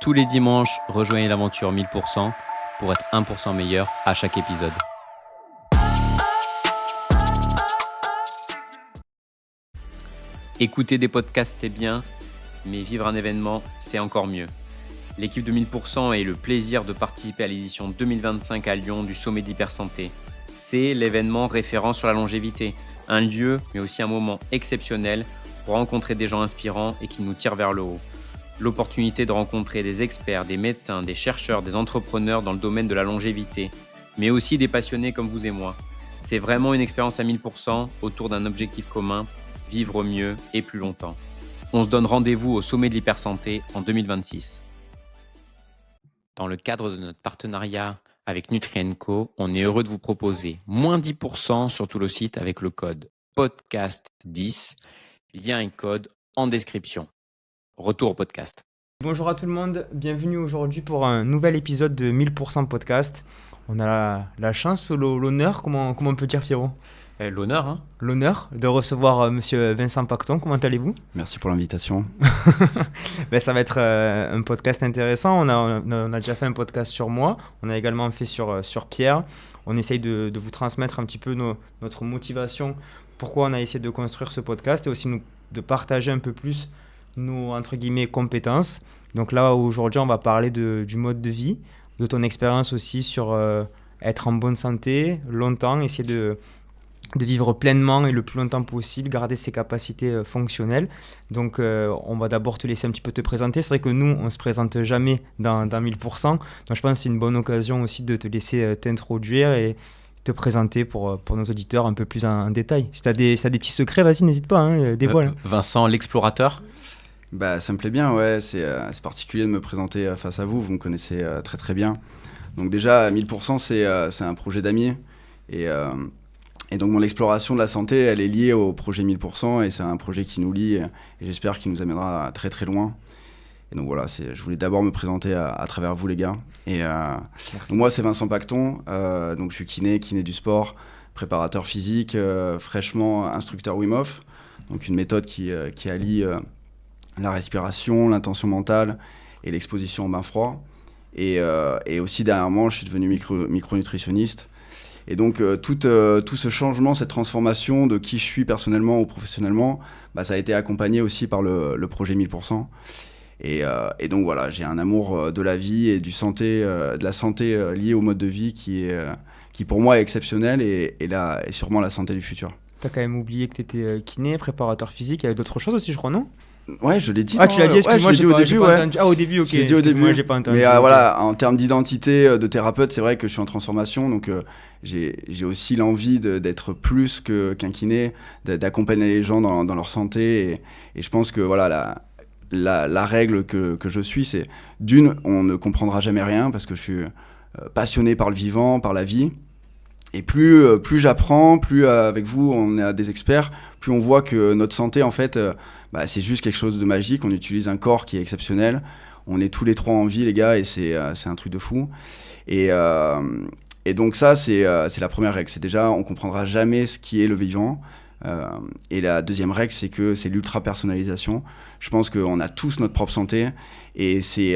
Tous les dimanches, rejoignez l'aventure 1000% pour être 1% meilleur à chaque épisode. Écouter des podcasts, c'est bien, mais vivre un événement, c'est encore mieux. L'équipe de 1000% a eu le plaisir de participer à l'édition 2025 à Lyon du Sommet d'Hypersanté. C'est l'événement référent sur la longévité, un lieu, mais aussi un moment exceptionnel pour rencontrer des gens inspirants et qui nous tirent vers le haut. L'opportunité de rencontrer des experts, des médecins, des chercheurs, des entrepreneurs dans le domaine de la longévité, mais aussi des passionnés comme vous et moi. C'est vraiment une expérience à 1000% autour d'un objectif commun, vivre mieux et plus longtemps. On se donne rendez-vous au Sommet de l'Hypersanté en 2026. Dans le cadre de notre partenariat avec Nutri & Co, on est heureux de vous proposer moins 10% sur tout le site avec le code podcast10, lien et code en description. Retour au podcast. Bonjour à tout le monde, bienvenue aujourd'hui pour un nouvel épisode de 1000% podcast. On a la chance, l'honneur, comment on peut dire Pierrot ? L'honneur, hein ? L'honneur de recevoir monsieur Vincent Pacton. Comment allez-vous ? Merci pour l'invitation. Ça va être un podcast intéressant. On a déjà fait un podcast sur moi. On a également fait sur Pierre. On essaye de vous transmettre un petit peu notre motivation, pourquoi on a essayé de construire ce podcast et aussi de partager un peu plus nos, entre guillemets, compétences. Donc là, aujourd'hui, on va parler du mode de vie, de ton expérience aussi sur être en bonne santé, longtemps, essayer de vivre pleinement et le plus longtemps possible, garder ses capacités fonctionnelles. Donc, on va d'abord te laisser un petit peu te présenter. C'est vrai que nous, on ne se présente jamais dans 1000%. Donc, je pense que c'est une bonne occasion aussi de te laisser t'introduire et te présenter pour nos auditeurs un peu plus en détail. Si tu as des petits secrets, vas-y, n'hésite pas, dévoile. Vincent, l'explorateur. Ça me plaît bien, ouais. C'est particulier de me présenter face à vous. Vous me connaissez très très bien. Donc déjà, 1000%, c'est un projet d'amis. Et donc mon exploration de la santé, elle est liée au projet 1000%. Et c'est un projet qui nous lie et j'espère qu'il nous amènera très très loin. Et donc voilà, je voulais d'abord me présenter à travers vous les gars. Donc moi, c'est Vincent Pacton. Donc je suis kiné du sport, préparateur physique, fraîchement instructeur Wim Hof. Donc une méthode qui allie la respiration, l'intention mentale et l'exposition au bain froid. Et aussi, dernièrement, je suis devenu micronutritionniste. Et donc, tout ce changement, cette transformation de qui je suis personnellement ou professionnellement, ça a été accompagné aussi par le projet 1000%. Et donc, voilà, j'ai un amour de la vie et de la santé liée au mode de vie qui pour moi, est exceptionnel et sûrement la santé du futur. T'as quand même oublié que t'étais kiné, préparateur physique, il y avait d'autres choses aussi, je crois, non ? Ouais, je l'ai dit. Ah, tu l'as dit, excuse-moi, j'ai dit au début, ouais. Ah, au début, ok. J'ai dit au début. Moi, j'ai pas entendu. Mais voilà, en termes d'identité de thérapeute, c'est vrai que je suis en transformation, donc j'ai aussi l'envie d'être plus qu'un kiné, d'accompagner les gens dans leur santé. Et je pense que voilà, la règle que je suis, c'est d'une, on ne comprendra jamais rien parce que je suis passionné par le vivant, par la vie. Et plus j'apprends, plus avec vous, on est des experts, plus on voit que notre santé, en fait, c'est juste quelque chose de magique. On utilise un corps qui est exceptionnel. On est tous les trois en vie, les gars, et c'est un truc de fou. Et donc ça, c'est la première règle. C'est déjà, on comprendra jamais ce qui est le vivant. Et la deuxième règle, c'est que c'est l'ultra-personnalisation. Je pense qu'on a tous notre propre santé. Et c'est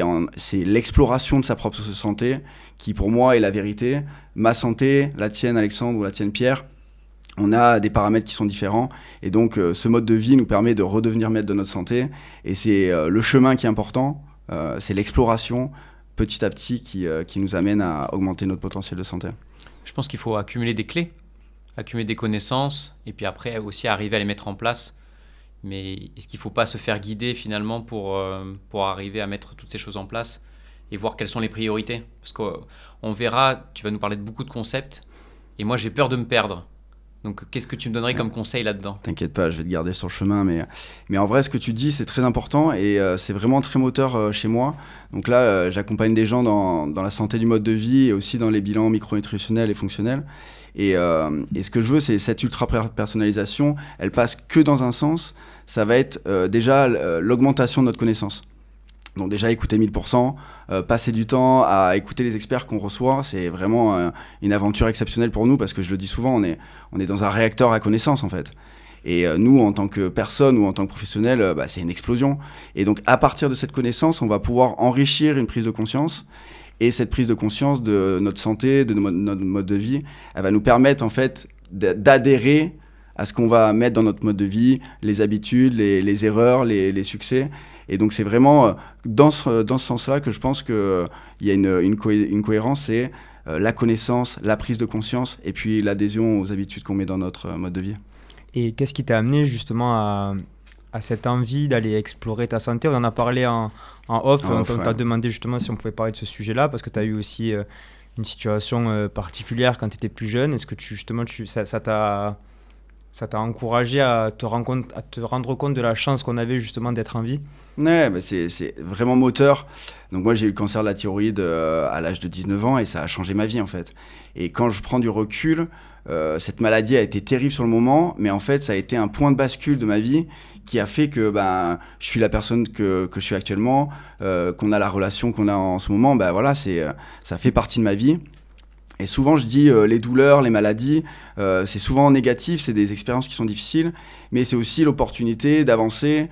l'exploration de sa propre santé qui, pour moi, est la vérité. Ma santé, la tienne, Alexandre, ou la tienne, Pierre, on a des paramètres qui sont différents. Et donc, ce mode de vie nous permet de redevenir maître de notre santé. Et c'est le chemin qui est important. C'est l'exploration, petit à petit, qui nous amène à augmenter notre potentiel de santé. Je pense qu'il faut accumuler des clés, accumuler des connaissances, et puis après aussi arriver à les mettre en place. Mais est-ce qu'il ne faut pas se faire guider finalement pour arriver à mettre toutes ces choses en place et voir quelles sont les priorités ? Parce qu'on verra, tu vas nous parler de beaucoup de concepts, et moi j'ai peur de me perdre. Donc qu'est-ce que tu me donnerais comme conseil là-dedans ? T'inquiète pas, je vais te garder sur le chemin, mais en vrai ce que tu dis c'est très important et c'est vraiment très moteur chez moi. Donc là j'accompagne des gens dans la santé du mode de vie et aussi dans les bilans micronutritionnels et fonctionnels. Et ce que je veux, c'est cette ultra-personnalisation, elle passe que dans un sens, ça va être déjà l'augmentation de notre connaissance. Donc déjà, écouter 1000%, passer du temps à écouter les experts qu'on reçoit, c'est vraiment une aventure exceptionnelle pour nous parce que je le dis souvent, on est dans un réacteur à connaissances en fait. Et nous, en tant que personne ou en tant que professionnel, c'est une explosion. Et donc, à partir de cette connaissance, on va pouvoir enrichir une prise de conscience. Et cette prise de conscience de notre santé, de notre mode de vie, elle va nous permettre en fait d'adhérer à ce qu'on va mettre dans notre mode de vie, les habitudes, les erreurs, les succès. Et donc c'est vraiment dans ce sens-là que je pense qu'il y a une cohérence, c'est la connaissance, la prise de conscience et puis l'adhésion aux habitudes qu'on met dans notre mode de vie. Et qu'est-ce qui t'a amené justement à cette envie d'aller explorer ta santé? On en a parlé en off, on t'a demandé justement si on pouvait parler de ce sujet-là, parce que tu as eu aussi une situation particulière quand tu étais plus jeune. Est-ce que ça t'a encouragé à te rendre compte de la chance qu'on avait justement d'être en vie? Ouais, c'est vraiment moteur. Donc moi j'ai eu le cancer de la thyroïde à l'âge de 19 ans et ça a changé ma vie en fait. Et quand je prends du recul, cette maladie a été terrible sur le moment, mais en fait ça a été un point de bascule de ma vie qui a fait que je suis la personne que je suis actuellement, qu'on a la relation qu'on a en ce moment. Voilà, ça fait partie de ma vie. Et souvent, je dis les douleurs, les maladies, c'est souvent négatif, c'est des expériences qui sont difficiles, mais c'est aussi l'opportunité d'avancer,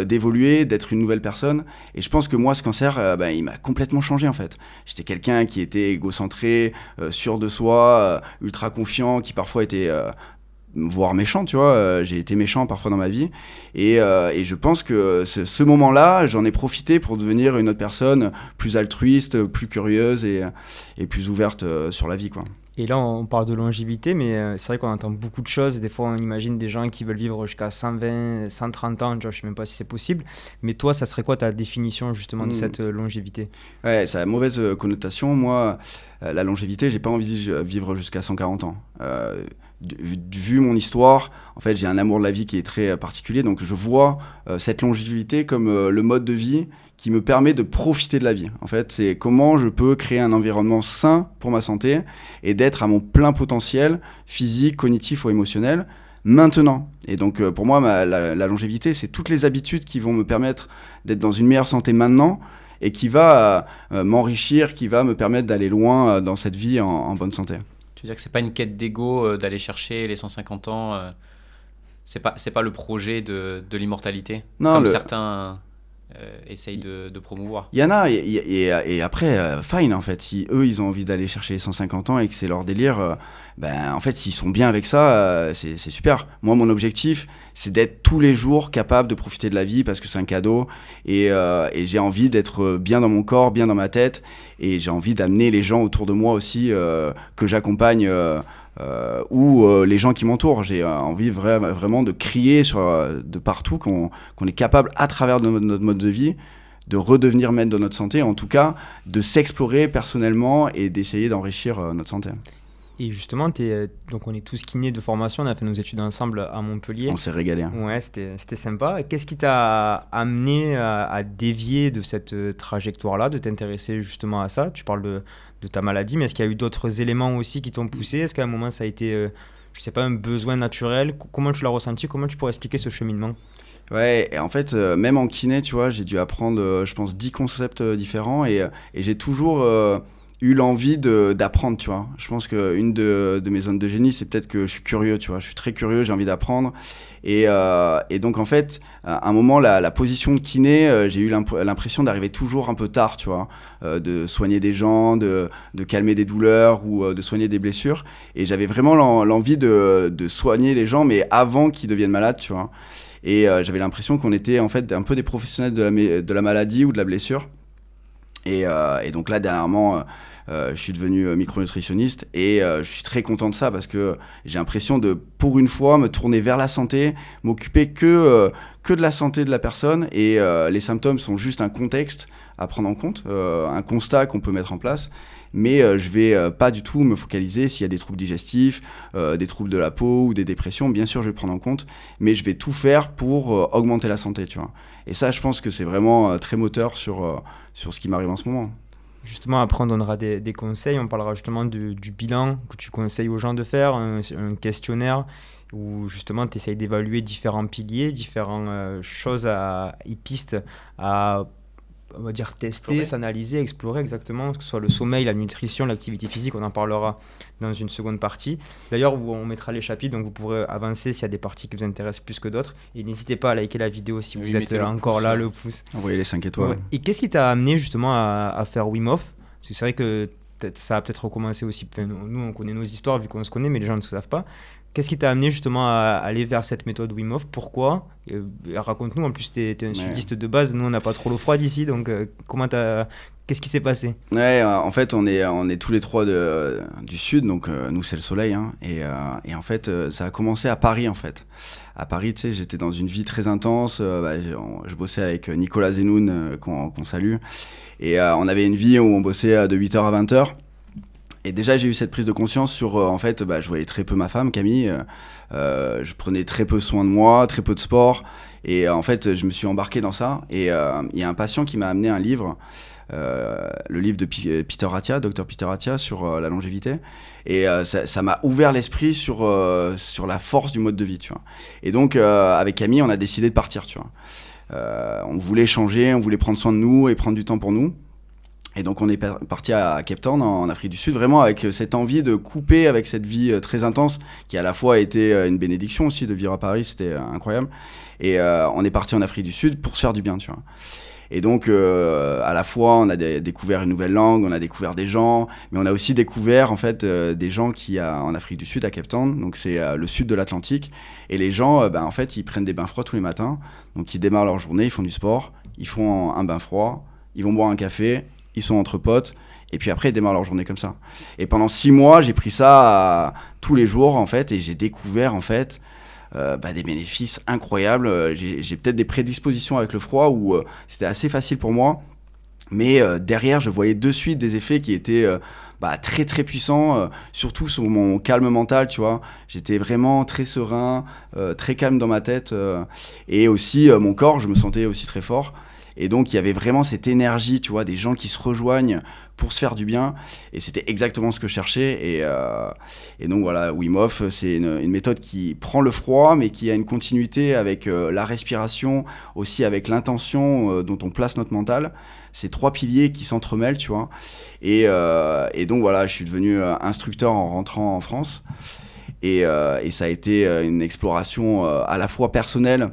d'évoluer, d'être une nouvelle personne. Et je pense que moi, ce cancer, il m'a complètement changé en fait. J'étais quelqu'un qui était égocentré, sûr de soi, ultra confiant, qui parfois était voire méchant, tu vois. J'ai été méchant parfois dans ma vie. Et je pense que ce moment-là, j'en ai profité pour devenir une autre personne plus altruiste, plus curieuse et plus ouverte sur la vie, quoi. Et là, on parle de longévité, mais c'est vrai qu'on entend beaucoup de choses. Des fois, on imagine des gens qui veulent vivre jusqu'à 120, 130 ans. Je ne sais même pas si c'est possible. Mais toi, ça serait quoi ta définition justement de cette longévité? Ouais, ça a une mauvaise connotation. Moi, la longévité, j'ai pas envie de vivre jusqu'à 140 ans. Vu mon histoire, en fait, j'ai un amour de la vie qui est très particulier. Donc, je vois cette longévité comme le mode de vie qui me permet de profiter de la vie. En fait, c'est comment je peux créer un environnement sain pour ma santé et d'être à mon plein potentiel physique, cognitif ou émotionnel maintenant. Et donc, pour moi, la longévité, c'est toutes les habitudes qui vont me permettre d'être dans une meilleure santé maintenant et qui va m'enrichir, qui va me permettre d'aller loin dans cette vie en bonne santé. Tu veux dire que c'est pas une quête d'ego d'aller chercher les 150 ans, c'est pas le projet de l'immortalité, non, comme certains essayent de promouvoir. Il y en a, et après, fine en fait, si eux ils ont envie d'aller chercher les 150 ans et que c'est leur délire, en fait s'ils sont bien avec ça, c'est super. Moi mon objectif c'est d'être tous les jours capable de profiter de la vie parce que c'est un cadeau et j'ai envie d'être bien dans mon corps, bien dans ma tête et j'ai envie d'amener les gens autour de moi aussi que j'accompagne ou les gens qui m'entourent. J'ai envie vraiment de crier de partout qu'on est capable, à travers notre mode de vie, de redevenir maître de notre santé, en tout cas de s'explorer personnellement et d'essayer d'enrichir notre santé. Et justement, donc on est tous kinés de formation, on a fait nos études ensemble à Montpellier. On s'est régalé. Ouais, c'était sympa. Qu'est-ce qui t'a amené à dévier de cette trajectoire-là, de t'intéresser justement à ça? Tu parles de ta maladie, mais est-ce qu'il y a eu d'autres éléments aussi qui t'ont poussé? Est-ce qu'à un moment ça a été, je sais pas, un besoin naturel? Comment tu l'as ressenti? Comment tu pourrais expliquer ce cheminement? Ouais, et en fait, même en kiné, tu vois, j'ai dû apprendre, je pense, 10 concepts différents et j'ai toujours eu l'envie d'apprendre, tu vois. Je pense qu'une de mes zones de génie, c'est peut-être que je suis curieux, tu vois. Je suis très curieux, j'ai envie d'apprendre. Et donc, en fait, à un moment, la position de kiné, j'ai eu l'impression d'arriver toujours un peu tard, tu vois. De soigner des gens, de calmer des douleurs ou de soigner des blessures. Et j'avais vraiment l'envie de soigner les gens, mais avant qu'ils deviennent malades, tu vois. Et j'avais l'impression qu'on était en fait un peu des professionnels de la maladie ou de la blessure. Et donc là, dernièrement, je suis devenu micronutritionniste et je suis très content de ça parce que j'ai l'impression de, pour une fois, me tourner vers la santé, m'occuper que de la santé de la personne et les symptômes sont juste un contexte à prendre en compte, un constat qu'on peut mettre en place. Mais je vais pas du tout me focaliser s'il y a des troubles digestifs, des troubles de la peau ou des dépressions. Bien sûr, je vais le prendre en compte, mais je vais tout faire pour augmenter la santé, tu vois. Et ça, je pense que c'est vraiment très moteur sur ce qui m'arrive en ce moment. Justement, après, on donnera des conseils. On parlera justement du bilan que tu conseilles aux gens de faire, un questionnaire où justement tu essayes d'évaluer différents piliers, différentes choses et pistes à on va dire tester, Explorer. s'analyser, explorer exactement, que ce soit le sommeil, la nutrition, l'activité physique, on en parlera dans une seconde partie. D'ailleurs, on mettra les chapitres, donc vous pourrez avancer s'il y a des parties qui vous intéressent plus que d'autres. Et n'hésitez pas à liker la vidéo si Oui, vous êtes mettez le encore pouce, là, hein. le pouce. Envoyez les 5 étoiles. Ouais. Et qu'est-ce qui t'a amené justement à faire Wim Hof? Parce que c'est vrai que ça a peut-être recommencé aussi. Enfin, nous, on connaît nos histoires vu qu'on se connaît, mais les gens ne se savent pas. Qu'est-ce qui t'a amené justement à aller vers cette méthode Wim Hof? Pourquoi? Raconte-nous, en plus t'es un sudiste de base, nous on n'a pas trop l'eau froide ici, donc qu'est-ce qui s'est passé? Ouais, en fait, on est tous les trois du sud, donc nous c'est le soleil, hein, et en fait, ça a commencé à Paris, en fait. À Paris, tu sais, j'étais dans une vie très intense, je bossais avec Nicolas Zenoun, qu'on salue, et on avait une vie où on bossait de 8h à 20h. Et déjà, j'ai eu cette prise de conscience sur, en fait, je voyais très peu ma femme, Camille, je prenais très peu soin de moi, très peu de sport, et en fait, je me suis embarqué dans ça, et il y a un patient qui m'a amené un livre, le livre de Peter Attia, Dr Peter Attia, sur la longévité, et ça m'a ouvert l'esprit sur la force du mode de vie, tu vois. Et donc, avec Camille, on a décidé de partir, tu vois. On voulait changer, on voulait prendre soin de nous et prendre du temps pour nous. Et donc on est parti à Cape Town en Afrique du Sud, vraiment avec cette envie de couper avec cette vie très intense, qui à la fois a été une bénédiction aussi de vivre à Paris, c'était incroyable. Et on est parti en Afrique du Sud pour se faire du bien, tu vois. Et donc à la fois on a découvert une nouvelle langue, on a découvert des gens, mais on a aussi découvert en fait des gens en Afrique du Sud, à Cape Town, donc c'est le sud de l'Atlantique. Et les gens, en fait, ils prennent des bains froids tous les matins, donc ils démarrent leur journée, ils font du sport, ils font un bain froid, ils vont boire un café, ils sont entre potes, et puis après ils démarrent leur journée comme ça. Et pendant 6 mois, j'ai pris ça tous les jours en fait, et j'ai découvert en fait des bénéfices incroyables. J'ai peut-être des prédispositions avec le froid où c'était assez facile pour moi, mais derrière je voyais de suite des effets qui étaient très très puissants, surtout sur mon calme mental, tu vois. J'étais vraiment très serein, très calme dans ma tête, et aussi mon corps, je me sentais aussi très fort. Et donc, il y avait vraiment cette énergie, tu vois, des gens qui se rejoignent pour se faire du bien. Et c'était exactement ce que je cherchais. Et donc, voilà, Wim Hof, c'est une méthode qui prend le froid, mais qui a une continuité avec la respiration, aussi avec l'intention dont on place notre mental. Ces 3 piliers qui s'entremêlent, tu vois. Et donc, voilà, je suis devenu instructeur en rentrant en France. Et ça a été une exploration à la fois personnelle,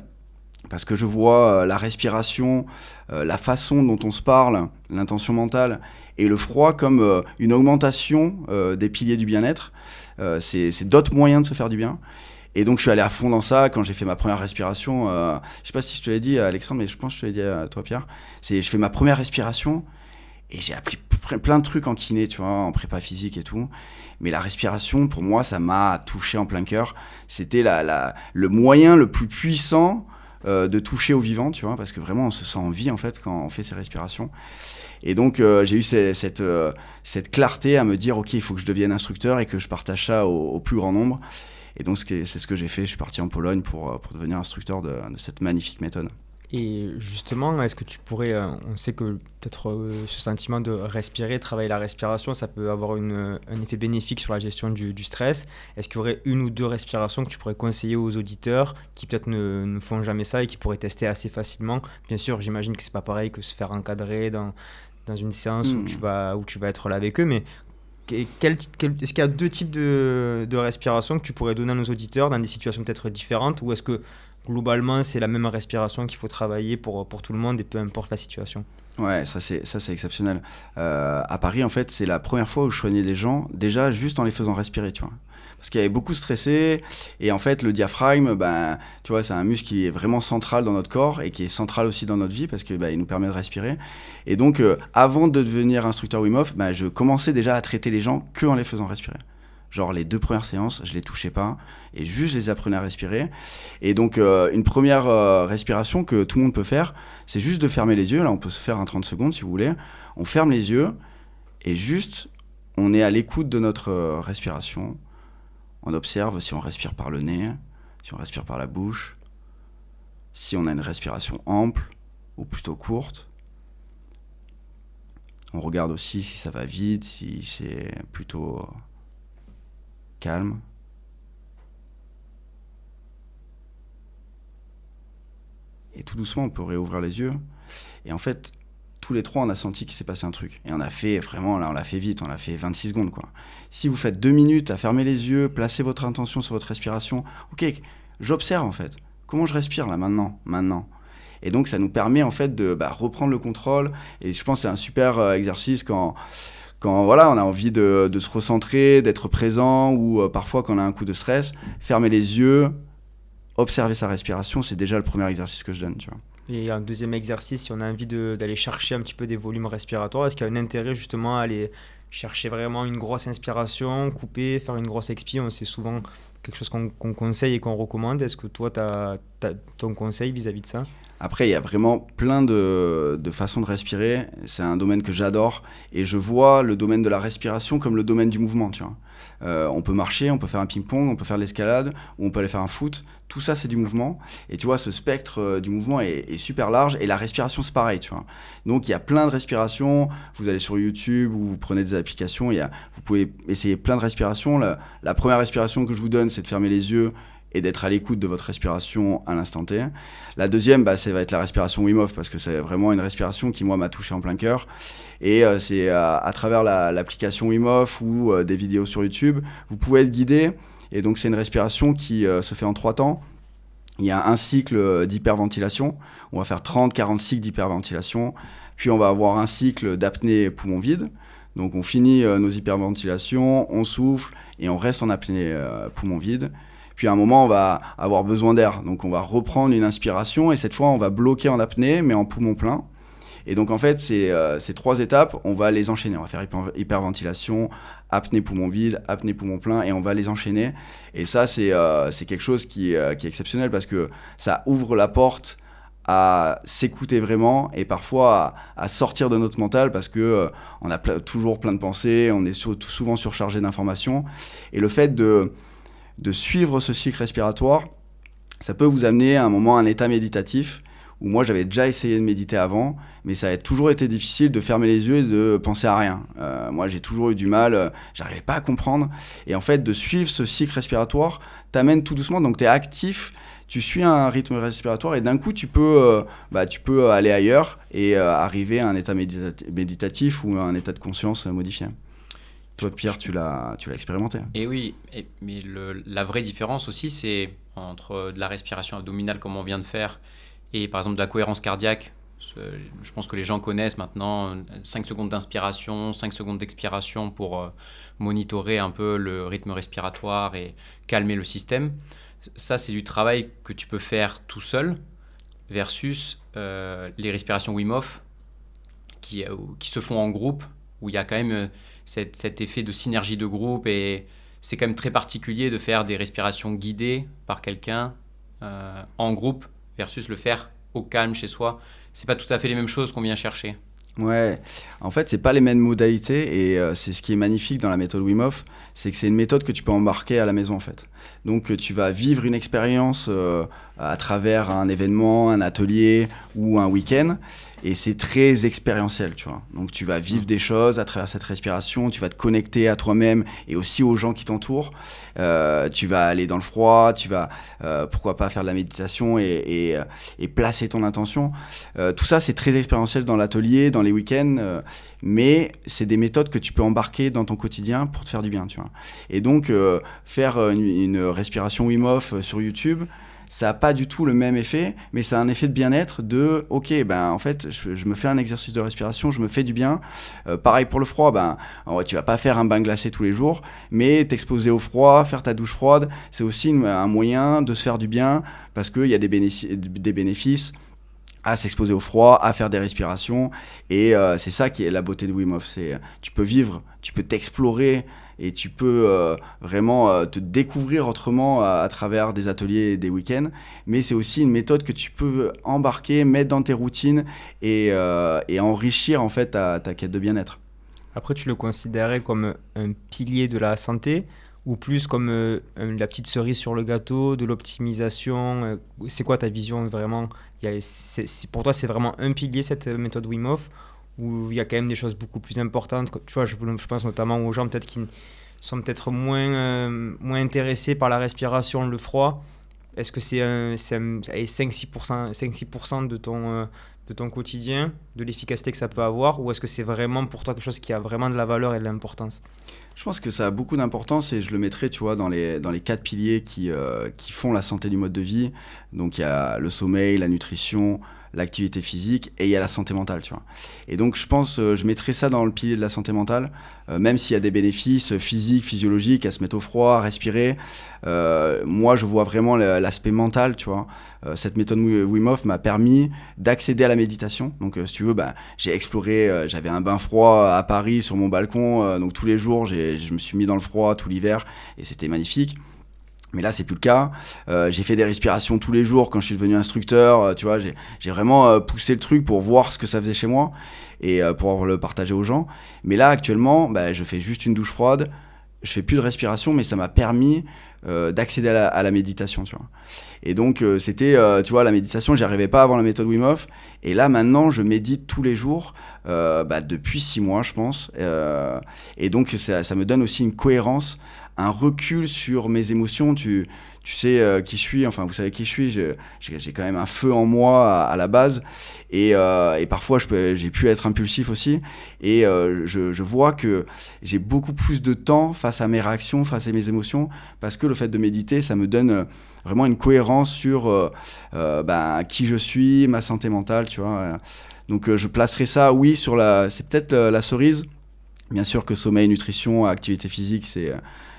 parce que je vois la respiration, la façon dont on se parle, l'intention mentale et le froid comme une augmentation des piliers du bien-être. C'est d'autres moyens de se faire du bien. Et donc je suis allé à fond dans ça quand j'ai fait ma première respiration. Je sais pas si je te l'ai dit, Alexandre, mais je pense que je te l'ai dit à toi, Pierre. Je fais ma première respiration et j'ai appris plein de trucs en kiné, tu vois, en prépa physique et tout. Mais la respiration, pour moi, ça m'a touché en plein cœur. C'était le moyen le plus puissant de toucher au vivant, tu vois, parce que vraiment on se sent en vie en fait quand on fait ces respirations. Et donc j'ai eu cette clarté à me dire ok, il faut que je devienne instructeur et que je partage ça au plus grand nombre. Et donc c'est ce que j'ai fait. Je suis parti en Pologne pour devenir instructeur de cette magnifique méthode. Et justement, est-ce que tu pourrais, on sait que peut-être ce sentiment de respirer, travailler la respiration, ça peut avoir un effet bénéfique sur la gestion du stress. Est-ce qu'il y aurait une ou 2 respirations que tu pourrais conseiller aux auditeurs qui peut-être ne font jamais ça et qui pourraient tester assez facilement? Bien sûr, j'imagine que c'est pas pareil que se faire encadrer dans une séance où tu vas être là avec eux, mais est-ce qu'il y a 2 types de respiration que tu pourrais donner à nos auditeurs dans des situations peut-être différentes, ou est-ce que globalement, c'est la même respiration qu'il faut travailler pour tout le monde et peu importe la situation? Ouais, ça c'est exceptionnel. À Paris, en fait, c'est la première fois où je soignais des gens, déjà juste en les faisant respirer, tu vois. Parce qu'il y avait beaucoup stressé, et en fait, le diaphragme, tu vois, c'est un muscle qui est vraiment central dans notre corps et qui est central aussi dans notre vie parce que il nous permet de respirer. Et donc, avant de devenir instructeur Wim Hof, je commençais déjà à traiter les gens que en les faisant respirer. Genre les 2 premières séances, je les touchais pas et juste je les apprenais à respirer. Et donc une première respiration que tout le monde peut faire, c'est juste de fermer les yeux. Là, on peut se faire un 30 secondes si vous voulez. On ferme les yeux et juste on est à l'écoute de notre respiration. On observe si on respire par le nez, si on respire par la bouche, si on a une respiration ample ou plutôt courte. On regarde aussi si ça va vite, si c'est plutôt calme. Et tout doucement, on peut réouvrir les yeux. Et en fait, tous les trois, on a senti qu'il s'est passé un truc. Et on a fait vraiment, là, on l'a fait vite, on l'a fait 26 secondes, quoi. Si vous faites 2 minutes à fermer les yeux, placer votre intention sur votre respiration, ok, j'observe en fait. Comment je respire là maintenant. Et donc ça nous permet en fait de reprendre le contrôle. Et je pense que c'est un super exercice quand voilà, on a envie de se recentrer, d'être présent, ou parfois quand on a un coup de stress, fermer les yeux, observer sa respiration, c'est déjà le premier exercice que je donne, tu vois. Et un deuxième exercice, si on a envie d'aller chercher un petit peu des volumes respiratoires, est-ce qu'il y a un intérêt justement à aller chercher vraiment une grosse inspiration, couper, faire une grosse expi? C'est souvent quelque chose qu'on conseille et qu'on recommande. Est-ce que toi, tu as ton conseil vis-à-vis de ça? Après, il y a vraiment plein de façons de respirer. C'est un domaine que j'adore. Et je vois le domaine de la respiration comme le domaine du mouvement, tu vois. On peut marcher, on peut faire un ping-pong, on peut faire de l'escalade, ou on peut aller faire un foot. Tout ça, c'est du mouvement. Et tu vois, ce spectre du mouvement est super large. Et la respiration, c'est pareil, tu vois. Donc, il y a plein de respirations. Vous allez sur YouTube ou vous prenez des applications. Vous pouvez essayer plein de respirations. La première respiration que je vous donne, c'est de fermer les yeux et d'être à l'écoute de votre respiration à l'instant T. La deuxième, ça va être la respiration Wim Hof, parce que c'est vraiment une respiration qui, moi, m'a touché en plein cœur. Et c'est à travers l'application Wim Hof ou des vidéos sur YouTube, vous pouvez être guidé. Et donc, c'est une respiration qui se fait en 3 temps. Il y a un cycle d'hyperventilation. On va faire 30-40 cycles d'hyperventilation. Puis, on va avoir un cycle d'apnée poumon vide. Donc, on finit nos hyperventilations, on souffle et on reste en apnée poumon vide. Puis à un moment, on va avoir besoin d'air. Donc on va reprendre une inspiration et cette fois, on va bloquer en apnée, mais en poumon plein. Et donc en fait, ces 3 étapes, on va les enchaîner. On va faire hyperventilation, apnée poumon vide, apnée poumon plein, et on va les enchaîner. Et ça, c'est quelque chose qui est exceptionnel parce que ça ouvre la porte à s'écouter vraiment et parfois à sortir de notre mental parce que on a toujours plein de pensées, on est souvent surchargé d'informations. Et le fait de suivre ce cycle respiratoire, ça peut vous amener à un moment à un état méditatif où moi j'avais déjà essayé de méditer avant, mais ça a toujours été difficile de fermer les yeux et de penser à rien. Moi j'ai toujours eu du mal, j'arrivais pas à comprendre. Et en fait, de suivre ce cycle respiratoire t'amène tout doucement, donc tu es actif, tu suis un rythme respiratoire et d'un coup tu peux aller ailleurs et arriver à un état méditatif ou à un état de conscience modifié. Toi, Pierre, tu l'as expérimenté. Et oui, mais la vraie différence aussi, c'est entre de la respiration abdominale, comme on vient de faire, et par exemple de la cohérence cardiaque. Je pense que les gens connaissent maintenant 5 secondes d'inspiration, 5 secondes d'expiration pour monitorer un peu le rythme respiratoire et calmer le système. Ça, c'est du travail que tu peux faire tout seul versus les respirations Wim Hof qui se font en groupe, où il y a quand même cet effet de synergie de groupe et c'est quand même très particulier de faire des respirations guidées par quelqu'un en groupe versus le faire au calme chez soi. C'est pas tout à fait les mêmes choses qu'on vient chercher. Ouais, en fait, c'est pas les mêmes modalités et c'est ce qui est magnifique dans la méthode Wim Hof, c'est que c'est une méthode que tu peux embarquer à la maison en fait. Donc tu vas vivre une expérience à travers un événement, un atelier ou un week-end et c'est très expérientiel, tu vois. Donc tu vas vivre des choses à travers cette respiration, tu vas te connecter à toi-même et aussi aux gens qui t'entourent. Tu vas aller dans le froid, tu vas pourquoi pas faire de la méditation et placer ton intention. Tout ça, c'est très expérientiel dans l'atelier, dans les week-ends, mais c'est des méthodes que tu peux embarquer dans ton quotidien pour te faire du bien, tu vois. Et donc, faire une respiration Wim Hof sur YouTube, ça n'a pas du tout le même effet, mais ça a un effet de bien-être de, ok, en fait, je me fais un exercice de respiration, je me fais du bien. Pareil pour le froid, tu vas pas faire un bain glacé tous les jours, mais t'exposer au froid, faire ta douche froide, c'est aussi un moyen de se faire du bien, parce qu'il y a des bénéfices à s'exposer au froid, à faire des respirations, et c'est ça qui est la beauté de Wim Hof, c'est tu peux vivre, tu peux t'explorer, et tu peux vraiment te découvrir autrement à travers des ateliers et des week-ends, mais c'est aussi une méthode que tu peux embarquer, mettre dans tes routines et enrichir en fait ta quête de bien-être. Après, tu le considérais comme un pilier de la santé ou plus comme la petite cerise sur le gâteau, de l'optimisation? C'est quoi ta vision vraiment? Pour toi, c'est vraiment un pilier cette méthode Wim Hof, où il y a quand même des choses beaucoup plus importantes. Tu vois, je pense notamment aux gens peut-être qui sont peut-être moins intéressés par la respiration, le froid. Est-ce que c'est 5-6% de de ton quotidien, de l'efficacité que ça peut avoir, ou est-ce que c'est vraiment pour toi quelque chose qui a vraiment de la valeur et de l'importance? Je pense que ça a beaucoup d'importance et je le mettrais, tu vois, dans les 4 piliers qui font la santé du mode de vie. Donc il y a le sommeil, la nutrition, l'activité physique et il y a la santé mentale, tu vois. Et donc je pense, je mettrais ça dans le pilier de la santé mentale, même s'il y a des bénéfices physiques, physiologiques, à se mettre au froid, à respirer. Moi, je vois vraiment l'aspect mental, tu vois. Cette méthode Wim Hof m'a permis d'accéder à la méditation. Donc, si tu veux, j'ai exploré, j'avais un bain froid à Paris sur mon balcon, donc tous les jours, je me suis mis dans le froid tout l'hiver et c'était magnifique. Mais là, c'est plus le cas. J'ai fait des respirations tous les jours quand je suis devenu instructeur. Tu vois, j'ai vraiment poussé le truc pour voir ce que ça faisait chez moi et pour le partager aux gens. Mais là, actuellement, je fais juste une douche froide. Je fais plus de respiration, mais ça m'a permis d'accéder à la méditation, tu vois. Et donc, c'était, tu vois, la méditation, j'y arrivais pas avant la méthode Wim Hof. Et là, maintenant, je médite tous les jours, depuis 6 mois, je pense. Et donc, ça me donne aussi une cohérence, un recul sur mes émotions. Tu sais qui je suis, enfin, vous savez qui je suis. J'ai quand même un feu en moi à la base. Et parfois, j'ai pu être impulsif aussi. Et je vois que j'ai beaucoup plus de temps face à mes réactions, face à mes émotions, parce que le fait de méditer, ça me donne vraiment une cohérence sur qui je suis, ma santé mentale, tu vois. Donc, je placerai ça, oui, c'est peut-être la cerise. Bien sûr que sommeil, nutrition, activité physique,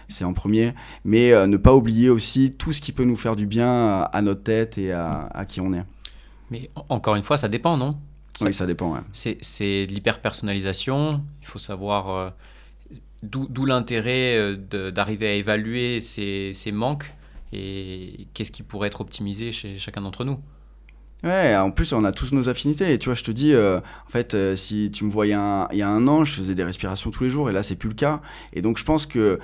c'est en premier, mais ne pas oublier aussi tout ce qui peut nous faire du bien à notre tête et à qui on est. Mais encore une fois, ça dépend, non? Oui, ça dépend, ouais. C'est de l'hyper-personnalisation. Il faut savoir d'où l'intérêt d'arriver à évaluer ses manques et qu'est-ce qui pourrait être optimisé chez chacun d'entre nous. Ouais, en plus, on a tous nos affinités. Et tu vois, je te dis, en fait, si tu me vois il y a un an, je faisais des respirations tous les jours et là, c'est plus le cas. Et donc, je pense que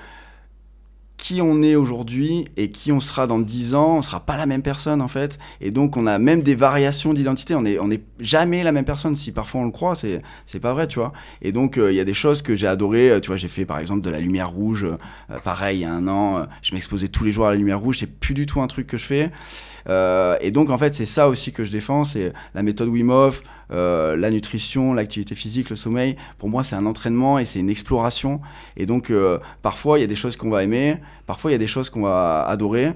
qui on est aujourd'hui et qui on sera dans 10 ans, on sera pas la même personne en fait. Et donc on a même des variations d'identité, on est jamais la même personne. Si parfois on le croit, c'est pas vrai, tu vois. Et donc il y a des choses que j'ai adorées, tu vois, j'ai fait par exemple de la lumière rouge, pareil, il y a un an, je m'exposais tous les jours à la lumière rouge, c'est plus du tout un truc que je fais. Et donc en fait c'est ça aussi que je défends, c'est la méthode Wim Hof, la nutrition, l'activité physique, le sommeil. Pour moi c'est un entraînement et c'est une exploration. Et donc parfois il y a des choses qu'on va aimer, parfois il y a des choses qu'on va adorer.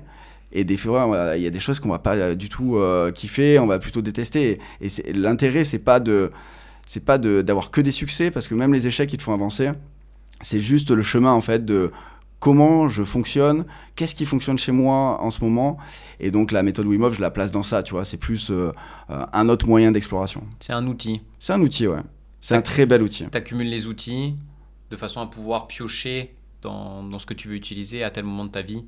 Et des fois, il y a des choses qu'on va pas du tout kiffer, on va plutôt détester. Et l'intérêt, c'est pas d'avoir que des succès, parce que même les échecs, ils te font avancer. C'est juste le chemin, en fait, de comment je fonctionne, qu'est-ce qui fonctionne chez moi en ce moment. Et donc, la méthode Wim Hof, je la place dans ça, tu vois. C'est plus un autre moyen d'exploration. C'est un outil. C'est un outil, ouais. C'est un très bel outil. Tu accumules les outils de façon à pouvoir piocher dans ce que tu veux utiliser à tel moment de ta vie.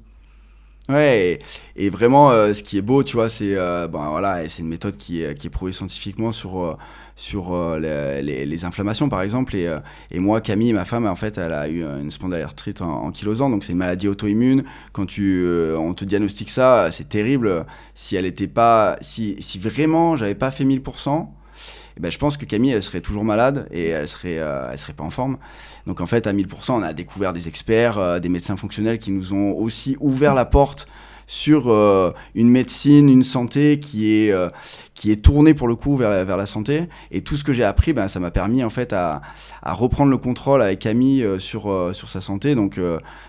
Ouais, et vraiment, ce qui est beau, tu vois, c'est voilà, et c'est une méthode qui est prouvée scientifiquement sur les inflammations, par exemple. Et moi, Camille, ma femme, en fait, elle a eu une spondylarthrite ankylosante, donc c'est une maladie auto-immune. Quand on te diagnostique ça, c'est terrible. Si elle était pas, si vraiment j'avais pas fait 1000%, je pense que Camille, elle serait toujours malade et elle serait pas en forme. Donc en fait, à 1000%, on a découvert des experts, des médecins fonctionnels qui nous ont aussi ouvert la porte sur une médecine, une santé qui est tournée pour le coup vers la santé. Et tout ce que j'ai appris, ça m'a permis en fait à reprendre le contrôle avec Camille sur sa santé. Donc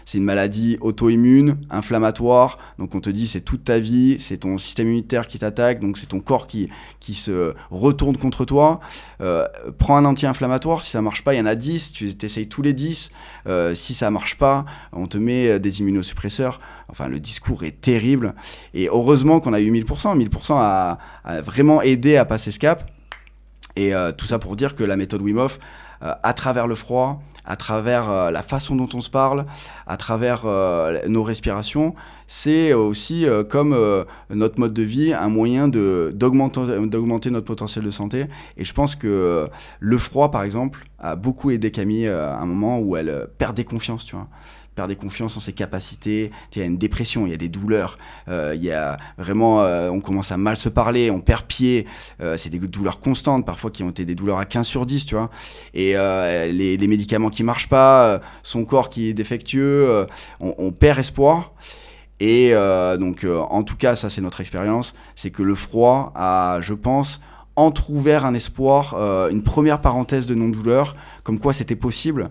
c'est une maladie auto-immune, inflammatoire. Donc on te dit c'est toute ta vie, c'est ton système immunitaire qui t'attaque, donc c'est ton corps qui se retourne contre toi. Prends un anti-inflammatoire, si ça marche pas, il y en a 10, tu t'essayes tous les 10. Si ça marche pas, on te met des immunosuppresseurs. Enfin, le discours est terrible. Et heureusement qu'on a eu 1000%. 1000% a vraiment aidé à passer ce cap. Et tout ça pour dire que la méthode Wim Hof, à travers le froid, à travers la façon dont on se parle, à travers nos respirations, c'est aussi comme notre mode de vie, un moyen d'augmenter notre potentiel de santé. Et je pense que le froid, par exemple, a beaucoup aidé Camille à un moment où elle perdait confiance, tu vois. Perdre confiance en ses capacités, il y a une dépression, il y a des douleurs, il y a vraiment, on commence à mal se parler, on perd pied, c'est des douleurs constantes, parfois qui ont été des douleurs à 15/10, tu vois, et les médicaments qui marchent pas, son corps qui est défectueux, on perd espoir. Et donc, en tout cas, ça c'est notre expérience, c'est que le froid a, je pense, entrouvert un espoir, une première parenthèse de non-douleur, comme quoi c'était possible.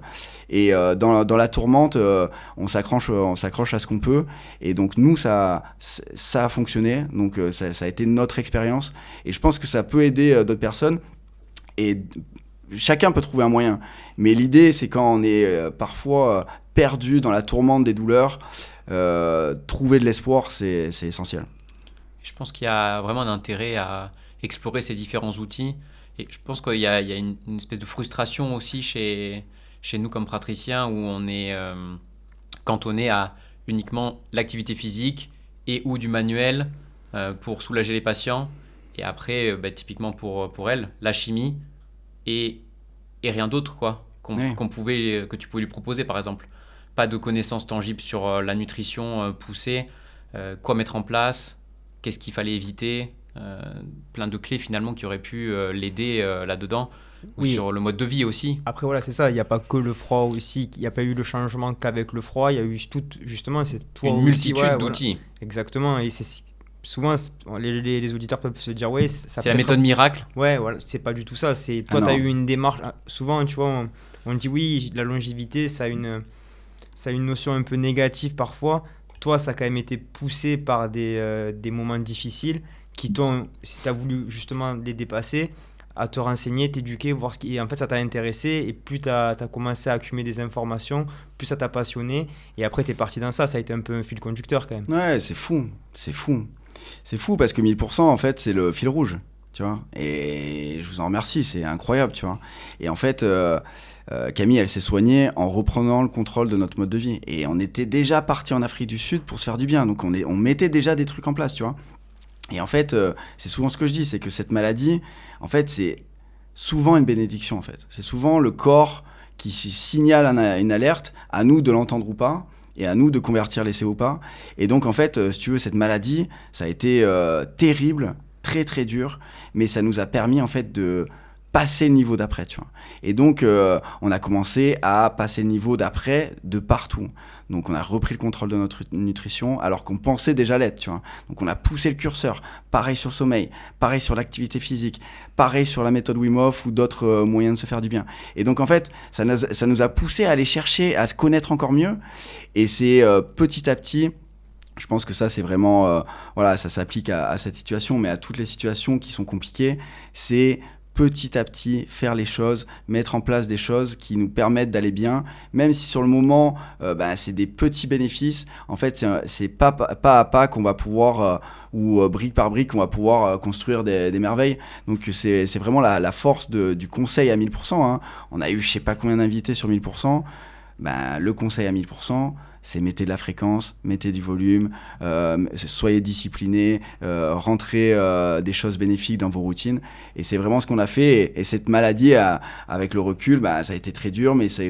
Et dans la tourmente, on s'accroche à ce qu'on peut. Et donc nous, ça a fonctionné. Donc ça a été notre expérience. Et je pense que ça peut aider d'autres personnes. Et chacun peut trouver un moyen. Mais l'idée, c'est quand on est parfois perdu dans la tourmente des douleurs, trouver de l'espoir, c'est essentiel. Je pense qu'il y a vraiment un intérêt à explorer ces différents outils. Et je pense qu'il y a une espèce de frustration aussi chez nous comme praticiens où on est cantonné à uniquement l'activité physique et ou du manuel pour soulager les patients. Et après, typiquement pour elle, la chimie et rien d'autre quoi, que tu pouvais lui proposer par exemple. Pas de connaissances tangibles sur la nutrition poussée, quoi mettre en place, qu'est-ce qu'il fallait éviter, plein de clés finalement qui auraient pu l'aider là-dedans, ou sur le mode de vie aussi. Après voilà, c'est ça, il n'y a pas que le froid aussi, il n'y a pas eu le changement qu'avec le froid, il y a eu justement une multitude d'outils. Voilà. Exactement, et souvent les auditeurs peuvent se dire ouais, c'est la méthode miracle. Ouais, voilà, c'est pas du tout ça, c'est toi tu as eu une démarche, souvent tu vois, on dit oui, la longévité ça a une notion un peu négative parfois. Toi, ça a quand même été poussé par des moments difficiles qui t'ont, si tu as voulu justement les dépasser, à te renseigner, t'éduquer, voir ce qui... Et en fait, ça t'a intéressé et plus tu as commencé à accumuler des informations, plus ça t'a passionné. Et après, tu es parti dans ça. Ça a été un peu un fil conducteur quand même. Ouais, c'est fou. C'est fou parce que 1000%, en fait, c'est le fil rouge. Tu vois, et je vous en remercie, c'est incroyable. Tu vois. Et en fait... Camille, elle s'est soignée en reprenant le contrôle de notre mode de vie. Et on était déjà parti en Afrique du Sud pour se faire du bien. Donc on mettait déjà des trucs en place, tu vois. Et en fait, c'est souvent ce que je dis, c'est que cette maladie, en fait, c'est souvent une bénédiction, en fait. C'est souvent le corps qui signale une alerte, à nous de l'entendre ou pas, et à nous de convertir l'essai ou pas. Et donc, en fait, si tu veux, cette maladie, ça a été terrible, très, très dur, mais ça nous a permis, en fait, de passer le niveau d'après, tu vois. Et donc, on a commencé à passer le niveau d'après de partout. Donc, on a repris le contrôle de notre nutrition alors qu'on pensait déjà l'être, tu vois. Donc, on a poussé le curseur. Pareil sur le sommeil, pareil sur l'activité physique, pareil sur la méthode Wim Hof ou d'autres moyens de se faire du bien. Et donc, en fait, ça nous a poussé à aller chercher, à se connaître encore mieux. Et c'est petit à petit... Je pense que ça, c'est vraiment... voilà, ça s'applique à cette situation, mais à toutes les situations qui sont compliquées. C'est... petit à petit, faire les choses, mettre en place des choses qui nous permettent d'aller bien, même si sur le moment, c'est des petits bénéfices. En fait, c'est pas à pas qu'on va pouvoir, ou brique par brique, qu'on va pouvoir construire des merveilles. Donc, c'est vraiment la force du conseil à 1000%. Hein. On a eu je sais pas combien d'invités sur 1000%. Le conseil à 1000%, c'est mettez de la fréquence, mettez du volume, soyez disciplinés, rentrez des choses bénéfiques dans vos routines. Et c'est vraiment ce qu'on a fait. Et cette maladie, avec le recul, ça a été très dur, mais ça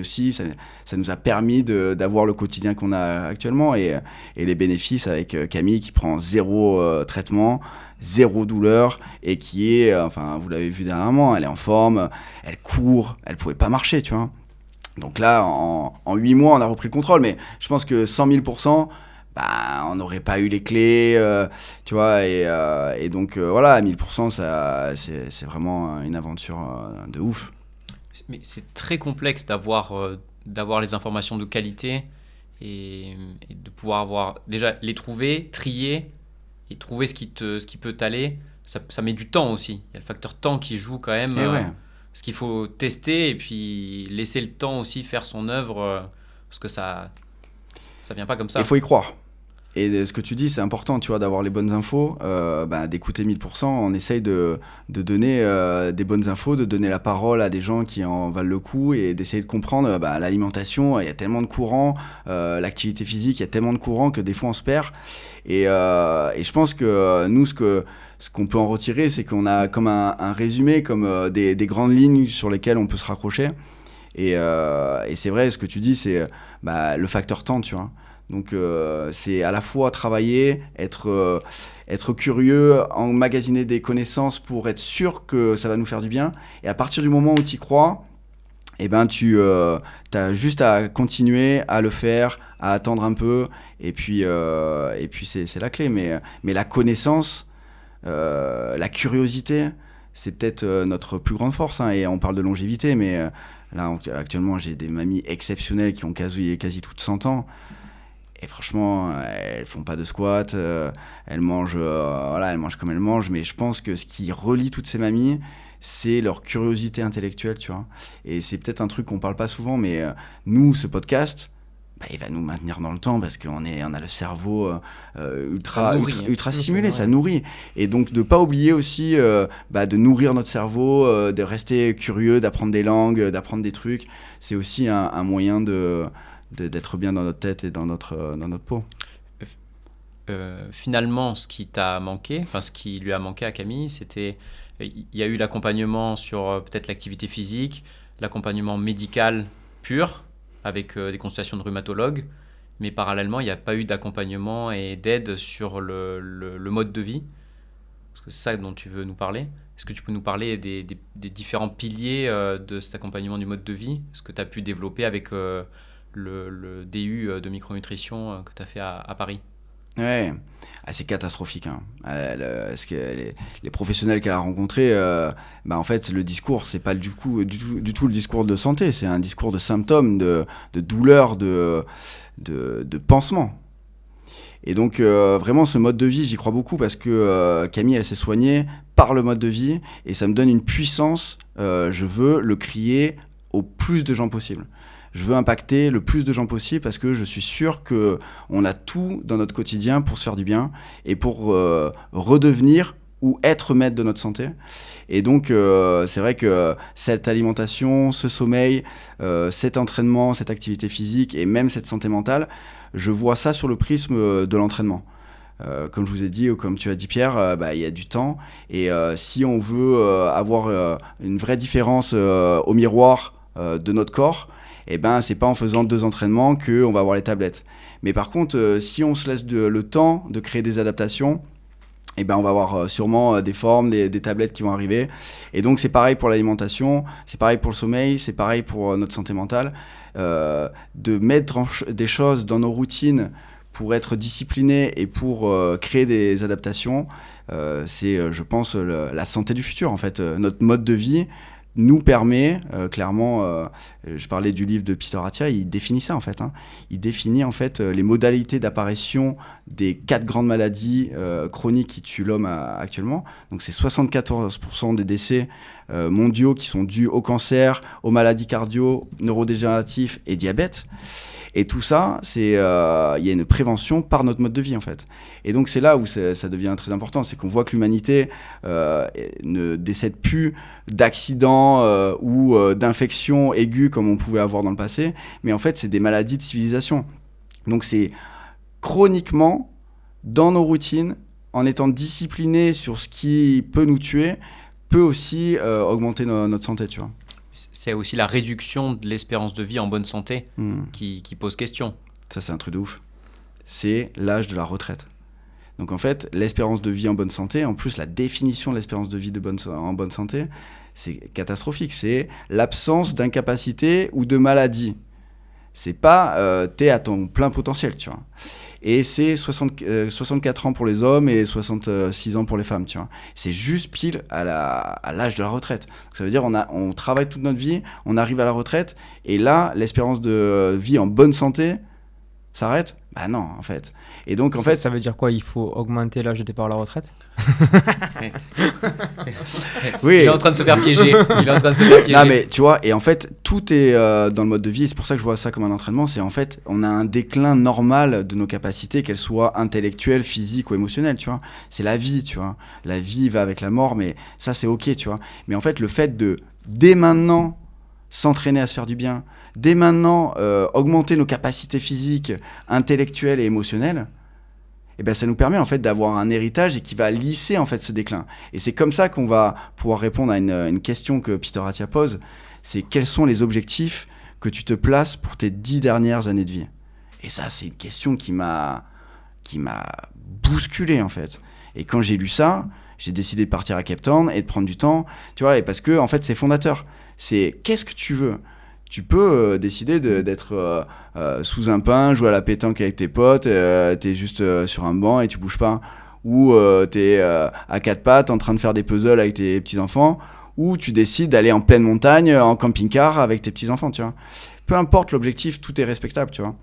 nous a permis d'avoir le quotidien qu'on a actuellement. Et les bénéfices avec Camille qui prend 0 traitement, 0 douleur, et qui est, vous l'avez vu dernièrement, elle est en forme, elle court, elle pouvait pas marcher, tu vois. Donc là, en 8 mois, on a repris le contrôle. Mais je pense que 100 000%, on n'aurait pas eu les clés, tu vois. Et donc, voilà, à 1000%, c'est vraiment une aventure de ouf. Mais c'est très complexe d'avoir les informations de qualité et de pouvoir déjà les trouver, trier et trouver ce qui peut t'aller. Ça met du temps aussi. Il y a le facteur temps qui joue quand même. Parce qu'il faut tester et puis laisser le temps aussi faire son œuvre, parce que ça vient pas comme ça. Il faut y croire. Et ce que tu dis, c'est important, tu vois, d'avoir les bonnes infos, d'écouter 1000%. On essaye de donner des bonnes infos, de donner la parole à des gens qui en valent le coup et d'essayer de comprendre l'alimentation. Il y a tellement de courants, l'activité physique, il y a tellement de courants que des fois on se perd. Et je pense que nous, ce qu'on peut en retirer, c'est qu'on a comme un résumé, comme des grandes lignes sur lesquelles on peut se raccrocher. Et c'est vrai, ce que tu dis, c'est le facteur temps, tu vois. Donc c'est à la fois travailler, être curieux, emmagasiner des connaissances pour être sûr que ça va nous faire du bien. Et à partir du moment où tu y crois, tu as juste à continuer à le faire, à attendre un peu. Et puis c'est la clé. Mais la connaissance, la curiosité, c'est peut-être notre plus grande force, hein, et on parle de longévité, mais là, actuellement, j'ai des mamies exceptionnelles qui ont quasi toutes 100 ans. Et franchement, elles font pas de squat, elles mangent comme elles mangent. Mais je pense que ce qui relie toutes ces mamies, c'est leur curiosité intellectuelle, tu vois. Et c'est peut-être un truc qu'on parle pas souvent, mais nous, ce podcast, il va nous maintenir dans le temps parce qu'on a le cerveau ultra stimulé, ça nourrit. Et donc de pas oublier aussi de nourrir notre cerveau, de rester curieux, d'apprendre des langues, d'apprendre des trucs. C'est aussi un moyen d'être bien dans notre tête et dans notre peau. Finalement, ce qui lui a manqué à Camille, c'était, il y a eu l'accompagnement sur peut-être l'activité physique, l'accompagnement médical pur, avec des consultations de rhumatologues, mais parallèlement, il n'y a pas eu d'accompagnement et d'aide sur le mode de vie. Parce que c'est ça dont tu veux nous parler. Est-ce que tu peux nous parler des différents piliers de cet accompagnement du mode de vie, ce que tu as pu développer avec le DU de micronutrition que tu as fait à Paris? Ouais, c'est catastrophique, hein. Les professionnels qu'elle a rencontrés, en fait, le discours, c'est pas du tout le discours de santé, c'est un discours de symptômes, de douleur, de pansement. Et donc, vraiment, ce mode de vie, j'y crois beaucoup parce que Camille, elle s'est soignée par le mode de vie et ça me donne une puissance. Je veux le crier au plus de gens possible. Je veux impacter le plus de gens possible parce que je suis sûr qu'on a tout dans notre quotidien pour se faire du bien et pour redevenir ou être maître de notre santé. Et donc, c'est vrai que cette alimentation, ce sommeil, cet entraînement, cette activité physique et même cette santé mentale, je vois ça sur le prisme de l'entraînement. Comme je vous ai dit, ou comme tu as dit Pierre, il y a du temps. Et si on veut avoir une vraie différence au miroir de notre corps, c'est pas en faisant 2 entraînements qu'on va avoir les tablettes. Mais par contre, si on se laisse le temps de créer des adaptations, on va avoir sûrement des formes, des tablettes qui vont arriver. Et donc c'est pareil pour l'alimentation, c'est pareil pour le sommeil, c'est pareil pour notre santé mentale. De mettre des choses dans nos routines pour être discipliné et pour créer des adaptations, c'est, je pense, la santé du futur. En fait, notre mode de vie nous permet, clairement, je parlais du livre de Peter Attia, il définit ça en fait. Il définit en fait les modalités d'apparition des 4 grandes maladies chroniques qui tuent l'homme actuellement. Donc c'est 74% des décès mondiaux qui sont dus au cancer, aux maladies cardio, neurodégénératives et diabète. Et tout ça, il y a une prévention par notre mode de vie en fait. Et donc c'est là où ça devient très important, c'est qu'on voit que l'humanité ne décède plus d'accidents ou d'infections aiguës comme on pouvait avoir dans le passé, mais en fait c'est des maladies de civilisation. Donc c'est chroniquement dans nos routines, en étant discipliné sur ce qui peut nous tuer, peut aussi augmenter notre santé, tu vois. C'est aussi la réduction de l'espérance de vie en bonne santé qui pose question. Ça, c'est un truc de ouf. C'est l'âge de la retraite. Donc, en fait, l'espérance de vie en bonne santé, en plus, la définition de l'espérance de vie en bonne santé, c'est catastrophique. C'est l'absence d'incapacité ou de maladie. C'est pas t'es à ton plein potentiel, tu vois. Et c'est 64 ans pour les hommes et 66 ans pour les femmes, tu vois. C'est juste pile à l'âge de la retraite. Donc ça veut dire on travaille toute notre vie, on arrive à la retraite, et là, l'espérance de vie en bonne santé s'arrête ? Bah non, en fait. Et donc, en fait... Ça veut dire quoi ? Il faut augmenter l'âge de départ à la retraite ? Oui. Il est en train de se faire piéger. Non, mais tu vois, et en fait, tout est dans le mode de vie. Et c'est pour ça que je vois ça comme un entraînement. C'est en fait, on a un déclin normal de nos capacités, qu'elles soient intellectuelles, physiques ou émotionnelles, tu vois. C'est la vie, tu vois. La vie va avec la mort, mais ça, c'est OK, tu vois. Mais en fait, le fait de, dès maintenant, s'entraîner à se faire du bien, dès maintenant, augmenter nos capacités physiques, intellectuelles et émotionnelles, ça nous permet en fait d'avoir un héritage et qui va lisser en fait ce déclin. Et c'est comme ça qu'on va pouvoir répondre à une question que Peter Attia pose, c'est quels sont les objectifs que tu te places pour tes 10 dernières années de vie. Et ça, c'est une question qui m'a bousculé en fait. Et quand j'ai lu ça, j'ai décidé de partir à Cape Town et de prendre du temps, tu vois, et parce que en fait c'est fondateur. C'est qu'est-ce que tu veux ? Tu peux décider d'être sous un pin, jouer à la pétanque avec tes potes, t'es juste sur un banc et tu bouges pas. où tu es à quatre pattes en train de faire des puzzles avec tes petits-enfants, ou tu décides d'aller en pleine montagne, en camping-car avec tes petits-enfants, tu vois. Peu importe l'objectif, tout est respectable, tu vois.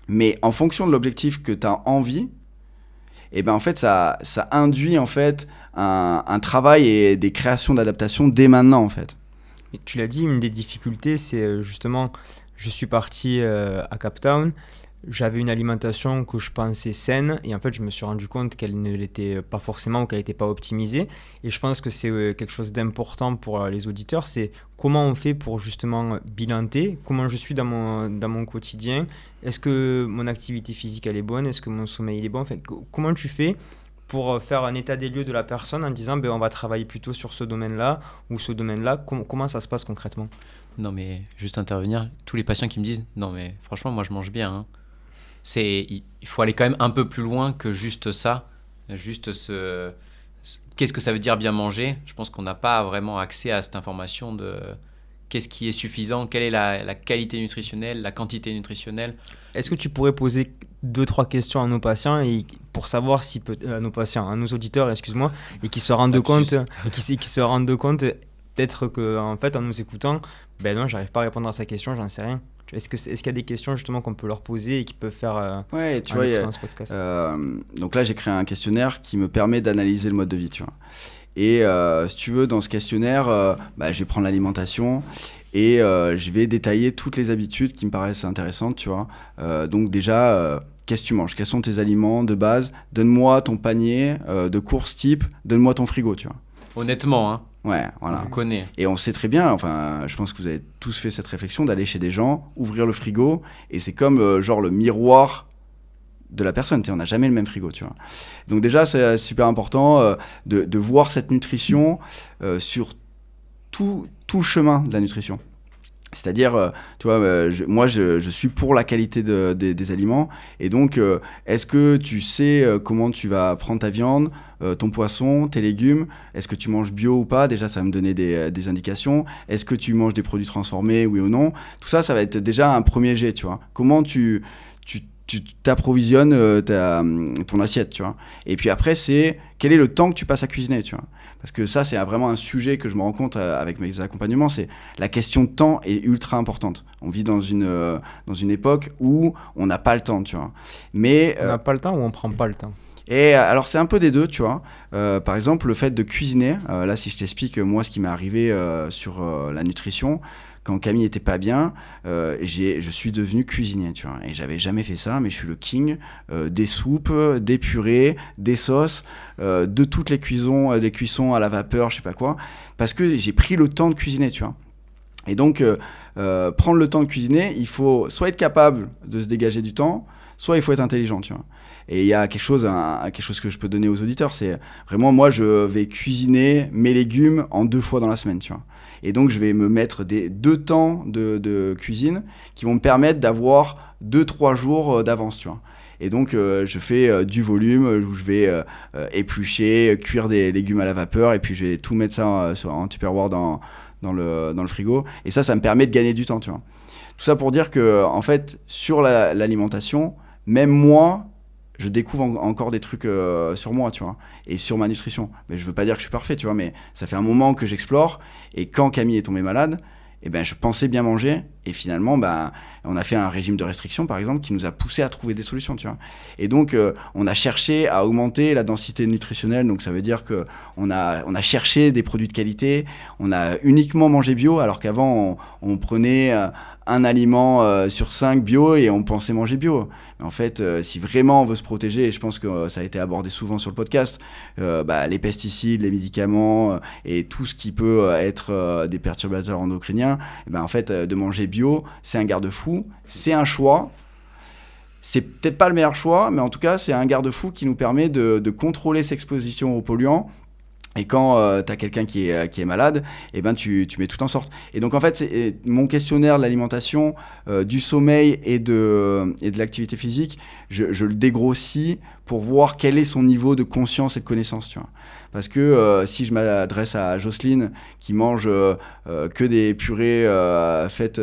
Mais en fonction de l'objectif que tu as envie, et ben en fait, ça induit en fait un travail et des créations d'adaptation dès maintenant, en fait. Et tu l'as dit, une des difficultés, c'est justement, je suis parti à Cape Town, j'avais une alimentation que je pensais saine, et en fait, je me suis rendu compte qu'elle ne l'était pas forcément ou qu'elle n'était pas optimisée. Et je pense que c'est quelque chose d'important pour les auditeurs, c'est comment on fait pour justement bilanter, comment je suis dans mon quotidien, est-ce que mon activité physique elle est bonne, est-ce que mon sommeil il est bon, enfin, comment tu fais pour faire un état des lieux de la personne en disant on va travailler plutôt sur ce domaine-là ou ce domaine-là. Comment ça se passe concrètement ? Non, mais juste intervenir, tous les patients qui me disent non, mais franchement, moi je mange bien. Hein. Il faut aller quand même un peu plus loin que juste ça. Qu'est-ce que ça veut dire bien manger ? Je pense qu'on n'a pas vraiment accès à cette information de qu'est-ce qui est suffisant, quelle est la qualité nutritionnelle, la quantité nutritionnelle. Est-ce que tu pourrais poser 2-3 questions à nos patients et pour savoir si à nos auditeurs, excuse-moi, et qui se rendent compte, peut-être que en fait en nous écoutant, non, j'arrive pas à répondre à sa question, j'en sais rien. Est-ce qu'il y a des questions justement qu'on peut leur poser et qui peuvent faire ouais, tu vois, ce podcast donc là j'ai créé un questionnaire qui me permet d'analyser le mode de vie, tu vois. Et si tu veux, dans ce questionnaire, je vais prendre l'alimentation et je vais détailler toutes les habitudes qui me paraissent intéressantes, tu vois. Donc déjà, qu'est-ce que tu manges ? Quels sont tes aliments de base ? Donne-moi ton panier de courses type, donne-moi ton frigo, tu vois. Honnêtement, hein. Ouais, voilà. On vous connaît. Et on sait très bien, enfin, je pense que vous avez tous fait cette réflexion d'aller chez des gens, ouvrir le frigo, et c'est comme genre le miroir de la personne. On n'a jamais le même frigo, tu vois. Donc déjà, c'est super important de voir cette nutrition sur tout le chemin de la nutrition. C'est-à-dire, tu vois, moi, je suis pour la qualité des aliments. Et donc, est-ce que tu sais comment tu vas prendre ta viande, ton poisson, tes légumes ? Est-ce que tu manges bio ou pas ? Déjà, ça va me donner des indications. Est-ce que tu manges des produits transformés, oui ou non ? Tout ça, ça va être déjà un premier jet, tu vois. Comment tu t'approvisionnes ton assiette, tu vois. Et puis après, c'est quel est le temps que tu passes à cuisiner, tu vois. Parce que ça, c'est vraiment un sujet que je me rends compte avec mes accompagnements, c'est la question de temps est ultra importante. On vit dans une époque où on n'a pas le temps, tu vois. Mais, on n'a pas le temps ou on prend pas le temps ? Et alors, c'est un peu des deux, tu vois. Par exemple, le fait de cuisiner, là, si je t'explique, moi, ce qui m'est arrivé sur la nutrition, quand Camille était pas bien, je suis devenu cuisinier, tu vois. Et j'avais jamais fait ça, mais je suis le king des soupes, des purées, des sauces, de toutes les cuissons à la vapeur, je sais pas quoi, parce que j'ai pris le temps de cuisiner, tu vois. Et donc, prendre le temps de cuisiner, il faut soit être capable de se dégager du temps, soit il faut être intelligent, tu vois. Et il y a quelque chose que je peux donner aux auditeurs, c'est vraiment, moi, je vais cuisiner mes légumes en 2 fois dans la semaine, tu vois. Et donc, je vais me mettre 2 temps de cuisine qui vont me permettre d'avoir 2-3 jours d'avance, tu vois. Et donc, je fais du volume où je vais éplucher, cuire des légumes à la vapeur et puis je vais tout mettre ça en Tupperware dans le frigo. Et ça me permet de gagner du temps, tu vois. Tout ça pour dire que, en fait, sur l'alimentation, même moi, je découvre encore des trucs sur moi, tu vois, et sur ma nutrition. Mais je veux pas dire que je suis parfait, tu vois, mais ça fait un moment que j'explore. Et quand Camille est tombée malade, je pensais bien manger. Et finalement, on a fait un régime de restriction, par exemple, qui nous a poussé à trouver des solutions, tu vois. Et donc, on a cherché à augmenter la densité nutritionnelle. Donc, ça veut dire qu'on a cherché des produits de qualité. On a uniquement mangé bio, alors qu'avant, on prenait un aliment sur 5 bio et on pensait manger bio. Mais en fait, si vraiment on veut se protéger, et je pense que ça a été abordé souvent sur le podcast, les pesticides, les médicaments et tout ce qui peut être des perturbateurs endocriniens, en fait, de manger bio, c'est un garde-fou, c'est un choix. C'est peut-être pas le meilleur choix, mais en tout cas, c'est un garde-fou qui nous permet de contrôler cette exposition aux polluants. Et quand tu as quelqu'un qui est malade, tu mets tout en sorte. Et donc, en fait, mon questionnaire de l'alimentation, du sommeil et de l'activité physique, je le dégrossis pour voir quel est son niveau de conscience et de connaissance, tu vois. Parce que si je m'adresse à Jocelyne qui mange que des purées faites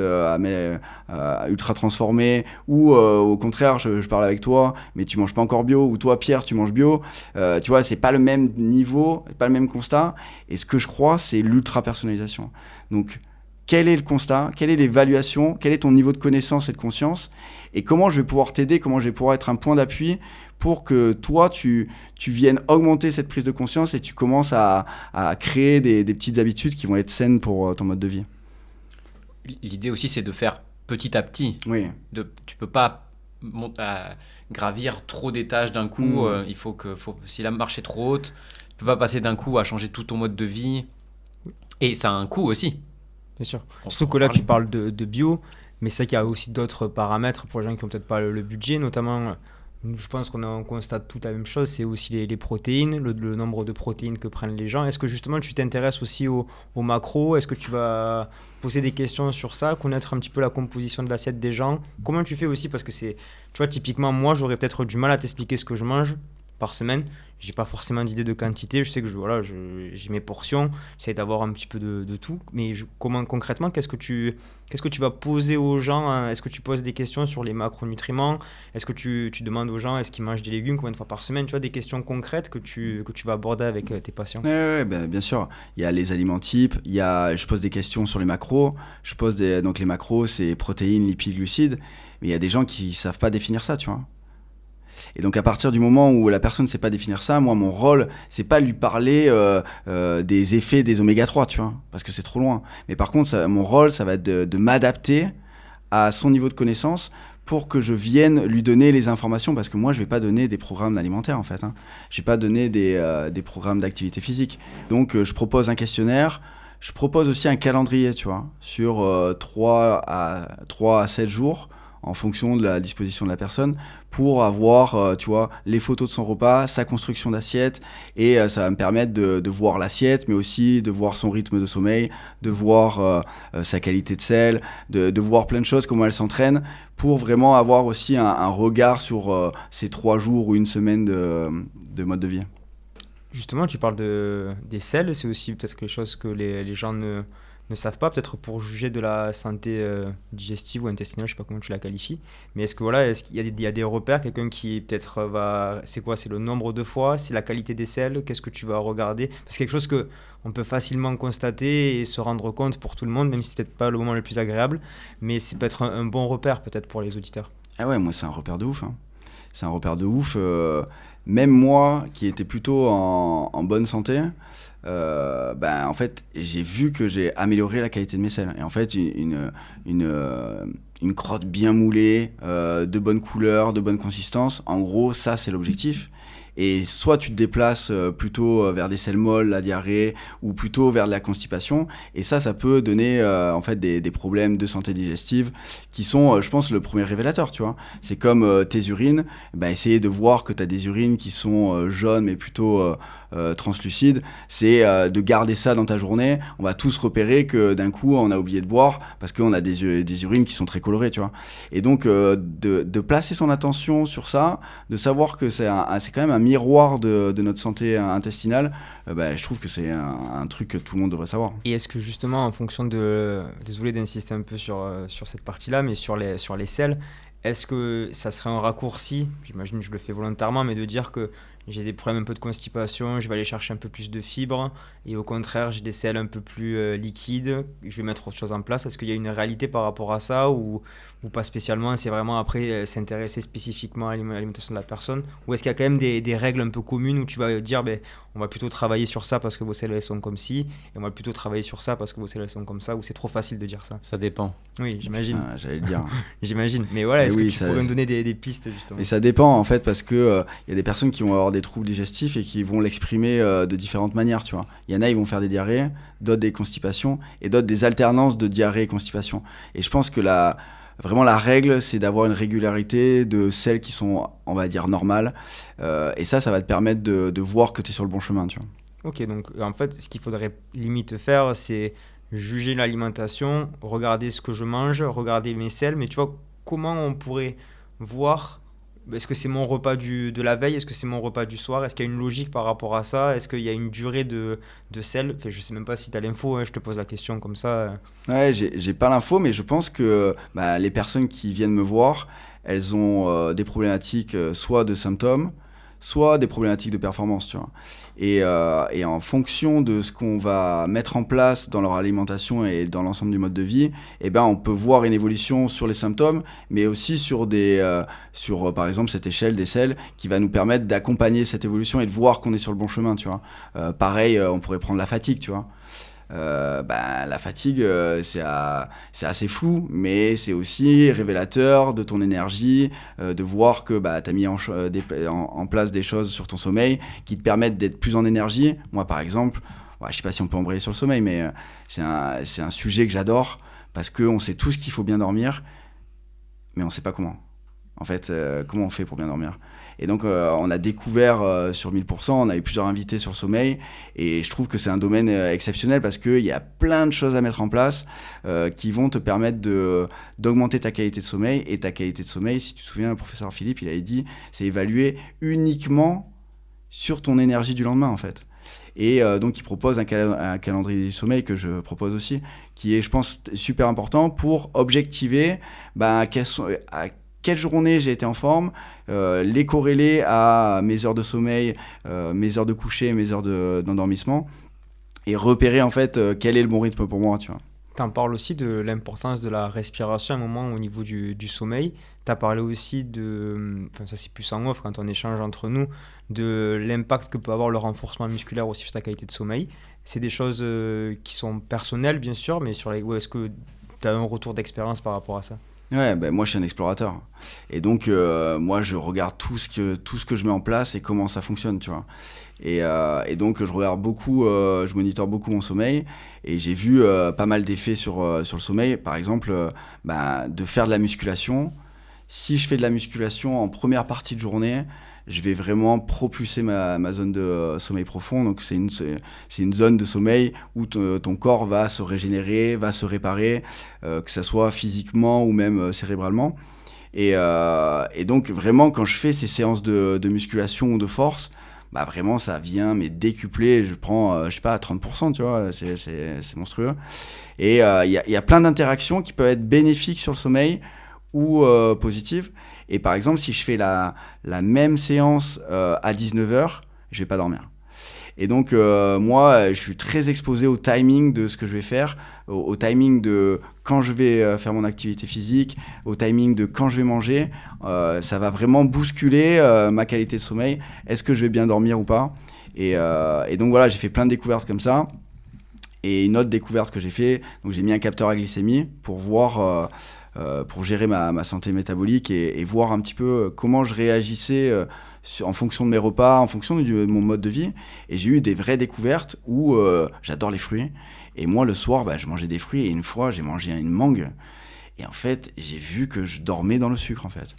ultra transformées, ou au contraire je parle avec toi mais tu manges pas encore bio, ou toi Pierre tu manges bio, tu vois, c'est pas le même niveau, c'est pas le même constat. Et ce que je crois, c'est l'ultra personnalisation. Donc quel est le constat, quelle est l'évaluation, quel est ton niveau de connaissance et de conscience, et comment je vais pouvoir t'aider, comment je vais pouvoir être un point d'appui pour que toi, tu viennes augmenter cette prise de conscience et tu commences à créer des petites habitudes qui vont être saines pour ton mode de vie. L'idée aussi, c'est de faire petit à petit. Oui. Tu peux pas gravir trop d'étages d'un coup. Si la marche est trop haute, tu peux pas passer d'un coup à changer tout ton mode de vie. Et ça a un coût aussi. Bien sûr. Surtout que là, tu parles de bio, mais c'est vrai qu'il y a aussi d'autres paramètres pour les gens qui n'ont peut-être pas le budget, notamment, je pense qu'on constate toute la même chose, c'est aussi les protéines, le nombre de protéines que prennent les gens. Est-ce que justement tu t'intéresses aussi aux macros? Est-ce que tu vas poser des questions sur ça, connaître un petit peu la composition de l'assiette des gens? Comment tu fais aussi? Parce que tu vois, typiquement, moi, j'aurais peut-être du mal à t'expliquer ce que je mange par semaine. J'ai pas forcément d'idée de quantité, je sais que j'ai mes portions, j'essaie d'avoir un petit peu de tout, mais concrètement, qu'est-ce que tu vas poser aux gens, hein? Est-ce que tu poses des questions sur les macronutriments? Est-ce que tu demandes aux gens est-ce qu'ils mangent des légumes combien de fois par semaine? Tu vois, des questions concrètes que tu vas aborder avec tes patients. Ouais, bien sûr. Il y a les aliments types, je pose des questions sur les macros, donc les macros, c'est protéines, lipides, glucides, mais il y a des gens qui savent pas définir ça, tu vois. Et donc à partir du moment où la personne ne sait pas définir ça, moi mon rôle c'est pas lui parler des effets des oméga 3, tu vois, parce que c'est trop loin. Mais par contre mon rôle ça va être de m'adapter à son niveau de connaissance pour que je vienne lui donner les informations, parce que moi je vais pas donner des programmes alimentaires en fait, hein. Je vais pas donner des programmes d'activité physique. Donc je propose un questionnaire. Je propose aussi un calendrier, tu vois, sur 3 à 7 jours en fonction de la disposition de la personne, pour avoir, tu vois, les photos de son repas, sa construction d'assiette, et ça va me permettre de voir l'assiette, mais aussi de voir son rythme de sommeil, de voir sa qualité de sel, de voir plein de choses, comment elle s'entraîne, pour vraiment avoir aussi un regard sur ces 3 jours ou une semaine de mode de vie. Justement, tu parles des sels, c'est aussi peut-être quelque chose que les gens ne savent pas, peut-être pour juger de la santé digestive ou intestinale, je sais pas comment tu la qualifies, mais est-ce qu'il y a des repères, quelqu'un qui peut-être c'est quoi, c'est le nombre de fois, c'est la qualité des sels, qu'est-ce que tu vas regarder? Parce que c'est quelque chose que on peut facilement constater et se rendre compte pour tout le monde, même si c'est peut-être pas le moment le plus agréable, mais c'est peut-être un bon repère peut-être pour les auditeurs. Ah ouais, moi c'est un repère de ouf, hein. C'est un repère de ouf. Même moi, qui étais plutôt en bonne santé, en fait, j'ai vu que j'ai amélioré la qualité de mes selles. Et en fait, une crotte bien moulée, de bonne couleur, de bonne consistance, en gros, ça, c'est l'objectif. Et soit tu te déplaces plutôt vers des selles molles, la diarrhée, ou plutôt vers de la constipation. Et ça peut donner en fait des problèmes de santé digestive qui sont, je pense, le premier révélateur, tu vois. C'est comme tes urines, essayer de voir que tu as des urines qui sont jaunes, mais plutôt translucides. C'est de garder ça dans ta journée. On va tous repérer que d'un coup, on a oublié de boire parce qu'on a des urines qui sont très colorées, tu vois. Et donc, de placer son attention sur ça, de savoir que c'est quand même un miroir de notre santé intestinale, je trouve que c'est un truc que tout le monde devrait savoir. Et est-ce que justement, en fonction désolé d'insister un peu sur cette partie-là, mais sur les sels, est-ce que ça serait un raccourci, j'imagine que je le fais volontairement, mais de dire que j'ai des problèmes un peu de constipation, je vais aller chercher un peu plus de fibres, et au contraire, j'ai des sels un peu plus liquides, je vais mettre autre chose en place. Est-ce qu'il y a une réalité par rapport à ça, ou pas spécialement? C'est vraiment après s'intéresser spécifiquement à l'alimentation de la personne, ou est-ce qu'il y a quand même des règles un peu communes où tu vas dire on va plutôt travailler sur ça parce que vos selles elles sont comme ci, et on va plutôt travailler sur ça parce que vos selles elles sont comme ça, ou c'est trop facile de dire ça? Ça dépend. Oui, j'imagine. J'allais le dire. J'imagine. Mais voilà, est-ce que tu pourrais me donner des pistes justement? Et ça dépend en fait, parce que y a des personnes qui vont avoir des troubles digestifs et qui vont l'exprimer de différentes manières, tu vois. Il y en a, ils vont faire des diarrhées, d'autres des constipations, et d'autres des alternances de diarrhée et constipation. Et je pense que vraiment la règle, c'est d'avoir une régularité de celles qui sont, on va dire, normales. Et ça va te permettre de voir que tu es sur le bon chemin, tu vois. Ok, donc en fait, ce qu'il faudrait limite faire, c'est juger l'alimentation, regarder ce que je mange, regarder mes selles, mais tu vois, comment on pourrait voir est-ce que c'est mon repas de la veille? Est-ce que c'est mon repas du soir? Est-ce qu'il y a une logique par rapport à ça? Est-ce qu'il y a une durée de sel? Enfin, je sais même pas si tu as l'info, hein, je te pose la question comme ça. Ouais, j'ai pas l'info, mais je pense que les personnes qui viennent me voir, elles ont des problématiques soit de symptômes, soit des problématiques de performance, tu vois. Et en fonction de ce qu'on va mettre en place dans leur alimentation et dans l'ensemble du mode de vie, eh ben, on peut voir une évolution sur les symptômes, mais aussi sur par exemple, cette échelle des selles qui va nous permettre d'accompagner cette évolution et de voir qu'on est sur le bon chemin, tu vois. Pareil, on pourrait prendre la fatigue, tu vois. La fatigue, c'est assez flou, mais c'est aussi révélateur de ton énergie, de voir que tu as mis en place des choses sur ton sommeil qui te permettent d'être plus en énergie. Moi, par exemple, je sais pas si on peut embrayer sur le sommeil, mais c'est un sujet que j'adore parce qu'on sait tous qu'il faut bien dormir, mais on sait pas comment. En fait, comment on fait pour bien dormir? Et donc, on a découvert sur 1000%, on a eu plusieurs invités sur le sommeil, et je trouve que c'est un domaine exceptionnel parce qu'il y a plein de choses à mettre en place qui vont te permettre d'augmenter ta qualité de sommeil. Et ta qualité de sommeil, si tu te souviens, le professeur Philippe, il avait dit, c'est évalué uniquement sur ton énergie du lendemain, en fait. Et donc, il propose un calendrier du sommeil que je propose aussi, qui est, je pense, super important pour objectiver quelle journée j'ai été en forme, les corréler à mes heures de sommeil, mes heures de coucher, mes heures d'endormissement, et repérer en fait quel est le bon rythme pour moi, tu vois. Tu en parles aussi de l'importance de la respiration à un moment au niveau du sommeil. Tu as parlé aussi ça c'est plus en off quand on échange entre nous, de l'impact que peut avoir le renforcement musculaire aussi sur ta qualité de sommeil. C'est des choses qui sont personnelles bien sûr, mais est-ce que tu as un retour d'expérience par rapport à ça? Ouais, moi je suis un explorateur. Et donc moi je regarde tout ce que je mets en place et comment ça fonctionne, tu vois. Et donc je regarde beaucoup, je monitore beaucoup mon sommeil, et j'ai vu pas mal d'effets sur le sommeil. Par exemple, de faire de la musculation. Si je fais de la musculation en première partie de journée, je vais vraiment propulser ma zone de sommeil profond. Donc c'est une zone de sommeil où ton corps va se régénérer, va se réparer, que ça soit physiquement ou même cérébralement. Et donc vraiment, quand je fais ces séances de musculation ou de force, vraiment ça vient décupler. Je prends, je sais pas, à 30%, tu vois, c'est monstrueux. Et il y a plein d'interactions qui peuvent être bénéfiques sur le sommeil ou positives. Et par exemple, si je fais la même séance à 19h, je vais pas dormir. Et donc, moi, je suis très exposé au timing de ce que je vais faire, au timing de quand je vais faire mon activité physique, au timing de quand je vais manger. Ça va vraiment bousculer ma qualité de sommeil. Est-ce que je vais bien dormir ou pas? Et donc, voilà, j'ai fait plein de découvertes comme ça. Et une autre découverte que j'ai fait, donc j'ai mis un capteur à glycémie pour voir... pour gérer ma santé métabolique et voir un petit peu comment je réagissais en fonction de mes repas, en fonction de mon mode de vie. Et j'ai eu des vraies découvertes où j'adore les fruits. Et moi, le soir, je mangeais des fruits, et une fois, j'ai mangé une mangue. Et en fait, j'ai vu que je dormais dans le sucre, en fait.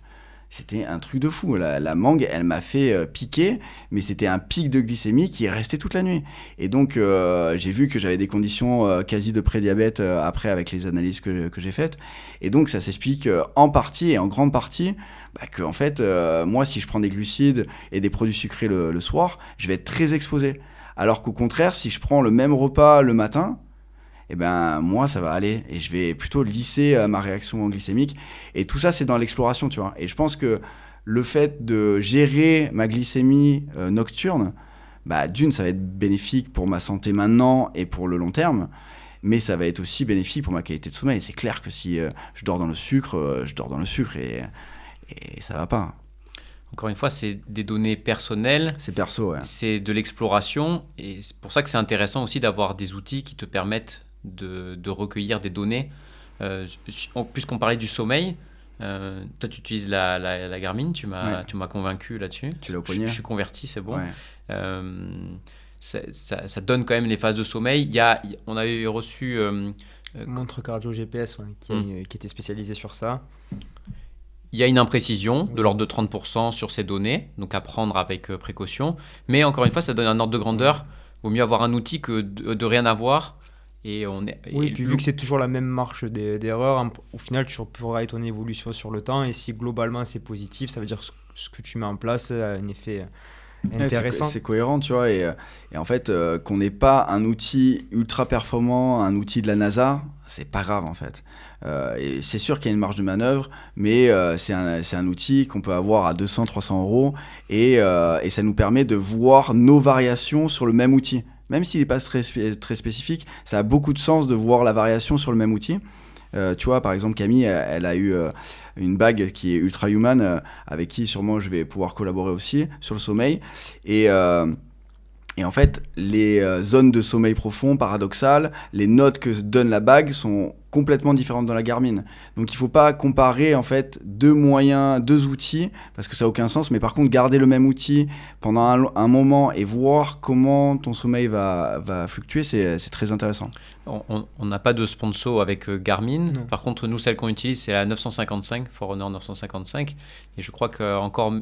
C'était un truc de fou. La mangue, elle m'a fait piquer, mais c'était un pic de glycémie qui est resté toute la nuit. Et donc, j'ai vu que j'avais des conditions quasi de prédiabète après avec les analyses que j'ai faites. Et donc, ça s'explique en partie et en grande partie que, en fait, moi, si je prends des glucides et des produits sucrés le soir, je vais être très exposé. Alors qu'au contraire, si je prends le même repas le matin, moi, ça va aller et je vais plutôt lisser ma réaction glycémique. Et tout ça, c'est dans l'exploration, tu vois. Et je pense que le fait de gérer ma glycémie nocturne, d'une, ça va être bénéfique pour ma santé maintenant et pour le long terme, mais ça va être aussi bénéfique pour ma qualité de sommeil. C'est clair que si je dors dans le sucre, je dors dans le sucre et ça va pas. Encore une fois, c'est des données personnelles. C'est perso, ouais. C'est de l'exploration, et c'est pour ça que c'est intéressant aussi d'avoir des outils qui te permettent de recueillir des données. Puisqu'on parlait du sommeil, toi tu utilises la Garmin, tu m'as convaincu là-dessus. Tu l'as au poignet. Je suis converti, c'est bon. Ouais. Ça donne quand même les phases de sommeil. On avait reçu... montre cardio GPS qui était spécialisée sur ça. Il y a une imprécision de l'ordre de 30% sur ces données, donc à prendre avec précaution. Mais encore une fois, ça donne un ordre de grandeur. Vaut mieux avoir un outil que de rien avoir. Et Oui, puis vu que c'est toujours la même marche d'erreur, au final, tu pourras ton évolution sur le temps. Et si globalement c'est positif, ça veut dire que ce que tu mets en place a un effet Ouais, intéressant. c'est cohérent, tu vois, et en fait, qu'on n'ait pas un outil ultra performant, un outil de la NASA, c'est pas grave en fait. Et c'est sûr qu'il y a une marge de manœuvre, mais c'est un outil qu'on peut avoir à 200-300 euros, et ça nous permet de voir nos variations sur le même outil. Même s'il n'est pas très spécifique, ça a beaucoup de sens de voir la variation sur le même outil. Tu vois, par exemple, Camille, elle a eu une bague qui est Ultra Human, avec qui sûrement je vais pouvoir collaborer aussi sur le sommeil. Et, euh, et en fait, les zones de sommeil profond, paradoxales, les notes que donne la bague sont complètement différentes dans la Garmin. Donc il ne faut pas comparer en fait deux outils, parce que ça n'a aucun sens, mais par contre garder le même outil pendant un moment et voir comment ton sommeil va fluctuer, c'est très intéressant. On n'a pas de sponsor avec Garmin. Non. Par contre, nous, celle qu'on utilise, c'est la 955, Forerunner 955. Et je crois qu'encore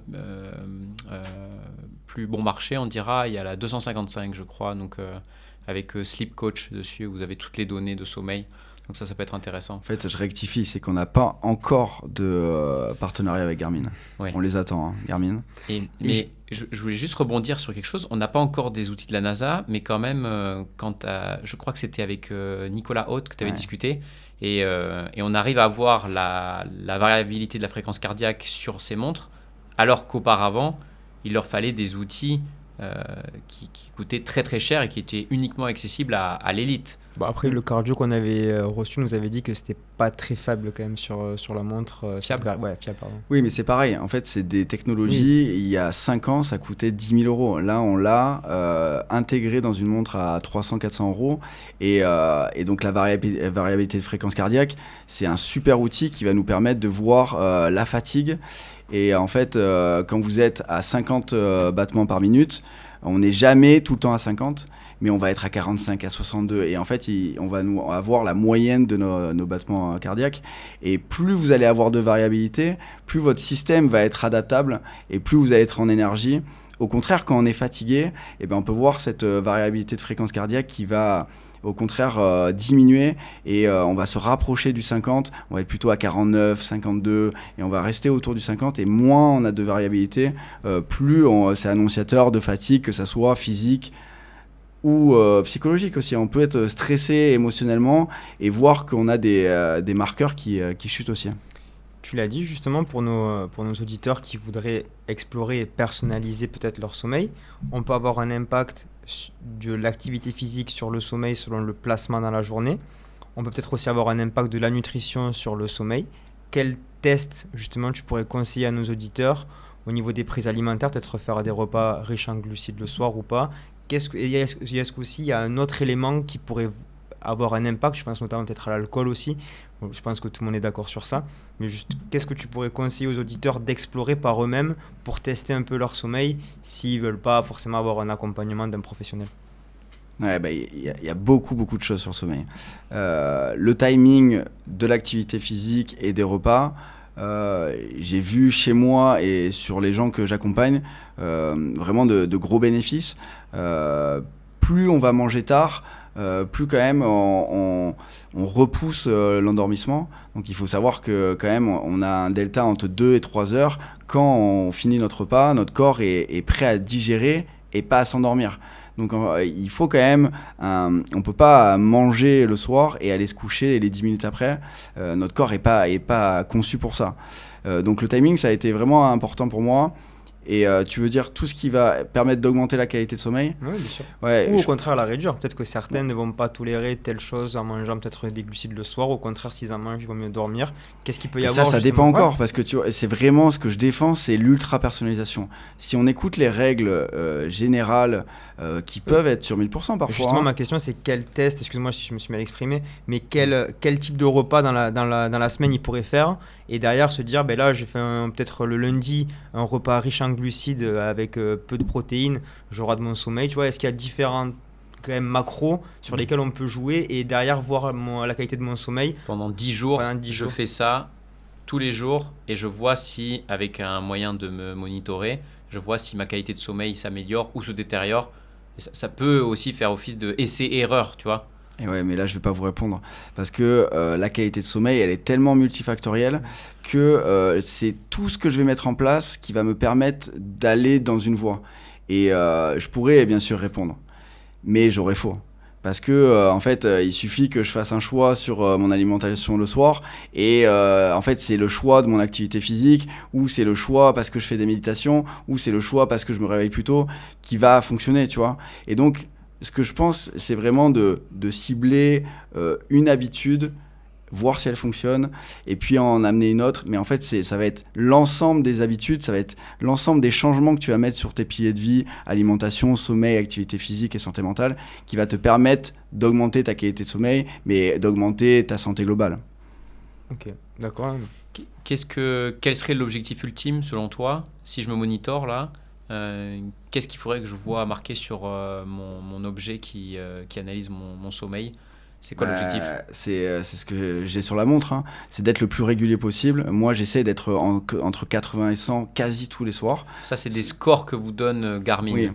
plus bon marché, on dira, il y a la 255, je crois, donc avec Sleep Coach dessus, vous avez toutes les données de sommeil. Donc ça peut être intéressant. En fait, je rectifie, c'est qu'on n'a pas encore de partenariat avec Garmin. Ouais. On les attend, hein, Garmin. Mais je voulais juste rebondir sur quelque chose. On n'a pas encore des outils de la NASA, mais quand même, je crois que c'était avec Nicolas Haute que tu avais discuté, et on arrive à avoir la variabilité de la fréquence cardiaque sur ces montres, alors qu'auparavant, il leur fallait des outils qui coûtaient très très cher et qui étaient uniquement accessibles à l'élite. Bah après, le cardio qu'on avait reçu nous avait dit que c'était pas très fiable quand même sur la montre. Fiable. Ouais, fiable, pardon. Oui, mais c'est pareil. En fait, c'est des technologies. Il y a 5 ans, ça coûtait 10 000 euros. Là, on l'a intégré dans une montre à 300-400 euros. Et donc, la variabilité de fréquence cardiaque, c'est un super outil qui va nous permettre de voir la fatigue. Et en fait, quand vous êtes à 50 battements par minute, on n'est jamais tout le temps à 50, mais on va être à 45, à 62. Et en fait, on va avoir la moyenne de nos battements cardiaques. Et plus vous allez avoir de variabilité, plus votre système va être adaptable et plus vous allez être en énergie. Au contraire, quand on est fatigué, eh ben, on peut voir cette variabilité de fréquence cardiaque qui va au contraire diminuer, et on va se rapprocher du 50, on va être plutôt à 49, 52, et on va rester autour du 50, et moins on a de variabilité, plus c'est annonciateur de fatigue, que ça soit physique ou psychologique aussi. On peut être stressé émotionnellement et voir qu'on a des marqueurs qui chutent aussi. Tu l'as dit justement pour nos auditeurs qui voudraient explorer et personnaliser peut-être leur sommeil, on peut avoir un impact de l'activité physique sur le sommeil selon le placement dans la journée. On peut peut-être aussi avoir un impact de la nutrition sur le sommeil. Quel test justement tu pourrais conseiller à nos auditeurs au niveau des prises alimentaires, peut-être faire des repas riches en glucides le soir ou pas? Est-ce qu'aussi il y a un autre élément qui pourrait avoir un impact? Je pense notamment peut-être à l'alcool aussi. Bon, je pense que tout le monde est d'accord sur ça. Mais juste, qu'est-ce que tu pourrais conseiller aux auditeurs d'explorer par eux-mêmes pour tester un peu leur sommeil s'ils ne veulent pas forcément avoir un accompagnement d'un professionnel? Ouais, bah, y a beaucoup de choses sur le sommeil. Le timing de l'activité physique et des repas, j'ai vu chez moi et sur les gens que j'accompagne vraiment de gros bénéfices. Plus on va manger tard, plus quand même on repousse l'endormissement. Donc il faut savoir que quand même on a un delta entre 2 et 3 heures. Quand on finit notre repas, notre corps est prêt à digérer et pas à s'endormir. Donc il faut quand même, on peut pas manger le soir et aller se coucher les 10 minutes après. Notre corps est pas conçu pour ça. Donc le timing, ça a été vraiment important pour moi. Et tu veux dire tout ce qui va permettre d'augmenter la qualité de sommeil? Oui, bien sûr. Ouais, Ou au contraire la réduire. Peut-être que certains ne vont pas tolérer telle chose en mangeant peut-être des glucides le soir. Au contraire, s'ils en mangent, il vaut mieux dormir. Qu'est-ce qu'il peut y avoir? Ça dépend encore, parce que tu vois, c'est vraiment ce que je défends, c'est l'ultra personnalisation. Si on écoute les règles générales qui peuvent être sur 1000% parfois. Justement, ma question c'est quel test, excuse-moi si je me suis mal exprimé, mais quel type de repas dans la semaine il pourrait faire, et derrière se dire, ben là j'ai fait peut-être le lundi un repas riche en glucides avec peu de protéines, je rate mon sommeil, tu vois, est-ce qu'il y a différents quand même macros sur lesquels on peut jouer et derrière voir la qualité de mon sommeil? Pendant 10 jours, je fais ça tous les jours et je vois si, avec un moyen de me monitorer, je vois si ma qualité de sommeil s'améliore ou se détériore. Et ça peut aussi faire office de essai-erreur, tu vois. Et ouais, mais là, je vais pas vous répondre. Parce que la qualité de sommeil, elle est tellement multifactorielle que c'est tout ce que je vais mettre en place qui va me permettre d'aller dans une voie. Et je pourrais bien sûr répondre, mais j'aurais faux. Parce que, en fait, il suffit que je fasse un choix sur mon alimentation le soir. Et en fait, c'est le choix de mon activité physique, ou c'est le choix parce que je fais des méditations, ou c'est le choix parce que je me réveille plus tôt, qui va fonctionner, tu vois. Et donc, ce que je pense, c'est vraiment de cibler une habitude, voir si elle fonctionne, et puis en amener une autre. Mais en fait, ça va être l'ensemble des habitudes, ça va être l'ensemble des changements que tu vas mettre sur tes piliers de vie, alimentation, sommeil, activité physique et santé mentale, qui va te permettre d'augmenter ta qualité de sommeil, mais d'augmenter ta santé globale. Ok, d'accord. Quel serait l'objectif ultime selon toi, si je me monitore là, qu'est-ce qu'il faudrait que je vois marqué sur mon objet qui analyse mon sommeil? C'est quoi l'objectif? C'est ce que j'ai sur la montre, hein. C'est d'être le plus régulier possible. Moi, j'essaie d'être entre 80 et 100 quasi tous les soirs. Ça, c'est des scores que vous donne Garmin. Oui.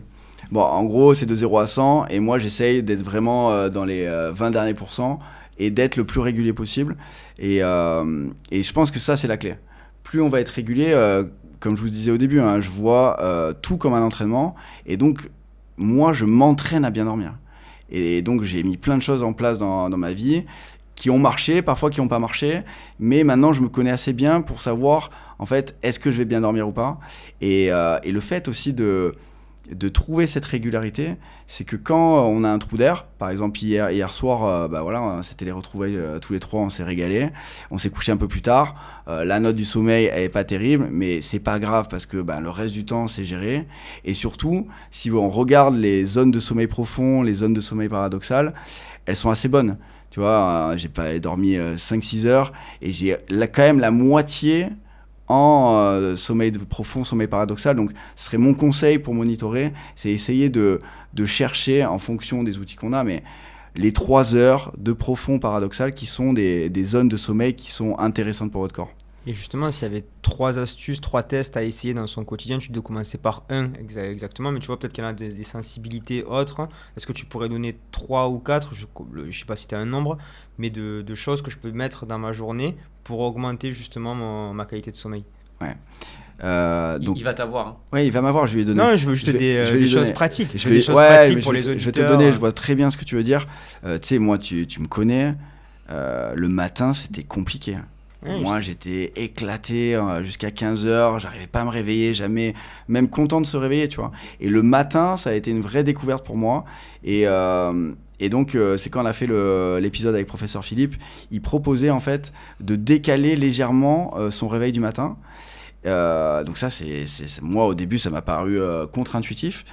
Bon, en gros, c'est de 0 à 100, et moi, j'essaye d'être vraiment dans les 20 derniers pourcents et d'être le plus régulier possible. Et je pense que ça, c'est la clé. Plus on va être régulier, comme je vous disais au début, hein, je vois tout comme un entraînement, et donc, moi, je m'entraîne à bien dormir. Et donc, j'ai mis plein de choses en place dans ma vie qui ont marché, parfois qui n'ont pas marché. Mais maintenant, je me connais assez bien pour savoir, en fait, est-ce que je vais bien dormir ou pas. Et le fait aussi de trouver cette régularité, c'est que quand on a un trou d'air, par exemple hier soir, voilà, c'était les retrouvailles tous les trois, on s'est régalé, on s'est couché un peu plus tard, la note du sommeil elle est pas terrible, mais c'est pas grave parce que le reste du temps c'est géré. Et surtout, si on regarde les zones de sommeil profond, les zones de sommeil paradoxal, elles sont assez bonnes. Tu vois, j'ai pas dormi 5-6 heures et j'ai quand même la moitié en sommeil profond, sommeil paradoxal. Donc, ce serait mon conseil pour monitorer, c'est essayer de chercher en fonction des outils qu'on a, mais les 3 heures de profond paradoxal qui sont des zones de sommeil qui sont intéressantes pour votre corps. Et justement, s'il y avait 3 astuces, 3 tests à essayer dans son quotidien, tu dois commencer par un exactement, mais tu vois peut-être qu'il y en a des sensibilités autres. Est-ce que tu pourrais donner 3 ou 4, je ne sais pas si tu as un nombre, mais de choses que je peux mettre dans ma journée pour augmenter justement ma qualité de sommeil? Ouais. Donc, il va t'avoir. Hein. Oui, il va m'avoir, je vais lui donner. Non, je veux juste des choses pratiques. Je veux des choses pratiques pour les auditeurs. Je vais te donner, je vois très bien ce que tu veux dire. Tu sais, moi, tu me connais. Le matin, c'était compliqué. Oui, moi, j'étais éclaté jusqu'à 15h, j'arrivais pas à me réveiller, jamais, même content de se réveiller, tu vois. Et le matin, ça a été une vraie découverte pour moi. Et donc, c'est quand on a fait l'épisode avec professeur Philippe, il proposait en fait de décaler légèrement son réveil du matin. Donc ça, moi au début, ça m'a paru contre-intuitif.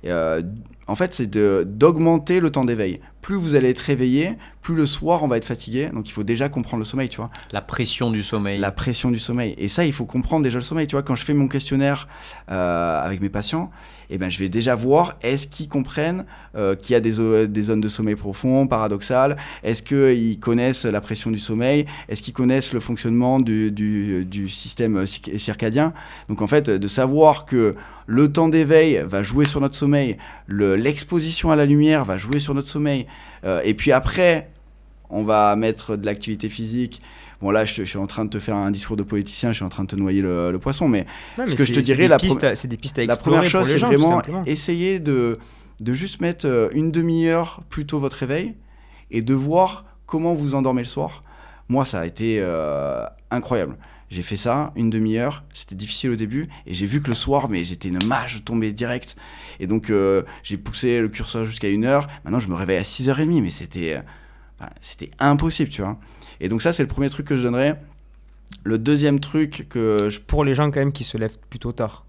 En fait, c'est d'augmenter le temps d'éveil. Plus vous allez être réveillé, plus le soir on va être fatigué. Donc il faut déjà comprendre le sommeil, tu vois. La pression du sommeil. La pression du sommeil. Et ça, il faut comprendre déjà le sommeil. Tu vois, quand je fais mon questionnaire avec mes patients, je vais déjà voir est-ce qu'ils comprennent qu'il y a des zones de sommeil profond, paradoxales. Est-ce qu'ils connaissent la pression du sommeil? Est-ce qu'ils connaissent le fonctionnement du système circadien? Donc en fait, de savoir que le temps d'éveil va jouer sur notre sommeil, l'exposition à la lumière va jouer sur notre sommeil, et puis après, on va mettre de l'activité physique. Bon, là, je suis en train de te faire un discours de politicien, je suis en train de te noyer le poisson, mais ce que je te dirais, c'est des pistes à explorer. La première chose, c'est gens, vraiment essayer de juste mettre une demi-heure plus tôt votre réveil et de voir comment vous endormez le soir. Moi, ça a été incroyable. J'ai fait ça, une demi-heure, c'était difficile au début, et j'ai vu que le soir, mais j'étais une mage, je tombais direct. Et donc, j'ai poussé le curseur jusqu'à 1h. Maintenant, je me réveille à 6h30, mais c'était impossible, tu vois. Et donc ça, c'est le premier truc que je donnerais. Le deuxième truc que je... Pour les gens quand même qui se lèvent plutôt tard.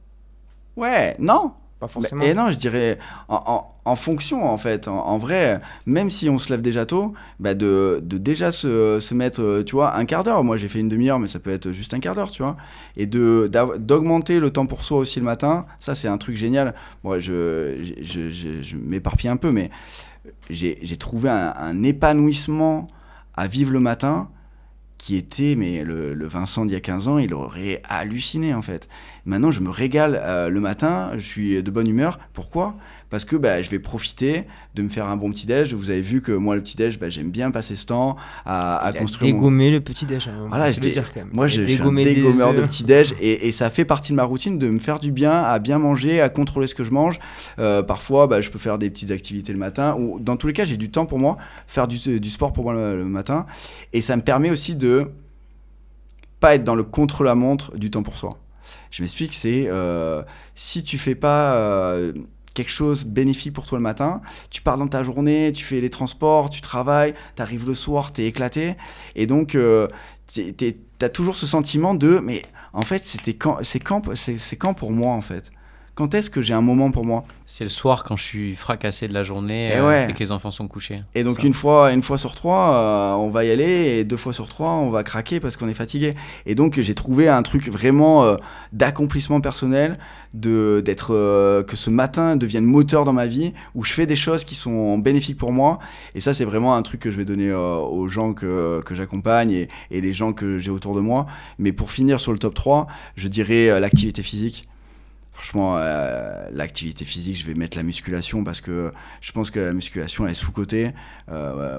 Ouais, non. Pas forcément. Et non, je dirais en fonction, en fait. En vrai, même si on se lève déjà tôt, de déjà se mettre, tu vois, un quart d'heure. Moi, j'ai fait une demi-heure, mais ça peut être juste un quart d'heure, tu vois. Et d'augmenter le temps pour soi aussi le matin, ça, c'est un truc génial. Moi, je m'éparpille un peu, mais j'ai trouvé un épanouissement à vivre le matin qui était, mais le Vincent d'il y a 15 ans, il aurait halluciné en fait. Maintenant, je me régale le matin, je suis de bonne humeur. Pourquoi ? parce que je vais profiter de me faire un bon petit-déj. Vous avez vu que moi, le petit-déj, j'aime bien passer ce temps à construire dégommer le petit-déj. Voilà, je dire quand même. Moi, je suis un dégommeur de petit-déj et ça fait partie de ma routine de me faire du bien, à bien manger, à contrôler ce que je mange. Parfois, je peux faire des petites activités le matin ou dans tous les cas, j'ai du temps pour moi, faire du sport pour moi le matin. Et ça me permet aussi de pas être dans le contre-la-montre du temps pour soi. Je m'explique, c'est si tu fais pas quelque chose bénéfique pour toi le matin, tu pars dans ta journée, tu fais les transports, tu travailles, tu arrives le soir, tu es éclaté. Et donc, tu as toujours ce sentiment de, mais en fait, c'est quand pour moi, en fait ? Quand est-ce que j'ai un moment pour moi ? C'est le soir quand je suis fracassé de la journée et que les enfants sont couchés. Et donc une fois sur trois, on va y aller, et 2 fois sur 3, on va craquer parce qu'on est fatigué. Et donc j'ai trouvé un truc vraiment d'accomplissement personnel, que ce matin devienne moteur dans ma vie, où je fais des choses qui sont bénéfiques pour moi. Et ça, c'est vraiment un truc que je vais donner aux gens que j'accompagne et les gens que j'ai autour de moi. Mais pour finir sur le top 3, je dirais l'activité physique. Franchement, l'activité physique, je vais mettre la musculation parce que je pense que la musculation est sous-cotée.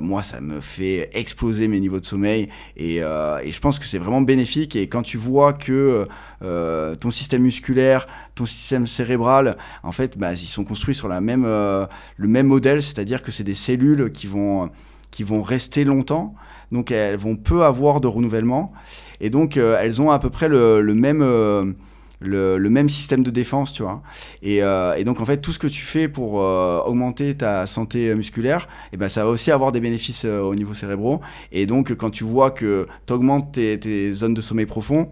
Moi, ça me fait exploser mes niveaux de sommeil et je pense que c'est vraiment bénéfique. Et quand tu vois que ton système musculaire, ton système cérébral, en fait, ils sont construits sur le même modèle, c'est-à-dire que c'est des cellules qui vont rester longtemps. Donc, elles vont peu avoir de renouvellement. Et donc, elles ont à peu près le même système de défense, tu vois. Et donc, en fait, tout ce que tu fais pour augmenter ta santé musculaire, ça va aussi avoir des bénéfices au niveau cérébraux. Et donc, quand tu vois que tu augmentes tes zones de sommeil profond,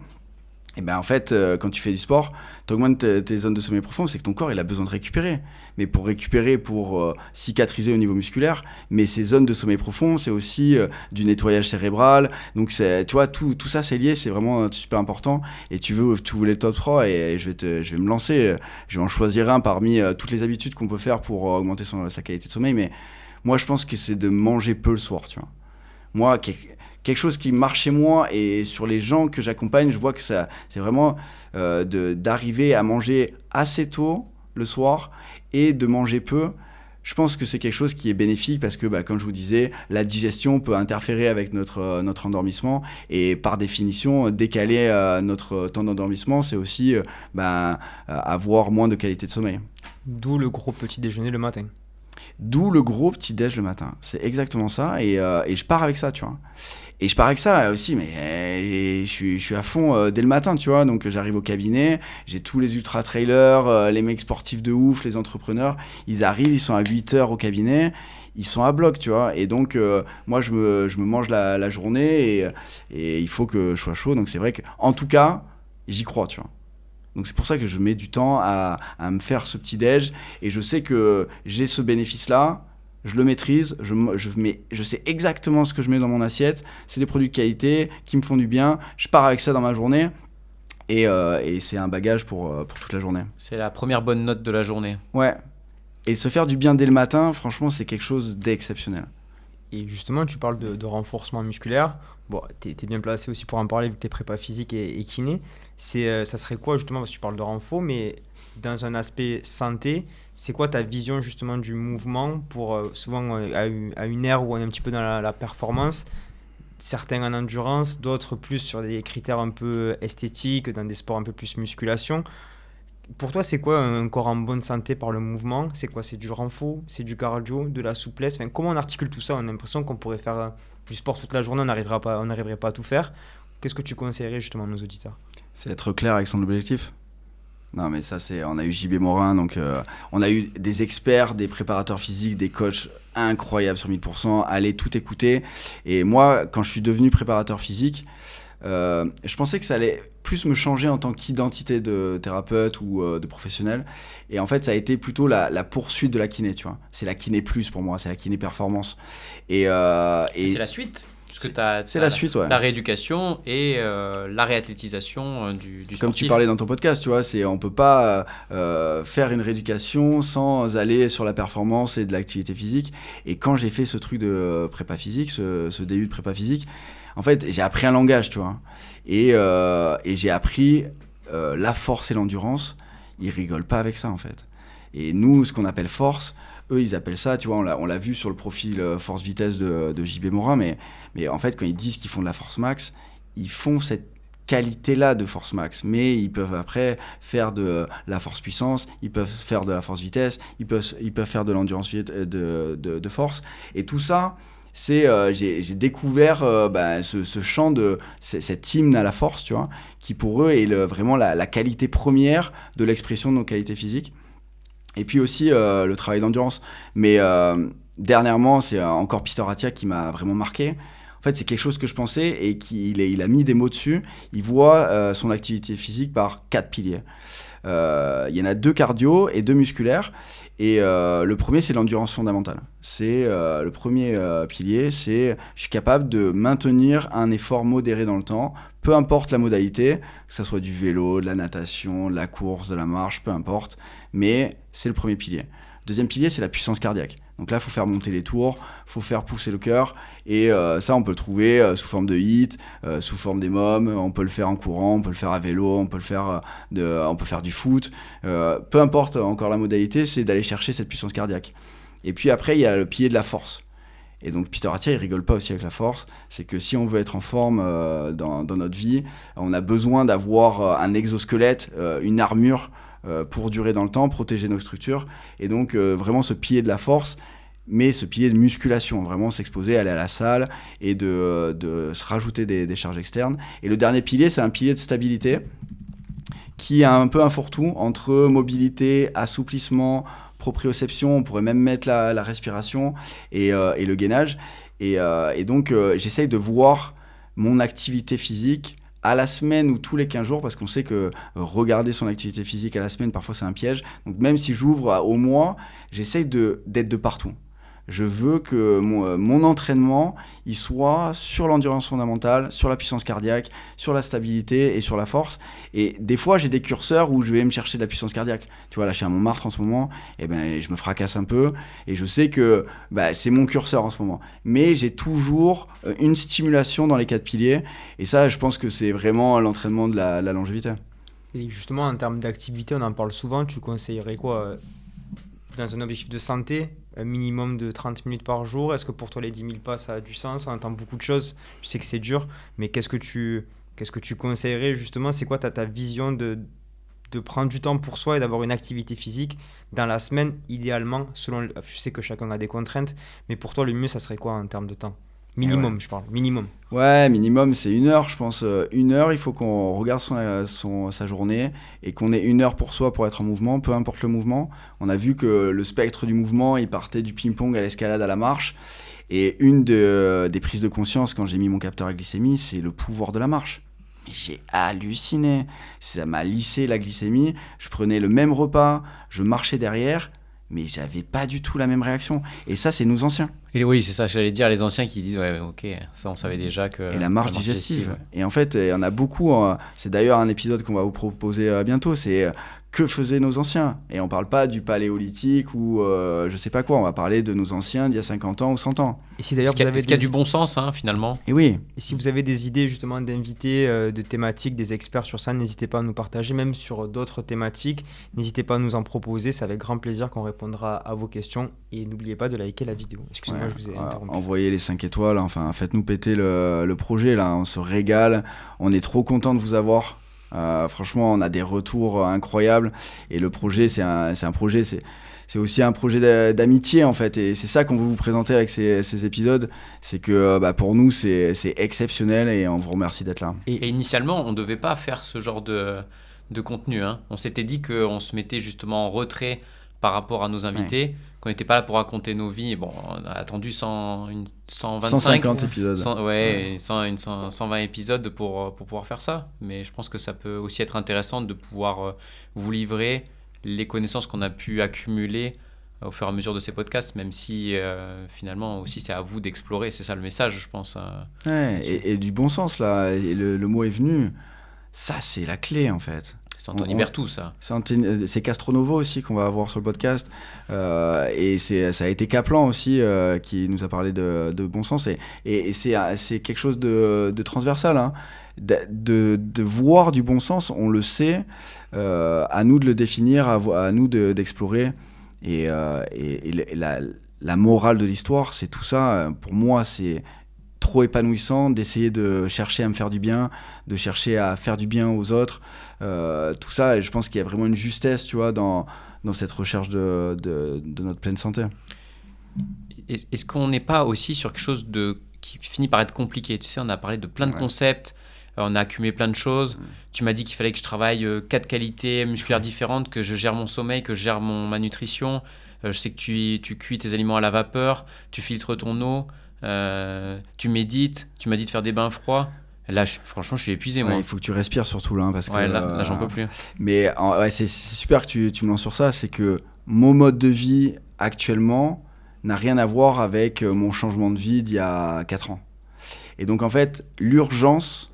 en fait, quand tu fais du sport, tu augmentes tes zones de sommeil profond, c'est que ton corps, il a besoin de récupérer. Mais pour récupérer, pour cicatriser au niveau musculaire, mais ces zones de sommeil profond, c'est aussi du nettoyage cérébral. Donc, tu vois, tout ça, c'est lié, c'est vraiment super important. Et tu voulais le top 3 et je vais me lancer. Je vais en choisir un parmi toutes les habitudes qu'on peut faire pour augmenter sa qualité de sommeil. Mais moi, je pense que c'est de manger peu le soir, tu vois. Moi, quelque chose qui marche chez moi et sur les gens que j'accompagne, je vois que c'est vraiment d'arriver à manger assez tôt le soir et de manger peu. Je pense que c'est quelque chose qui est bénéfique parce que, comme je vous disais, la digestion peut interférer avec notre endormissement et par définition, décaler notre temps d'endormissement, c'est aussi avoir moins de qualité de sommeil. D'où le gros petit déjeuner le matin. D'où le gros petit-déj le matin. C'est exactement ça et je pars avec ça, tu vois. Et je pars avec ça aussi, mais je suis à fond dès le matin, tu vois. Donc j'arrive au cabinet, j'ai tous les ultra-trailers, les mecs sportifs de ouf, les entrepreneurs. Ils arrivent, ils sont à 8h au cabinet, ils sont à bloc, tu vois. Et donc moi, je me mange la journée et il faut que je sois chaud. Donc c'est vrai qu'en tout cas, j'y crois, tu vois. Donc c'est pour ça que je mets du temps à me faire ce petit-déj. Et je sais que j'ai ce bénéfice-là. Je le maîtrise, je sais exactement ce que je mets dans mon assiette. C'est des produits de qualité qui me font du bien. Je pars avec ça dans ma journée et c'est un bagage pour toute la journée. C'est la première bonne note de la journée. Ouais. Et se faire du bien dès le matin, franchement, c'est quelque chose d'exceptionnel. Et justement, tu parles de renforcement musculaire. Bon, t'es bien placé aussi pour en parler vu que t'es prépa physique et kiné. Ça serait quoi justement, parce que tu parles de renfort, mais dans un aspect santé, c'est quoi ta vision justement du mouvement pour souvent à une ère où on est un petit peu dans la performance, certains en endurance, d'autres plus sur des critères un peu esthétiques, dans des sports un peu plus musculation. Pour toi, c'est quoi un corps en bonne santé par le mouvement ? C'est quoi ? C'est du renfort ? C'est du cardio ? De la souplesse ? Enfin, comment on articule tout ça ? On a l'impression qu'on pourrait faire du sport toute la journée, on n'arriverait pas à tout faire. Qu'est-ce que tu conseillerais justement à nos auditeurs ? C'est être clair avec son objectif. Non, mais ça, on a eu JB Morin, donc on a eu des experts, des préparateurs physiques, des coachs incroyables sur 1000%. Allez tout écouter. Et moi, quand je suis devenu préparateur physique, je pensais que ça allait plus me changer en tant qu'identité de thérapeute ou de professionnel. Et en fait, ça a été plutôt la poursuite de la kiné, tu vois. C'est la kiné plus pour moi, c'est la kiné performance. Et c'est la suite. Parce que c'est la suite, ouais. La rééducation et la réathlétisation du sportif. Comme tu parlais dans ton podcast, tu vois, on peut pas faire une rééducation sans aller sur la performance et de l'activité physique. Et quand j'ai fait ce truc de prépa physique, ce début de prépa physique, en fait, j'ai appris un langage, tu vois. Et j'ai appris la force et l'endurance. Ils rigolent pas avec ça, en fait. Et nous, ce qu'on appelle force, eux, ils appellent ça, tu vois, on l'a vu sur le profil force-vitesse de JB Morin, mais en fait, quand ils disent qu'ils font de la force max, ils font cette qualité-là de force max, mais ils peuvent après faire de la force puissance, ils peuvent faire de la force vitesse, ils peuvent faire de l'endurance de force, et tout ça, c'est j'ai découvert ce chant cet hymne à la force, tu vois, qui pour eux est vraiment la qualité première de l'expression de nos qualités physiques. Et puis aussi le travail d'endurance. Mais dernièrement, c'est encore Peter Attia qui m'a vraiment marqué. En fait, c'est quelque chose que je pensais et il a mis des mots dessus. Il voit son activité physique par 4 piliers. Il y en a 2 cardio et 2 musculaires. Et le premier, c'est l'endurance fondamentale. C'est le premier pilier, c'est je suis capable de maintenir un effort modéré dans le temps, peu importe la modalité, que ce soit du vélo, de la natation, de la course, de la marche, peu importe. Mais c'est le premier pilier. Deuxième pilier, c'est la puissance cardiaque. Donc là, il faut faire monter les tours, il faut faire pousser le cœur. Et ça, on peut le trouver sous forme de HIIT, sous forme des mômes. On peut le faire en courant, on peut le faire à vélo, on peut faire du foot. Peu importe encore la modalité, c'est d'aller chercher cette puissance cardiaque. Et puis après, il y a le pilier de la force. Et donc Peter Attia, il rigole pas aussi avec la force. C'est que si on veut être en forme dans notre vie, on a besoin d'avoir un exosquelette, une armure, pour durer dans le temps, protéger nos structures. Et donc, vraiment, ce pilier de la force, mais ce pilier de musculation, vraiment s'exposer, aller à la salle et de se rajouter des charges externes. Et le dernier pilier, c'est un pilier de stabilité qui a un peu un fourre-tout entre mobilité, assouplissement, proprioception, on pourrait même mettre la respiration et le gainage. Et donc, j'essaye de voir mon activité physique à la semaine ou tous les 15 jours, parce qu'on sait que regarder son activité physique à la semaine, parfois c'est un piège. Donc même si j'ouvre au mois, j'essaye d'être de partout. Je veux que mon entraînement, il soit sur l'endurance fondamentale, sur la puissance cardiaque, sur la stabilité et sur la force. Et des fois, j'ai des curseurs où je vais me chercher de la puissance cardiaque. Tu vois, là, je suis à Montmartre en ce moment, et je me fracasse un peu. Et je sais que c'est mon curseur en ce moment. Mais j'ai toujours une stimulation dans les 4 piliers. Et ça, je pense que c'est vraiment l'entraînement de la longévité. Et justement, en termes d'activité, on en parle souvent. Tu conseillerais quoi dans un objectif de santé, un minimum de 30 minutes par jour? Est-ce que pour toi, les 10 000 pas, ça a du sens? On entend beaucoup de choses. Je sais que c'est dur, mais qu'est-ce que tu conseillerais justement? C'est quoi ta vision de prendre du temps pour soi et d'avoir une activité physique dans la semaine, idéalement, je sais que chacun a des contraintes, mais pour toi, le mieux, ça serait quoi en termes de temps? Minimum, je parle, minimum. Ouais, minimum, c'est 1 heure, je pense. 1 heure, il faut qu'on regarde sa journée et qu'on ait 1 heure pour soi pour être en mouvement, peu importe le mouvement. On a vu que le spectre du mouvement, il partait du ping-pong à l'escalade, à la marche. Et une des prises de conscience quand j'ai mis mon capteur à glycémie, c'est le pouvoir de la marche. Mais j'ai halluciné. Ça m'a lissé la glycémie. Je prenais le même repas, je marchais derrière, mais j'avais pas du tout la même réaction. Et ça, c'est nos anciens. Et oui, c'est ça, j'allais dire, les anciens qui disent, ouais, ok, ça on savait déjà que... Et la marche digestive. Ouais. Et en fait, il y en a beaucoup. C'est d'ailleurs un épisode qu'on va vous proposer bientôt. C'est que faisaient nos anciens. Et on parle pas du paléolithique ou je sais pas quoi. On va parler de nos anciens d'il y a 50 ans ou 100 ans. Et si d'ailleurs Est-ce qu'il y a du bon sens, finalement? Et oui. Et si vous avez des idées justement d'invités, de thématiques, des experts sur ça, n'hésitez pas à nous partager, même sur d'autres thématiques. N'hésitez pas à nous en proposer, c'est avec grand plaisir qu'on répondra à vos questions. Et n'oubliez pas de liker la vidéo. Excusez-moi, je vous ai interrompu. Envoyez les 5 étoiles, enfin faites-nous péter le projet là, on se régale, on est trop content de vous avoir. Franchement, on a des retours incroyables et le projet, c'est un projet, c'est aussi un projet d'amitié en fait, et c'est ça qu'on veut vous présenter avec ces épisodes. C'est que pour nous, c'est exceptionnel et on vous remercie d'être là. Et initialement, on ne devait pas faire ce genre de contenu. On s'était dit qu'on se mettait justement en retrait par rapport à nos invités, qu'on n'était pas là pour raconter nos vies. Et bon, on a attendu 150 épisodes. 120 épisodes pour pouvoir faire ça. Mais je pense que ça peut aussi être intéressant de pouvoir vous livrer les connaissances qu'on a pu accumuler au fur et à mesure de ces podcasts, même si finalement aussi c'est à vous d'explorer. C'est ça le message, je pense. Et du bon sens, là, et le mot est venu. Ça, c'est la clé, en fait. C'est Anthony Berthoud, ça. C'est Castronovo aussi qu'on va avoir sur le podcast. Et ça a été Kaplan aussi qui nous a parlé de bon sens. Et c'est quelque chose de transversal. de voir du bon sens, on le sait, à nous de le définir, à nous d'explorer. Et la morale de l'histoire, c'est tout ça. Pour moi, c'est trop épanouissant d'essayer de chercher à me faire du bien, de chercher à faire du bien aux autres. Tout ça, et je pense qu'il y a vraiment une justesse, tu vois, dans cette recherche de notre pleine santé. Est-ce qu'on n'est pas aussi sur quelque chose qui finit par être compliqué? Tu sais, on a parlé de plein de concepts, on a accumulé plein de choses. Tu m'as dit qu'il fallait que je travaille 4 qualités musculaires différentes, que je gère mon sommeil, que je gère ma nutrition. Je sais que tu cuis tes aliments à la vapeur, tu filtres ton eau, tu médites, tu m'as dit de faire des bains froids. Là, franchement, je suis épuisé, moi. Il faut que tu respires surtout là, parce que là, j'en peux plus. Mais c'est super que tu me lances sur ça. C'est que mon mode de vie actuellement n'a rien à voir avec mon changement de vie d'il y a 4 ans. Et donc, en fait, l'urgence,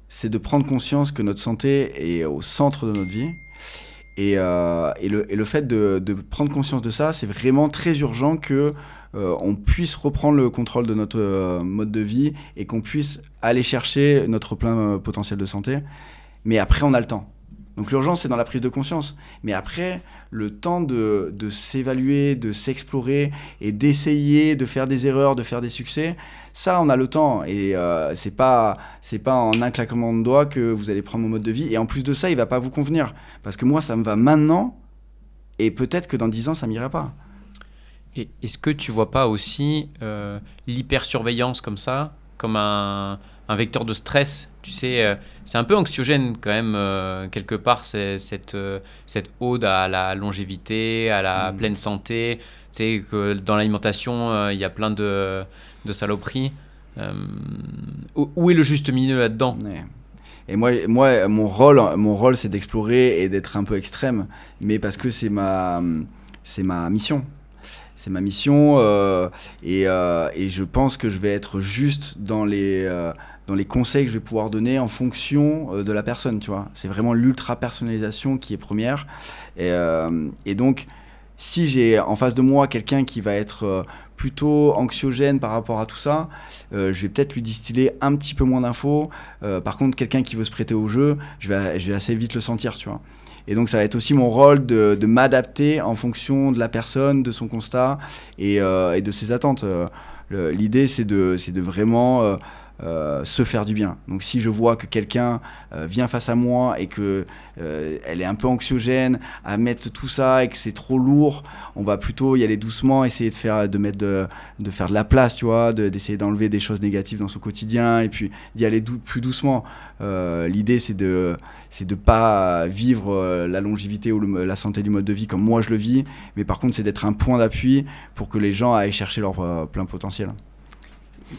c'est de prendre conscience que notre santé est au centre de notre vie. Et le fait de prendre conscience de ça, c'est vraiment très urgent que on puisse reprendre le contrôle de notre mode de vie et qu'on puisse aller chercher notre plein potentiel de santé. Mais après, on a le temps. Donc l'urgence, c'est dans la prise de conscience. Mais après, le temps de s'évaluer, de s'explorer et d'essayer de faire des erreurs, de faire des succès, ça, on a le temps. Et c'est pas en un claquement de doigts que vous allez prendre mon mode de vie. Et en plus de ça, il va pas vous convenir. Parce que moi, ça me va maintenant. Et peut-être que dans 10 ans, ça m'ira pas. Et est-ce que tu vois pas aussi l'hypersurveillance comme ça, comme un vecteur de stress? Tu sais, c'est un peu anxiogène quand même, quelque part, cette ode à la longévité, à la pleine santé. Tu sais que dans l'alimentation, il y a plein de saloperies. Où est le juste milieu là-dedans? Ouais. Et moi, mon rôle, c'est d'explorer et d'être un peu extrême, mais parce que c'est ma mission. C'est ma mission et je pense que je vais être juste dans les conseils que je vais pouvoir donner en fonction de la personne, tu vois. C'est vraiment l'ultra-personnalisation qui est première. Et donc, si j'ai en face de moi quelqu'un qui va être plutôt anxiogène par rapport à tout ça, je vais peut-être lui distiller un petit peu moins d'infos. Par contre, quelqu'un qui veut se prêter au jeu, je vais assez vite le sentir, tu vois. Et donc, ça va être aussi mon rôle de m'adapter en fonction de la personne, de son constat et de ses attentes. L'idée, c'est de vraiment se faire du bien. Donc, si je vois que quelqu'un vient face à moi et que elle est un peu anxiogène à mettre tout ça et que c'est trop lourd, on va plutôt y aller doucement, essayer de faire de la place, tu vois, d'essayer d'enlever des choses négatives dans son quotidien et puis d'y aller plus doucement. L'idée, c'est de pas vivre la longévité ou la santé du mode de vie comme moi je le vis, mais par contre, c'est d'être un point d'appui pour que les gens aillent chercher leur plein potentiel.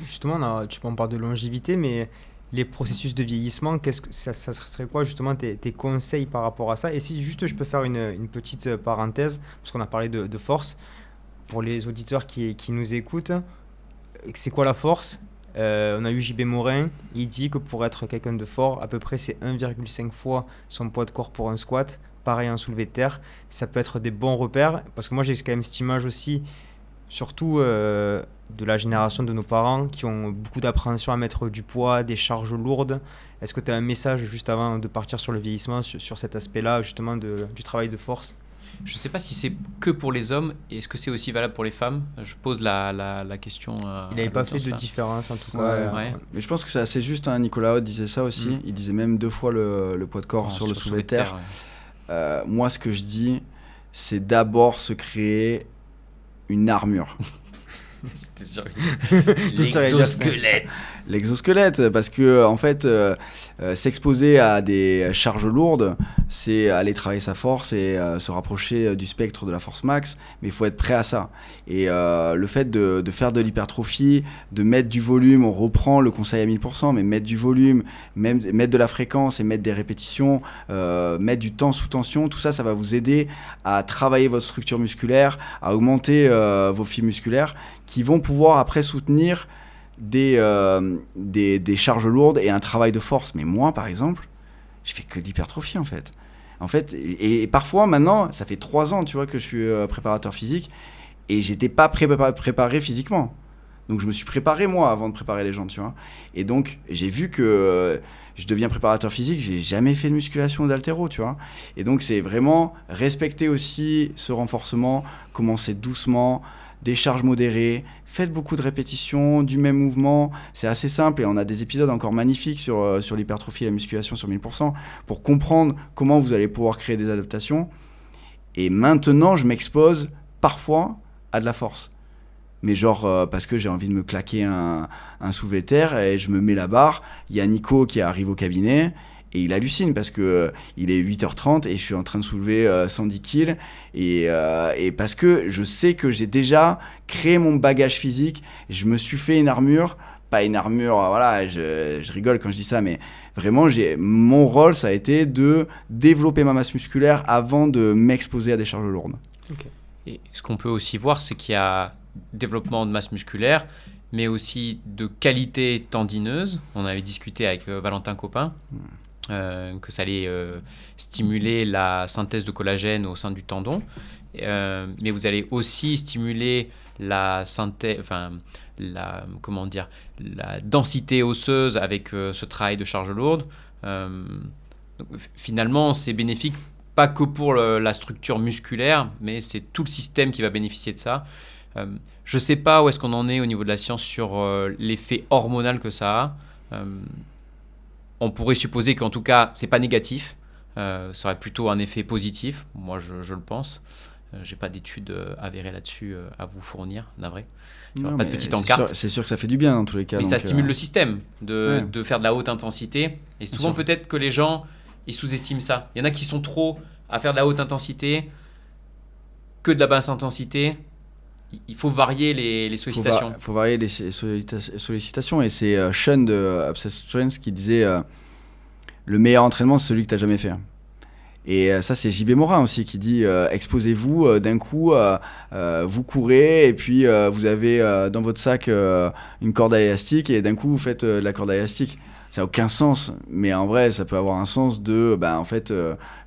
Justement, on parle de longévité, mais les processus de vieillissement, ça serait quoi justement tes conseils par rapport à ça? Et si juste je peux faire une petite parenthèse, parce qu'on a parlé de force, pour les auditeurs qui nous écoutent, c'est quoi la force? On a eu JB Morin, il dit que pour être quelqu'un de fort, à peu près c'est 1,5 fois son poids de corps pour un squat, pareil en soulevé de terre. Ça peut être des bons repères, parce que moi j'ai quand même cette image aussi, surtout de la génération de nos parents qui ont beaucoup d'appréhension à mettre du poids, des charges lourdes. Est-ce que tu as un message juste avant de partir sur le vieillissement, sur cet aspect-là justement du travail de force? Je ne sais pas si c'est que pour les hommes, et est-ce que c'est aussi valable pour les femmes? Je pose la question. Il n'avait pas fait de différence en tout cas. Ouais. Mais je pense que c'est assez juste, hein. Nicolas Haute disait ça aussi. Il disait même 2 fois le poids de corps sur le soulevé de terre. Ouais. Moi, ce que je dis, c'est d'abord se créer une armure. J'étais sûr. L'exosquelette, parce que en fait, s'exposer à des charges lourdes, c'est aller travailler sa force et se rapprocher du spectre de la force max, mais il faut être prêt à ça. Et le fait de faire de l'hypertrophie, de mettre du volume, on reprend le conseil à 1000%, mais mettre du volume, même mettre de la fréquence et mettre des répétitions, mettre du temps sous tension, tout ça, ça va vous aider à travailler votre structure musculaire, à augmenter vos fibres musculaires, qui vont pouvoir après soutenir des charges lourdes et un travail de force. Mais moi, par exemple, je fais que de l'hypertrophie en fait. Et parfois, maintenant, ça fait 3 ans, tu vois, que je suis préparateur physique et j'étais pas préparé physiquement. Donc je me suis préparé moi avant de préparer les gens, tu vois. Et donc j'ai vu que je deviens préparateur physique, j'ai jamais fait de musculation ou d'haltéro, tu vois. Et donc c'est vraiment respecter aussi ce renforcement, commencer doucement, des charges modérées, faites beaucoup de répétitions du même mouvement, c'est assez simple et on a des épisodes encore magnifiques sur l'hypertrophie et la musculation sur 1000% pour comprendre comment vous allez pouvoir créer des adaptations. Et maintenant, je m'expose parfois à de la force. Mais genre, parce que j'ai envie de me claquer un soulevé de terre et je me mets la barre. Il y a Nico qui arrive au cabinet et il hallucine parce que il est 8h30 et je suis en train de soulever 110 kg. Et parce que je sais que j'ai déjà créé mon bagage physique. Je me suis fait une armure. Pas une armure, voilà, je rigole quand je dis ça, mais vraiment, mon rôle, ça a été de développer ma masse musculaire avant de m'exposer à des charges lourdes. Okay. Et ce qu'on peut aussi voir, c'est qu'il y a développement de masse musculaire, mais aussi de qualité tendineuse. On avait discuté avec Valentin Copin que ça allait stimuler la synthèse de collagène au sein du tendon, mais vous allez aussi stimuler la synthèse, la densité osseuse avec ce travail de charge lourde. Donc, finalement, c'est bénéfique pas que pour la structure musculaire, mais c'est tout le système qui va bénéficier de ça. Je ne sais pas où est-ce qu'on en est au niveau de la science sur l'effet hormonal que ça a. On pourrait supposer qu'en tout cas, ce n'est pas négatif. Ça aurait plutôt un effet positif. Moi, je le pense. Je n'ai pas d'études avérées là-dessus à vous fournir, navré. Non, pas de petite encarte. C'est sûr que ça fait du bien dans tous les cas. Mais ça stimule le système de faire de la haute intensité. Et souvent, peut-être que les gens ils sous-estiment ça. Il y en a qui sont trop à faire de la haute intensité que de la basse intensité. Il faut varier les sollicitations. Il faut varier les sollicitations. Et c'est Sean de Obsessed Strength qui disait le meilleur entraînement, c'est celui que tu n'as jamais fait. Et ça, c'est JB Morin aussi qui dit exposez-vous d'un coup, vous courez et puis vous avez dans votre sac une corde à élastique et d'un coup, vous faites de la corde à élastique. Ça n'a aucun sens, mais en vrai, ça peut avoir un sens de, en fait,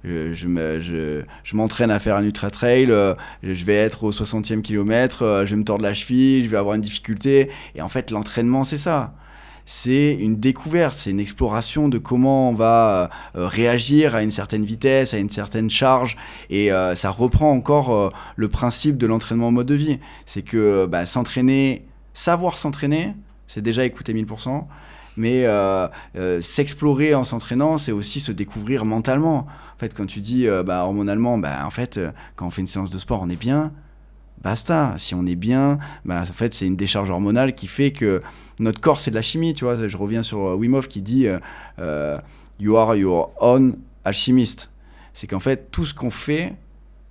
je m'entraîne à faire un ultra trail, je vais être au 60e kilomètre, je vais me tordre la cheville, je vais avoir une difficulté. Et en fait, l'entraînement, c'est ça. C'est une découverte, c'est une exploration de comment on va réagir à une certaine vitesse, à une certaine charge. Et ça reprend encore le principe de l'entraînement en mode de vie. C'est que s'entraîner, savoir s'entraîner, c'est déjà écouter 1000%. Mais s'explorer en s'entraînant, c'est aussi se découvrir mentalement. En fait, quand tu dis hormonalement, en fait, quand on fait une séance de sport, on est bien, basta. Si on est bien, en fait, c'est une décharge hormonale qui fait que notre corps, c'est de la chimie. Tu vois, je reviens sur Wim Hof qui dit You are your own alchimist. C'est qu'en fait, tout ce qu'on fait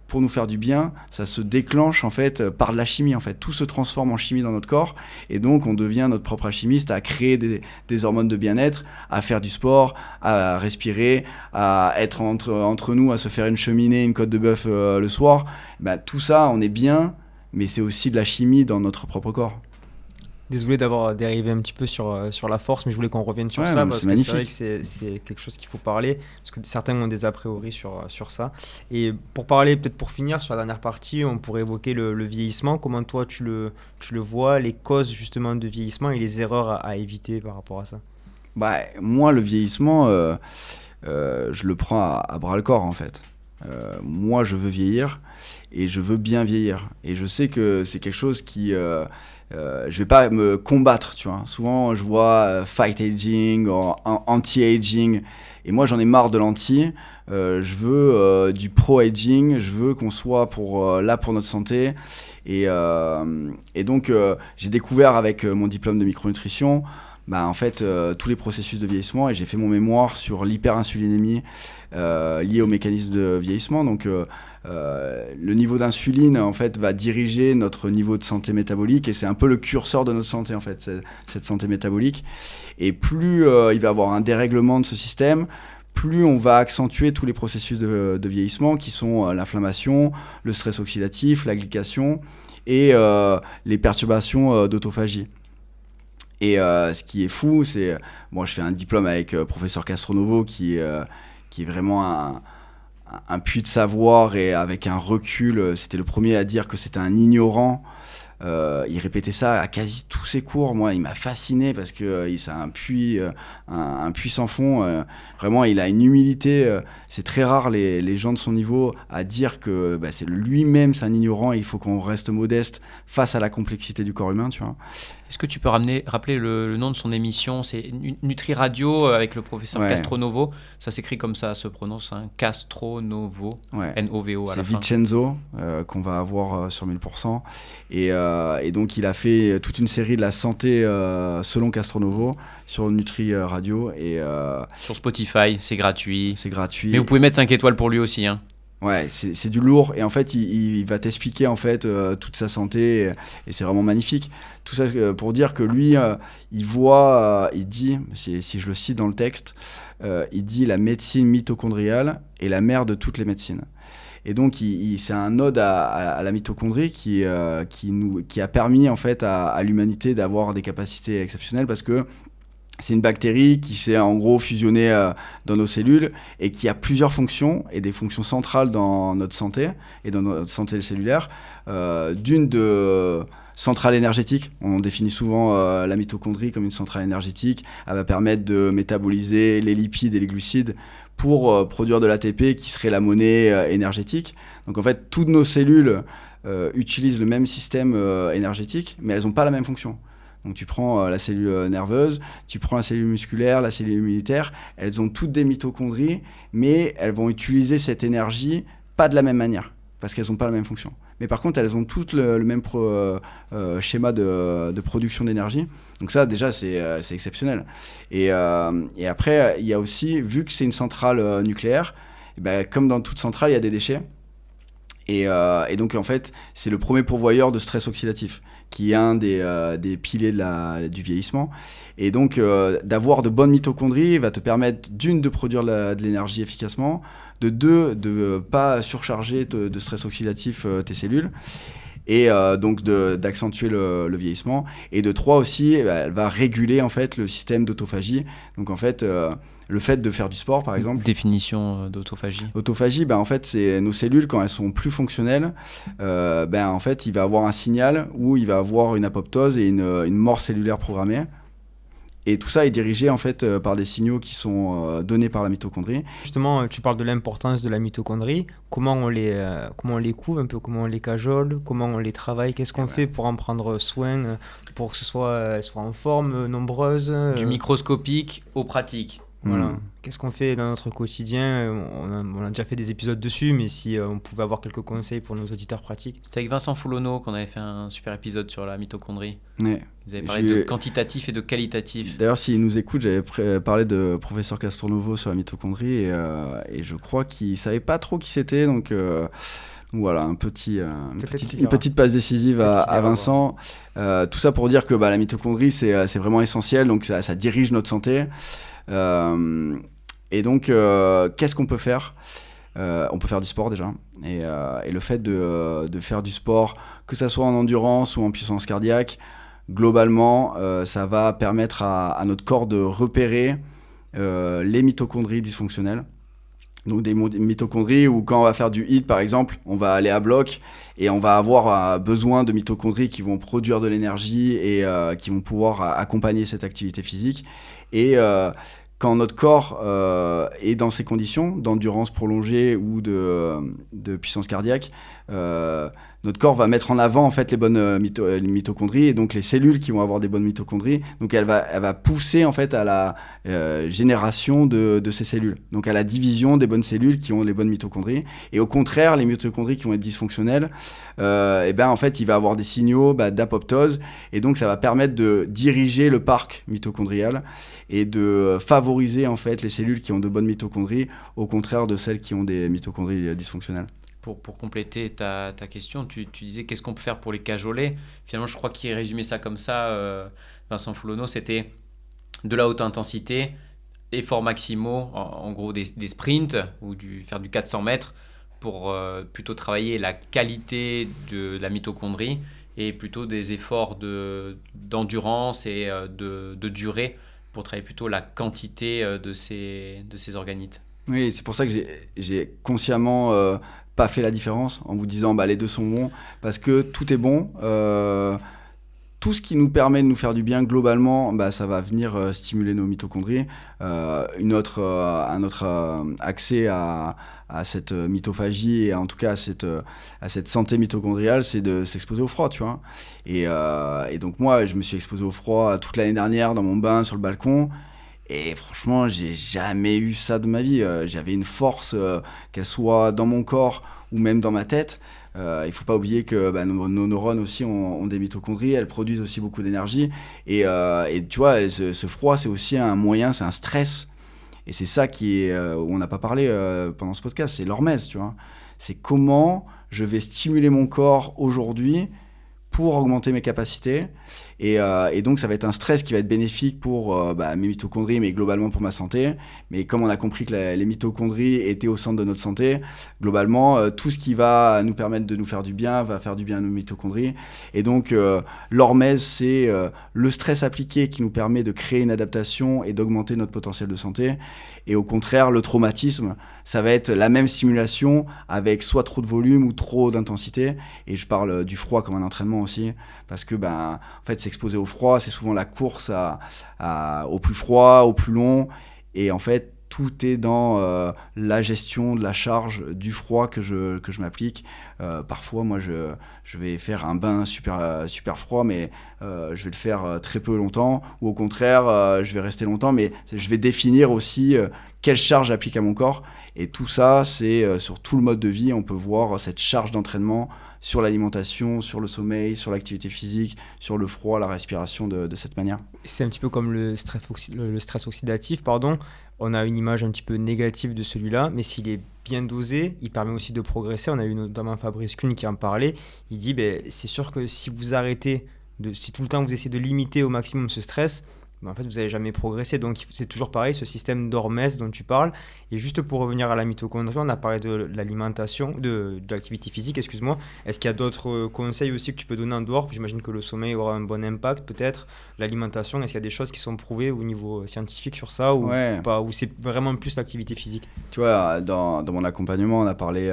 pour nous faire du bien, ça se déclenche en fait par de la chimie. En fait, tout se transforme en chimie dans notre corps et donc on devient notre propre alchimiste à créer des hormones de bien-être, à faire du sport, à respirer, à être entre nous, à se faire une cheminée, une côte de bœuf le soir. Tout ça, on est bien, mais c'est aussi de la chimie dans notre propre corps. Désolé d'avoir dérivé un petit peu sur la force, mais je voulais qu'on revienne sur ça parce que c'est vrai que c'est quelque chose qu'il faut parler, parce que certains ont des a priori sur ça. Et pour parler, peut-être pour finir sur la dernière partie, on pourrait évoquer le vieillissement. Comment toi tu le vois, les causes justement de vieillissement et les erreurs à éviter par rapport à ça? Moi, le vieillissement, je le prends à bras le corps en fait. Moi, je veux vieillir et je veux bien vieillir. Et je sais que c'est quelque chose qui... je vais pas me combattre, tu vois. Souvent, je vois fight aging, anti-aging. Et moi, j'en ai marre de l'anti. Je veux du pro-aging. Je veux qu'on soit là pour notre santé. Et donc, j'ai découvert avec mon diplôme de micronutrition, en fait, tous les processus de vieillissement. Et j'ai fait mon mémoire sur l'hyperinsulinémie liée au mécanisme de vieillissement. Donc, le niveau d'insuline en fait va diriger notre niveau de santé métabolique et c'est un peu le curseur de notre santé en fait, cette santé métabolique. Et plus il va y avoir un dérèglement de ce système, plus on va accentuer tous les processus de vieillissement qui sont l'inflammation, le stress oxydatif, la glycation et les perturbations d'autophagie. Et ce qui est fou, c'est moi je fais un diplôme avec professeur Castronovo qui est vraiment un puits de savoir et avec un recul. C'était le premier à dire que c'était un ignorant Il répétait ça à quasi tous ses cours. Moi, il m'a fasciné parce que c'est un puits sans fond. Vraiment, il a une humilité. C'est très rare les gens de son niveau à dire que c'est lui-même, c'est un ignorant et il faut qu'on reste modeste face à la complexité du corps humain, tu vois. Est-ce que tu peux rappeler le nom de son émission? C'est Nutri Radio avec le professeur Castronovo. Ça s'écrit comme ça, se prononce, Castronovo, N-O-V-O à la fin. C'est Vincenzo qu'on va avoir sur 1000%. Et donc, il a fait toute une série de la santé selon Castronovo sur Nutri Radio. Sur Spotify, c'est gratuit. C'est gratuit. Mais vous pouvez mettre 5 étoiles pour lui aussi, hein. Ouais, c'est du lourd et en fait il va t'expliquer en fait toute sa santé et c'est vraiment magnifique. Tout ça pour dire que lui il voit, il dit, si je le cite dans le texte, il dit la médecine mitochondriale est la mère de toutes les médecines. Et donc c'est un ode à la mitochondrie qui a permis en fait à l'humanité d'avoir des capacités exceptionnelles parce que c'est une bactérie qui s'est en gros fusionnée dans nos cellules et qui a plusieurs fonctions et des fonctions centrales dans notre santé et dans notre santé cellulaire. D'une de centrale énergétique, on définit souvent la mitochondrie comme une centrale énergétique. Elle va permettre de métaboliser les lipides et les glucides pour produire de l'ATP qui serait la monnaie énergétique. Donc en fait, toutes nos cellules utilisent le même système énergétique, mais elles n'ont pas la même fonction. Donc tu prends la cellule nerveuse, tu prends la cellule musculaire, la cellule immunitaire, elles ont toutes des mitochondries, mais elles vont utiliser cette énergie pas de la même manière, parce qu'elles n'ont pas la même fonction. Mais par contre, elles ont toutes le même schéma de production d'énergie. Donc ça, déjà, c'est exceptionnel. Et après, il y a aussi, vu que c'est une centrale nucléaire, comme dans toute centrale, il y a des déchets. Et donc, en fait, c'est le premier pourvoyeur de stress oxydatif, qui est un des piliers du vieillissement. Et donc, d'avoir de bonnes mitochondries va te permettre, d'une, de produire de l'énergie efficacement, de deux, de ne pas surcharger de stress oxydatif tes cellules, et donc d'accentuer le vieillissement. Et de trois aussi, elle va réguler en fait, le système d'autophagie. Donc, en fait... le fait de faire du sport, par exemple. Définition d'autophagie. Autophagie, en fait, c'est nos cellules, quand elles sont plus fonctionnelles, en fait, il va avoir un signal où il va avoir une apoptose et une mort cellulaire programmée. Et tout ça est dirigé en fait par des signaux qui sont donnés par la mitochondrie. Justement, tu parles de l'importance de la mitochondrie. Comment on les couve, un peu comment on les cajole, comment on les travaille, qu'est-ce qu'on fait pour en prendre soin, pour que elles soient en forme, nombreuses. Du microscopique au pratique. Voilà. Qu'est-ce qu'on fait dans notre quotidien? On a déjà fait des épisodes dessus, mais si on pouvait avoir quelques conseils pour nos auditeurs pratiques. C'était avec Vincent Foulonneau qu'on avait fait un super épisode sur la mitochondrie. Ouais. Vous avez parlé de quantitatif et de qualitatif. D'ailleurs, s'il nous écoute, j'avais parlé de professeur Castronovo sur la mitochondrie et je crois qu'il ne savait pas trop qui c'était. Donc voilà, une petite passe décisive à Vincent. Tout ça pour dire que la mitochondrie, c'est vraiment essentiel. Donc ça dirige notre santé. Et donc, qu'est-ce qu'on peut faire? On peut faire du sport déjà. Et le fait de faire du sport, que ça soit en endurance ou en puissance cardiaque, globalement, ça va permettre à notre corps de repérer les mitochondries dysfonctionnelles. Donc des mitochondries où quand on va faire du HIIT par exemple, on va aller à bloc et on va avoir besoin de mitochondries qui vont produire de l'énergie et qui vont pouvoir accompagner cette activité physique. Et quand notre corps est dans ces conditions d'endurance prolongée ou de puissance cardiaque, notre corps va mettre en avant en fait les bonnes mitochondries et donc les cellules qui vont avoir des bonnes mitochondries. Donc elle va pousser en fait à la génération de ces cellules. Donc à la division des bonnes cellules qui ont les bonnes mitochondries. Et au contraire, les mitochondries qui vont être dysfonctionnelles, en fait, il va avoir des signaux d'apoptose et donc ça va permettre de diriger le parc mitochondrial et de favoriser en fait les cellules qui ont de bonnes mitochondries au contraire de celles qui ont des mitochondries dysfonctionnelles. Pour compléter ta question, tu disais qu'est-ce qu'on peut faire pour les cajoler. Finalement, je crois qu'il résumait ça comme ça, Vincent Foulonneau, c'était de la haute intensité, efforts maximaux, en gros des sprints ou faire du 400 mètres pour plutôt travailler la qualité de la mitochondrie et plutôt des efforts d'endurance et de durée pour travailler plutôt la quantité de ces organites. Oui, c'est pour ça que j'ai consciemment pas fait la différence en vous disant les deux sont bons, parce que tout est bon. Tout ce qui nous permet de nous faire du bien globalement, ça va venir stimuler nos mitochondries. Un autre accès à cette mitophagie et en tout cas à cette santé mitochondriale, c'est de s'exposer au froid, tu vois. Et donc moi, je me suis exposé au froid toute l'année dernière dans mon bain sur le balcon. Et franchement, j'ai jamais eu ça de ma vie. J'avais une force, qu'elle soit dans mon corps ou même dans ma tête. Il faut pas oublier que nos neurones aussi ont des mitochondries, elles produisent aussi beaucoup d'énergie. Et tu vois, ce froid, c'est aussi un moyen, c'est un stress. Et c'est ça où on n'a pas parlé pendant ce podcast, c'est l'hormèse, tu vois. C'est comment je vais stimuler mon corps aujourd'hui pour augmenter mes capacités. Et donc, ça va être un stress qui va être bénéfique pour mes mitochondries, mais globalement pour ma santé. Mais comme on a compris que les mitochondries étaient au centre de notre santé, globalement, tout ce qui va nous permettre de nous faire du bien va faire du bien à nos mitochondries. Et donc, l'hormèse, c'est le stress appliqué qui nous permet de créer une adaptation et d'augmenter notre potentiel de santé. Et au contraire, le traumatisme, ça va être la même stimulation avec soit trop de volume ou trop d'intensité. Et je parle du froid comme un entraînement aussi, parce que en fait, s'exposer au froid, c'est souvent la course au plus froid, au plus long. Et en fait, tout est dans la gestion de la charge du froid que je m'applique. Parfois, moi, je vais faire un bain super froid, mais je vais le faire très peu longtemps. Ou au contraire, je vais rester longtemps, mais je vais définir aussi quelle charge j'applique à mon corps. Et tout ça, c'est sur tout le mode de vie. On peut voir cette charge d'entraînement sur l'alimentation, sur le sommeil, sur l'activité physique, sur le froid, la respiration de cette manière. C'est un petit peu comme le stress oxydatif, pardon. On a une image un petit peu négative de celui-là, mais s'il est bien dosé, il permet aussi de progresser. On a eu notamment Fabrice Kuhn qui en parlait. Il dit, c'est sûr que si vous arrêtez, si tout le temps vous essayez de limiter au maximum ce stress, en fait, vous n'allez jamais progresser. Donc, c'est toujours pareil, ce système d'hormèse dont tu parles. Et juste pour revenir à la mitochondrie, on a parlé de l'alimentation, de l'activité physique, excuse-moi. Est-ce qu'il y a d'autres conseils aussi que tu peux donner en dehors ? J'imagine que le sommeil aura un bon impact, peut-être. L'alimentation, est-ce qu'il y a des choses qui sont prouvées au niveau scientifique sur ça ou pas ? Ou c'est vraiment plus l'activité physique ? Tu vois, dans mon accompagnement, on a parlé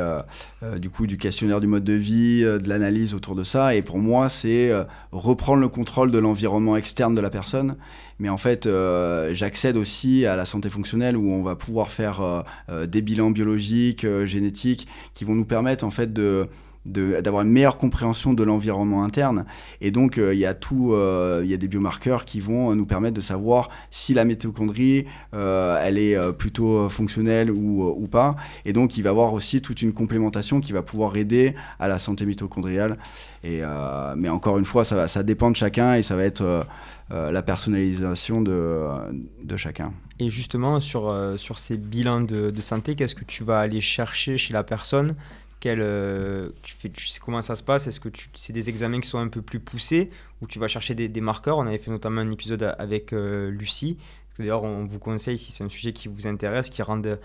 du coup du questionnaire du mode de vie, de l'analyse autour de ça. Et pour moi, c'est reprendre le contrôle de l'environnement externe de la personne. Mais en fait, j'accède aussi à la santé fonctionnelle où on va pouvoir faire des bilans biologiques, génétiques, qui vont nous permettre en fait d'avoir une meilleure compréhension de l'environnement interne. Et donc, il y a des biomarqueurs qui vont nous permettre de savoir si la mitochondrie, elle est plutôt fonctionnelle ou pas. Et donc, il va y avoir aussi toute une complémentation qui va pouvoir aider à la santé mitochondriale. Mais encore une fois, ça dépend de chacun et ça va être la personnalisation de chacun. Et justement, sur ces bilans de santé, qu'est-ce que tu vas aller chercher chez la personne ? Tu sais comment ça se passe ? Est-ce que c'est des examens qui sont un peu plus poussés ou tu vas chercher des marqueurs ? On avait fait notamment un épisode avec Lucie. D'ailleurs, on vous conseille, si c'est un sujet qui vous intéresse, qui rende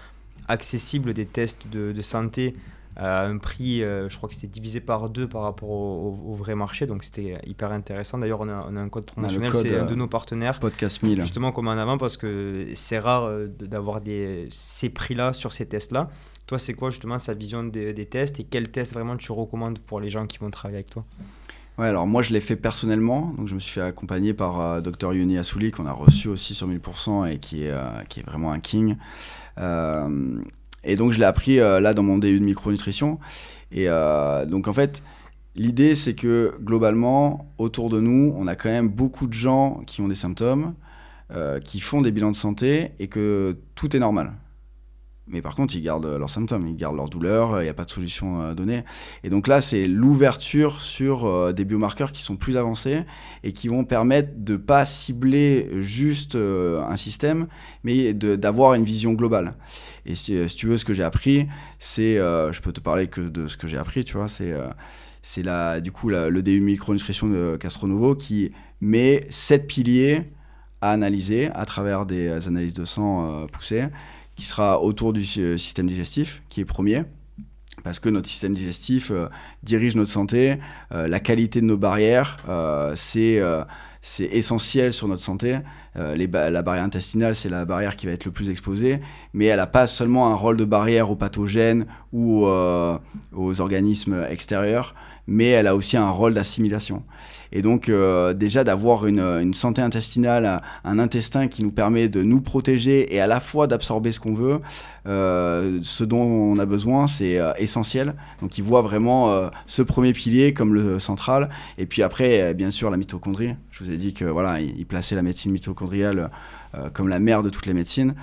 accessible des tests de santé à un prix, je crois que c'était divisé par 2 par rapport au vrai marché, donc c'était hyper intéressant. D'ailleurs, on a un code promotionnel, c'est un de nos partenaires. Podcast 1000. Justement, comme en avant, parce que c'est rare d'avoir ces prix-là sur ces tests-là. Toi, c'est quoi justement sa vision des tests et quels tests vraiment tu recommandes pour les gens qui vont travailler avec toi ? Ouais, alors moi je l'ai fait personnellement, donc je me suis fait accompagner par Dr Yoni Assouli qu'on a reçu aussi sur 1000% et qui est vraiment un king. Et donc je l'ai appris là dans mon DU de micronutrition. Et donc en fait, l'idée c'est que globalement, autour de nous, on a quand même beaucoup de gens qui ont des symptômes, qui font des bilans de santé et que tout est normal. Mais par contre, ils gardent leurs symptômes, ils gardent leurs douleurs, il n'y a pas de solution donnée. Et donc là, c'est l'ouverture sur des biomarqueurs qui sont plus avancés et qui vont permettre de ne pas cibler juste un système, mais d'avoir une vision globale. Et si tu veux, ce que j'ai appris, c'est, je peux te parler que de ce que j'ai appris, tu vois, c'est le DU micronutrition de Castronovo qui met 7 piliers à analyser à travers des analyses de sang poussées, qui sera autour du système digestif, qui est premier, parce que notre système digestif dirige notre santé, la qualité de nos barrières, c'est c'est essentiel sur notre santé. La barrière intestinale, c'est la barrière qui va être le plus exposée, mais elle n'a pas seulement un rôle de barrière aux pathogènes ou aux organismes extérieurs, mais elle a aussi un rôle d'assimilation. Et donc déjà d'avoir une santé intestinale, un intestin qui nous permet de nous protéger et à la fois d'absorber ce qu'on veut, ce dont on a besoin, c'est essentiel. Donc il voit vraiment ce premier pilier comme le central. Et puis après, bien sûr, la mitochondrie. Je vous ai dit que voilà, il plaçait la médecine mitochondriale comme la mère de toutes les médecines.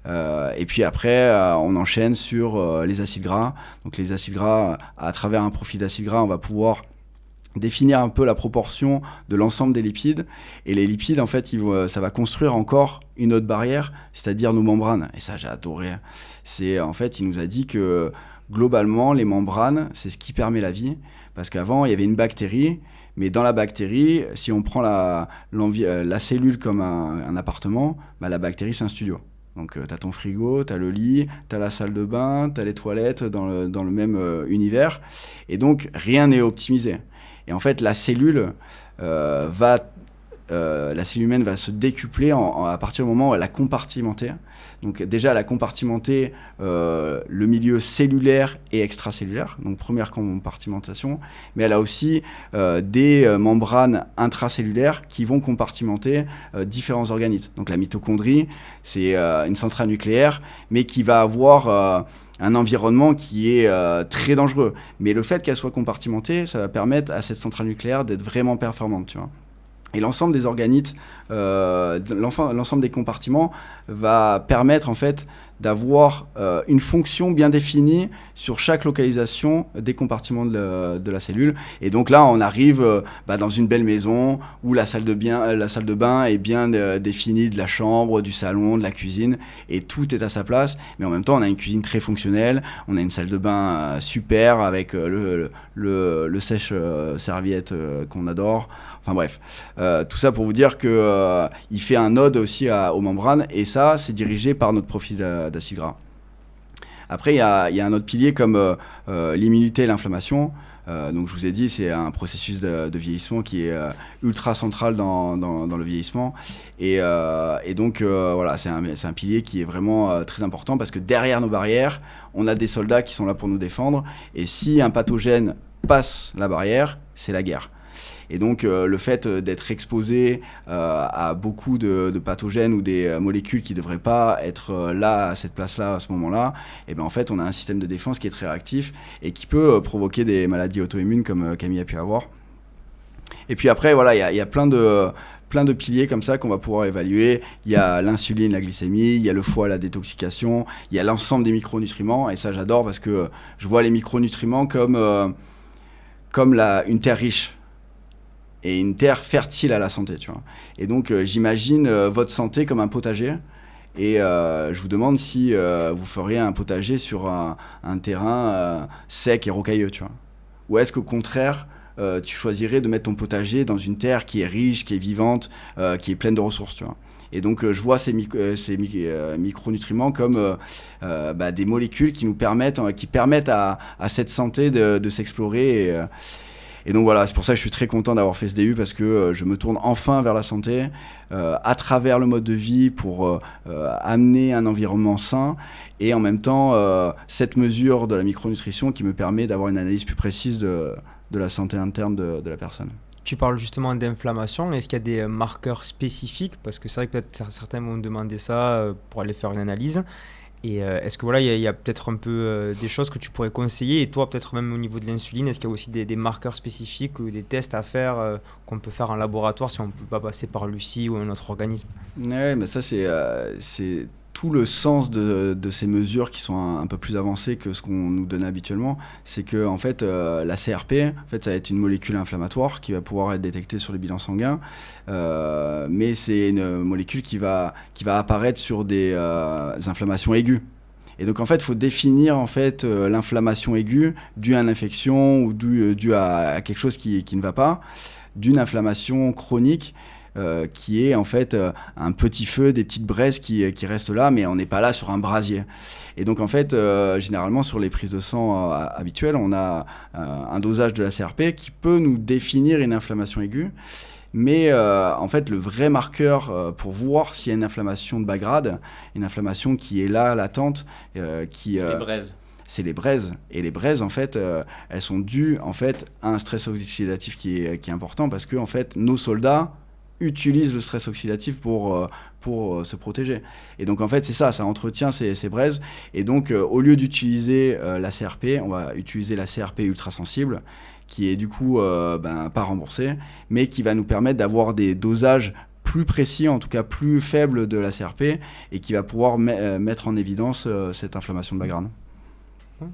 Et puis après, on enchaîne sur les acides gras. Donc les acides gras, à travers un profil d'acides gras, on va pouvoir définir un peu la proportion de l'ensemble des lipides. Et les lipides, en fait, ça va construire encore une autre barrière, c'est-à-dire nos membranes. Et ça, j'ai adoré. En fait, il nous a dit que globalement, les membranes, c'est ce qui permet la vie. Parce qu'avant, il y avait une bactérie. Mais dans la bactérie, si on prend la cellule comme un appartement, bah, la bactérie, c'est un studio. Donc, tu as ton frigo, tu as le lit, tu as la salle de bain, tu as les toilettes dans le même univers. Et donc, rien n'est optimisé. Et en fait, la cellule humaine va se décupler à partir du moment où elle a compartimenté. Donc déjà, elle a compartimenté le milieu cellulaire et extracellulaire, donc première compartimentation, mais elle a aussi des membranes intracellulaires qui vont compartimenter différents organismes. Donc la mitochondrie, c'est une centrale nucléaire, mais qui va avoir un environnement qui est très dangereux. Mais le fait qu'elle soit compartimentée, ça va permettre à cette centrale nucléaire d'être vraiment performante, tu vois. Et l'ensemble des organites, l'ensemble des compartiments va permettre en fait d'avoir une fonction bien définie sur chaque localisation des compartiments de la cellule. Et donc là, on arrive dans une belle maison où la salle de bain est bien définie, de la chambre, du salon, de la cuisine, et tout est à sa place. Mais en même temps, on a une cuisine très fonctionnelle, on a une salle de bain super avec le sèche-serviette qu'on adore. Enfin bref, tout ça pour vous dire qu'il fait un ode aussi aux membranes, et ça, c'est dirigé par notre profil d'acides gras. Après, il y a un autre pilier comme l'immunité et l'inflammation. Donc je vous ai dit, c'est un processus de vieillissement qui est ultra central dans le vieillissement. Et donc voilà, c'est un pilier qui est vraiment très important, parce que derrière nos barrières, on a des soldats qui sont là pour nous défendre. Et si un pathogène passe la barrière, c'est la guerre. Et donc, le fait d'être exposé à beaucoup de pathogènes ou des molécules qui ne devraient pas être là, à cette place-là, à ce moment-là, et ben en fait, on a un système de défense qui est très réactif et qui peut provoquer des maladies auto-immunes comme Camille a pu avoir. Et puis après, voilà, il y a plein de piliers comme ça qu'on va pouvoir évaluer. Il y a l'insuline, la glycémie, il y a le foie, la détoxication, il y a l'ensemble des micronutriments. Et ça, j'adore, parce que je vois les micronutriments comme une terre riche. Et une terre fertile à la santé, tu vois. Et donc, j'imagine votre santé comme un potager. Et je vous demande si vous feriez un potager sur un terrain sec et rocailleux, tu vois. Ou est-ce qu'au contraire, tu choisirais de mettre ton potager dans une terre qui est riche, qui est vivante, qui est pleine de ressources, tu vois. Et donc, je vois ces micronutriments comme des molécules qui permettent à cette santé de s'explorer. Et donc voilà, c'est pour ça que je suis très content d'avoir fait ce DU, parce que je me tourne enfin vers la santé à travers le mode de vie pour amener un environnement sain, et en même temps cette mesure de la micronutrition qui me permet d'avoir une analyse plus précise de la santé interne de la personne. Tu parles justement d'inflammation. Est-ce qu'il y a des marqueurs spécifiques? Parce que c'est vrai que peut-être certains vont me demander ça pour aller faire une analyse. Et est-ce que voilà, il y a peut-être un peu des choses que tu pourrais conseiller, et toi peut-être même au niveau de l'insuline, est-ce qu'il y a aussi des marqueurs spécifiques ou des tests à faire qu'on peut faire en laboratoire si on ne peut pas passer par l'UCI ou un autre organisme? Ouais, mais ça c'est tout le sens de ces mesures qui sont un peu plus avancées que ce qu'on nous donne habituellement. C'est que en fait, la CRP, en fait, ça va être une molécule inflammatoire qui va pouvoir être détectée sur les bilans sanguins, mais c'est une molécule qui va apparaître sur des inflammations aiguës. Et donc en fait, il faut définir en fait l'inflammation aiguë due à une infection ou due à quelque chose qui ne va pas, d'une inflammation chronique qui est en fait un petit feu, des petites braises qui restent là, mais on n'est pas là sur un brasier. Et donc en fait, généralement sur les prises de sang habituelles, on a un dosage de la CRP qui peut nous définir une inflammation aiguë. Mais en fait, le vrai marqueur pour voir s'il y a une inflammation de bas grade, une inflammation qui est là, latente, C'est les braises. c'est les braises. Et les braises, en fait, elles sont dues en fait, à un stress oxydatif qui est important parce que en fait, nos soldats utilisent le stress oxydatif pour se protéger. Et donc, en fait, c'est ça entretient ces braises. Et donc, au lieu d'utiliser la CRP, on va utiliser la CRP ultrasensible, qui est du coup pas remboursée, mais qui va nous permettre d'avoir des dosages plus précis, en tout cas plus faibles de la CRP, et qui va pouvoir mettre en évidence cette inflammation de bas grade.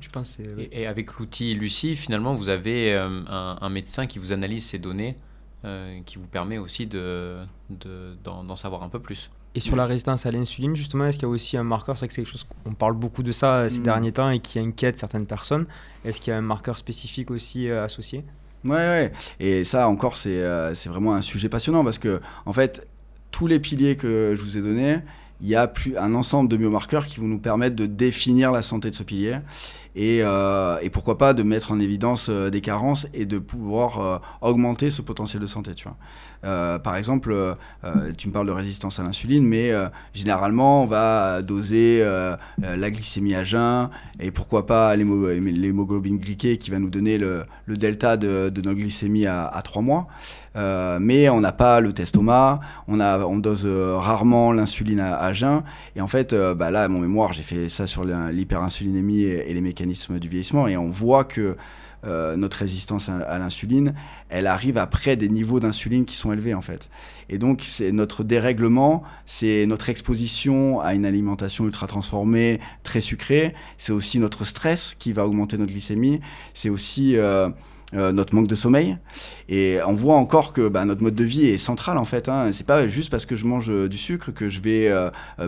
Je pense que c'est... Et avec l'outil Lucie, finalement, vous avez un médecin qui vous analyse ces données, qui vous permet aussi d'en savoir un peu plus. Et sur la résistance à l'insuline, justement, est-ce qu'il y a aussi un marqueur? C'est vrai que c'est quelque chose qu'on parle beaucoup de ça ces derniers temps et qui inquiète certaines personnes. Est-ce qu'il y a un marqueur spécifique aussi associé? Ouais. Et ça encore, c'est vraiment un sujet passionnant parce que, en fait, tous les piliers que je vous ai donnés, il y a un ensemble de biomarqueurs qui vont nous permettre de définir la santé de ce pilier et pourquoi pas de mettre en évidence des carences et de pouvoir augmenter ce potentiel de santé, tu vois. Par exemple, tu me parles de résistance à l'insuline, mais généralement, on va doser la glycémie à jeun et pourquoi pas l'hémoglobine glyquée qui va nous donner le delta de notre glycémie à 3 mois. Mais on n'a pas le testoma, on dose rarement l'insuline à jeun. Et en fait, là, à mon mémoire, j'ai fait ça sur l'hyperinsulinémie et les mécanismes du vieillissement. Et on voit que notre résistance à l'insuline, elle arrive après des niveaux d'insuline qui sont élevés en fait. Et donc c'est notre dérèglement, c'est notre exposition à une alimentation ultra transformée, très sucrée, c'est aussi notre stress qui va augmenter notre glycémie, c'est aussi notre manque de sommeil. Et on voit encore que notre mode de vie est central en fait. C'est pas juste parce que je mange du sucre que je vais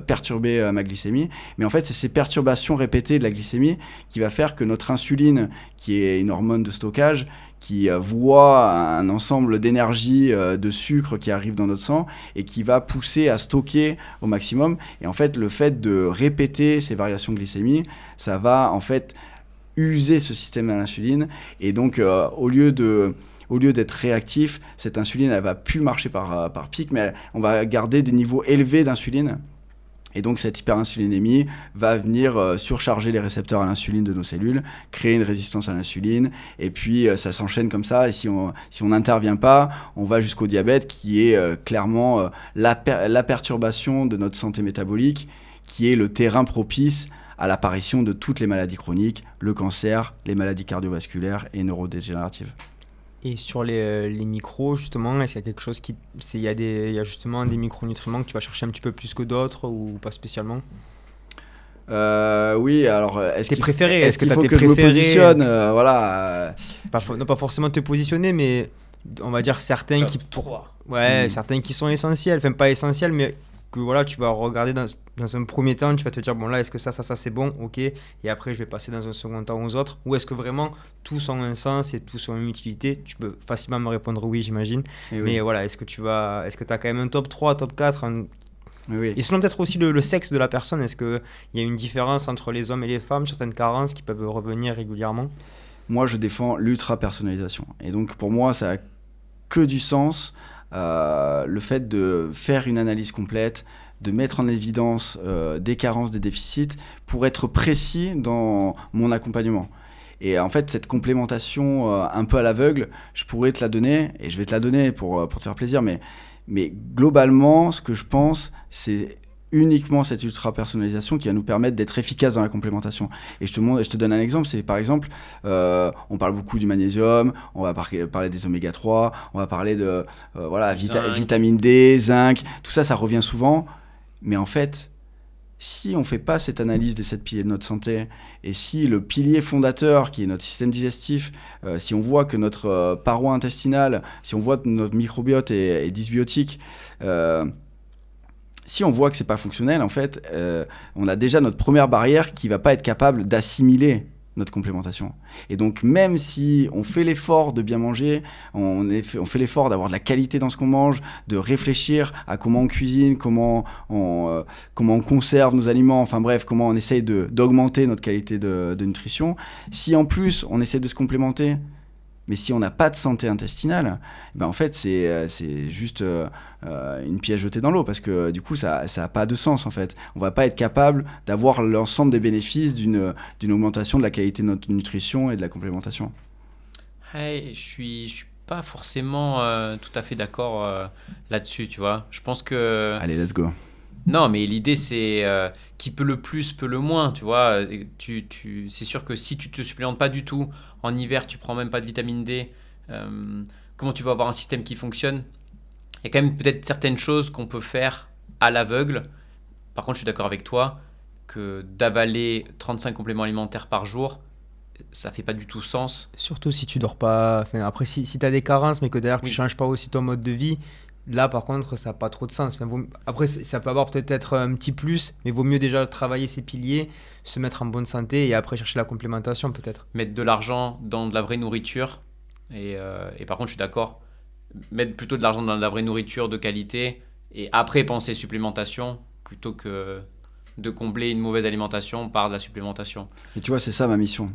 perturber ma glycémie. Mais en fait, c'est ces perturbations répétées de la glycémie qui va faire que notre insuline, qui est une hormone de stockage, qui voit un ensemble d'énergie, de sucre qui arrive dans notre sang et qui va pousser à stocker au maximum. Et en fait, le fait de répéter ces variations de glycémie, ça va en fait user ce système à l'insuline. Et donc, au lieu d'être réactif, cette insuline, elle va plus marcher par pic, mais on va garder des niveaux élevés d'insuline. Et donc, cette hyperinsulinémie va venir surcharger les récepteurs à l'insuline de nos cellules, créer une résistance à l'insuline, et puis ça s'enchaîne comme ça. Et si on n'intervient pas, on va jusqu'au diabète, qui est clairement la perturbation de notre santé métabolique, qui est le terrain propice à l'apparition de toutes les maladies chroniques, le cancer, les maladies cardiovasculaires et neurodégénératives. Et sur les micros, justement, est-ce qu'il y a quelque chose il y a justement des micronutriments que tu vas chercher un petit peu plus que d'autres ou pas spécialement? Oui, alors est-ce qu'il faut que je me positionne Non, pas forcément te positionner, mais on va dire certains certains qui sont essentiels, enfin pas essentiels, mais que voilà, tu vas regarder dans un premier temps, tu vas te dire bon là, est-ce que ça c'est bon, ok, et après je vais passer dans un second temps aux autres, ou est-ce que vraiment tous ont un sens et tous ont une utilité? Tu peux facilement me répondre oui, j'imagine, mais voilà, est-ce que tu as quand même un top 3, top 4 Oui. Et selon peut-être aussi le sexe de la personne, est-ce qu'il y a une différence entre les hommes et les femmes, certaines carences qui peuvent revenir régulièrement? Moi, je défends l'ultra-personnalisation. Et donc, pour moi, ça a que du sens, le fait de faire une analyse complète, de mettre en évidence des carences, des déficits, pour être précis dans mon accompagnement. Et en fait, cette complémentation un peu à l'aveugle, je pourrais te la donner, et je vais te la donner pour te faire plaisir, mais globalement, ce que je pense, c'est uniquement cette ultra-personnalisation qui va nous permettre d'être efficace dans la complémentation. Et je te donne un exemple, c'est par exemple, on parle beaucoup du magnésium, on va parler des oméga 3, on va parler de vitamine D, zinc, tout ça, ça revient souvent. Mais en fait, si on ne fait pas cette analyse des 7 piliers de notre santé, et si le pilier fondateur, qui est notre système digestif, si on voit que notre paroi intestinale, si on voit que notre microbiote est dysbiotique, si on voit que c'est pas fonctionnel, en fait, on a déjà notre première barrière qui va pas être capable d'assimiler notre complémentation. Et donc, même si on fait l'effort de bien manger, on fait l'effort d'avoir de la qualité dans ce qu'on mange, de réfléchir à comment on cuisine, comment on conserve nos aliments, enfin bref, comment on essaye d'augmenter notre qualité de nutrition, si en plus on essaie de se complémenter, Mais si on n'a pas de santé intestinale, ben en fait, c'est juste une pièce jetée dans l'eau parce que du coup, ça n'a pas de sens en fait. On ne va pas être capable d'avoir l'ensemble des bénéfices d'une augmentation de la qualité de notre nutrition et de la complémentation. Hey, je suis pas forcément tout à fait d'accord là-dessus, tu vois. Je pense que... Allez, let's go. Non, mais l'idée, c'est qui peut le plus, peut le moins, tu vois. C'est sûr que si tu te supplémentes pas du tout, en hiver, tu prends même pas de vitamine D, comment tu vas avoir un système qui fonctionne? Il y a quand même peut-être certaines choses qu'on peut faire à l'aveugle. Par contre, je suis d'accord avec toi que d'avaler 35 compléments alimentaires par jour, ça fait pas du tout sens. Surtout si tu dors pas. Enfin, après, si tu as des carences, mais que d'ailleurs tu Oui. changes pas aussi ton mode de vie, là par contre, ça n'a pas trop de sens. Enfin, après, ça peut avoir peut-être un petit plus, mais vaut mieux déjà travailler ses piliers, se mettre en bonne santé et après chercher la complémentation peut-être. Mettre de l'argent dans de la vraie nourriture. Et par contre, je suis d'accord. Mettre plutôt de l'argent dans de la vraie nourriture de qualité et après penser supplémentation plutôt que de combler une mauvaise alimentation par de la supplémentation. Et tu vois, c'est ça ma mission.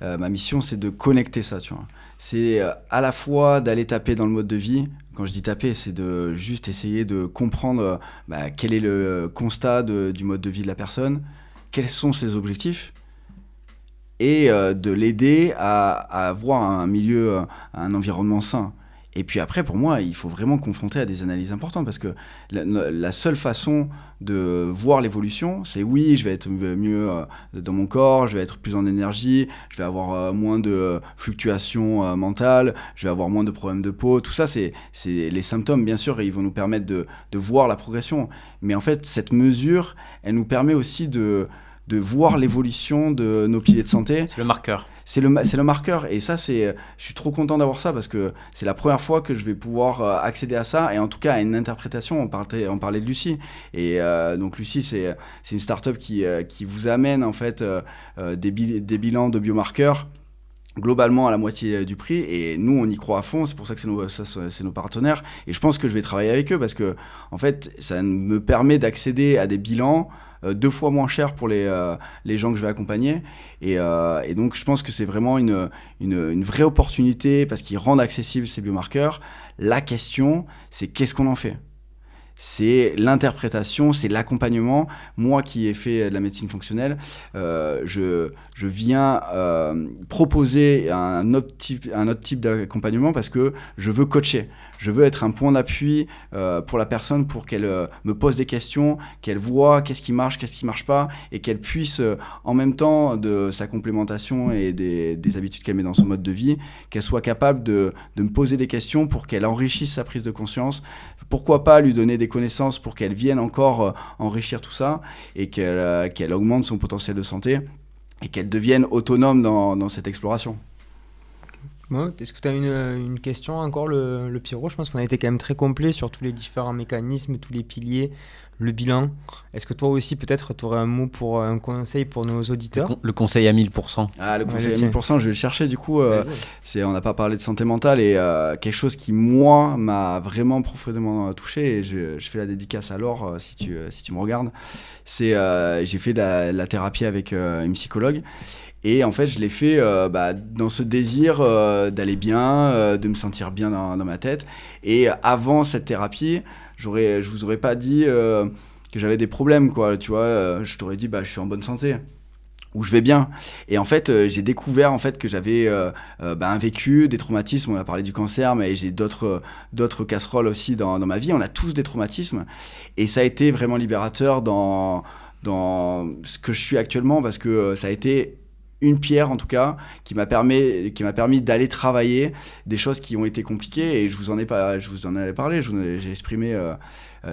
Ma mission, c'est de connecter ça, tu vois. C'est à la fois d'aller taper dans le mode de vie. Quand je dis taper, c'est de juste essayer de comprendre quel est le constat du mode de vie de la personne, quels sont ses objectifs, et de l'aider à avoir un milieu, un environnement sain. Et puis après, pour moi, il faut vraiment confronter à des analyses importantes parce que la seule façon de voir l'évolution, c'est oui, je vais être mieux dans mon corps, je vais être plus en énergie, je vais avoir moins de fluctuations mentales, je vais avoir moins de problèmes de peau. Tout ça, c'est les symptômes, bien sûr, et ils vont nous permettre de voir la progression. Mais en fait, cette mesure, elle nous permet aussi de voir l'évolution de nos piliers de santé. C'est le marqueur. C'est le marqueur. Et ça, je suis trop content d'avoir ça parce que c'est la première fois que je vais pouvoir accéder à ça et en tout cas à une interprétation. On parlait de Lucie. Et donc Lucie, c'est une startup qui vous amène en fait des bilans de biomarqueurs globalement à la moitié du prix et nous on y croit à fond, c'est pour ça que c'est nos partenaires et je pense que je vais travailler avec eux parce que en fait ça me permet d'accéder à des bilans 2 fois moins chers pour les gens que je vais accompagner et donc je pense que c'est vraiment une vraie opportunité parce qu'ils rendent accessibles ces biomarqueurs. La question c'est qu'est-ce qu'on en fait? C'est l'interprétation, c'est l'accompagnement. Moi qui ai fait de la médecine fonctionnelle, je viens proposer un autre type d'accompagnement parce que je veux coacher. Je veux être un point d'appui pour la personne pour qu'elle me pose des questions, qu'elle voit qu'est-ce qui marche pas et qu'elle puisse, en même temps de sa complémentation et des habitudes qu'elle met dans son mode de vie, qu'elle soit capable de me poser des questions pour qu'elle enrichisse sa prise de conscience. Pourquoi pas lui donner des connaissances pour qu'elle vienne encore enrichir tout ça et qu'elle augmente son potentiel de santé et qu'elle devienne autonome dans cette exploration. Bon, est-ce que tu as une question encore, le Pierrot? Je pense qu'on a été quand même très complet sur tous les différents mécanismes, tous les piliers, le bilan. Est-ce que toi aussi, peut-être, tu aurais un mot pour un conseil pour nos auditeurs? Le conseil à 1000%. Ah, le conseil à tiens. 1000%, je vais le chercher du coup. On n'a pas parlé de santé mentale et quelque chose qui, moi, m'a vraiment profondément touché et je fais la dédicace à Laure si tu me regardes. C'est j'ai fait de la thérapie avec une psychologue. Et en fait, je l'ai fait dans ce désir d'aller bien, de me sentir bien dans ma tête. Et avant cette thérapie, je vous aurais pas dit que j'avais des problèmes, quoi. Tu vois, je t'aurais dit, je suis en bonne santé ou je vais bien. Et en fait, j'ai découvert en fait que j'avais un vécu, des traumatismes. On a parlé du cancer, mais j'ai d'autres casseroles aussi dans ma vie. On a tous des traumatismes. Et ça a été vraiment libérateur dans ce que je suis actuellement parce que ça a été une pierre en tout cas qui m'a permis d'aller travailler des choses qui ont été compliquées et je vous en avais parlé, j'ai exprimé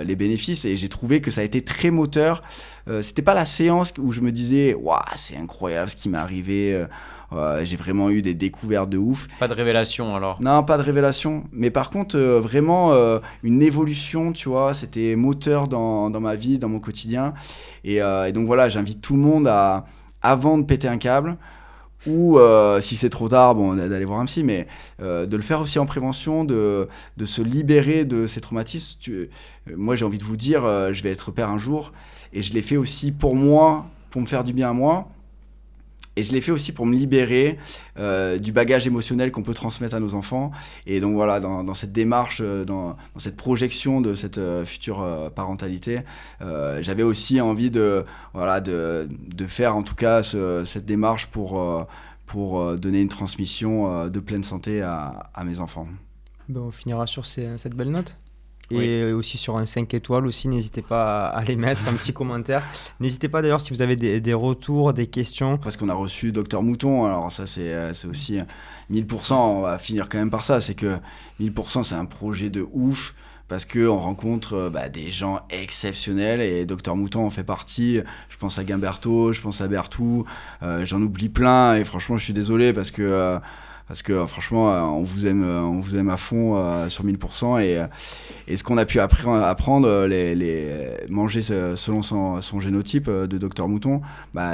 les bénéfices et j'ai trouvé que ça a été très moteur. C'était pas la séance où je me disais waouh, c'est incroyable ce qui m'est arrivé, j'ai vraiment eu des découvertes de ouf. Pas de révélation alors? Non, pas de révélation, mais par contre vraiment une évolution, tu vois, c'était moteur dans ma vie, dans mon quotidien et donc voilà, j'invite tout le monde avant de péter un câble ou si c'est trop tard, d'aller voir un psy, mais de le faire aussi en prévention, de se libérer de ces traumatismes. Moi, j'ai envie de vous dire, je vais être père un jour, et je l'ai fait aussi pour moi, pour me faire du bien à moi, Et je l'ai fait aussi pour me libérer du bagage émotionnel qu'on peut transmettre à nos enfants. Et donc voilà, dans cette démarche, dans cette projection de cette future parentalité, j'avais aussi envie de faire en tout cas cette démarche pour donner une transmission de pleine santé à mes enfants. Ben, on finira sur cette belle note. Et aussi sur un 5 étoiles aussi, n'hésitez pas à les mettre, un petit commentaire. N'hésitez pas d'ailleurs si vous avez des retours, des questions. Parce qu'on a reçu Dr Mouton, alors ça c'est aussi 1000%, on va finir quand même par ça, c'est que 1000% c'est un projet de ouf, parce qu'on rencontre des gens exceptionnels, et Dr Mouton en fait partie. Je pense à Gimberto, je pense à Bertou, j'en oublie plein, et franchement je suis désolé parce que franchement on vous aime à fond sur 1000%, et ce qu'on a pu apprendre, manger selon son génotype de Dr Mouton,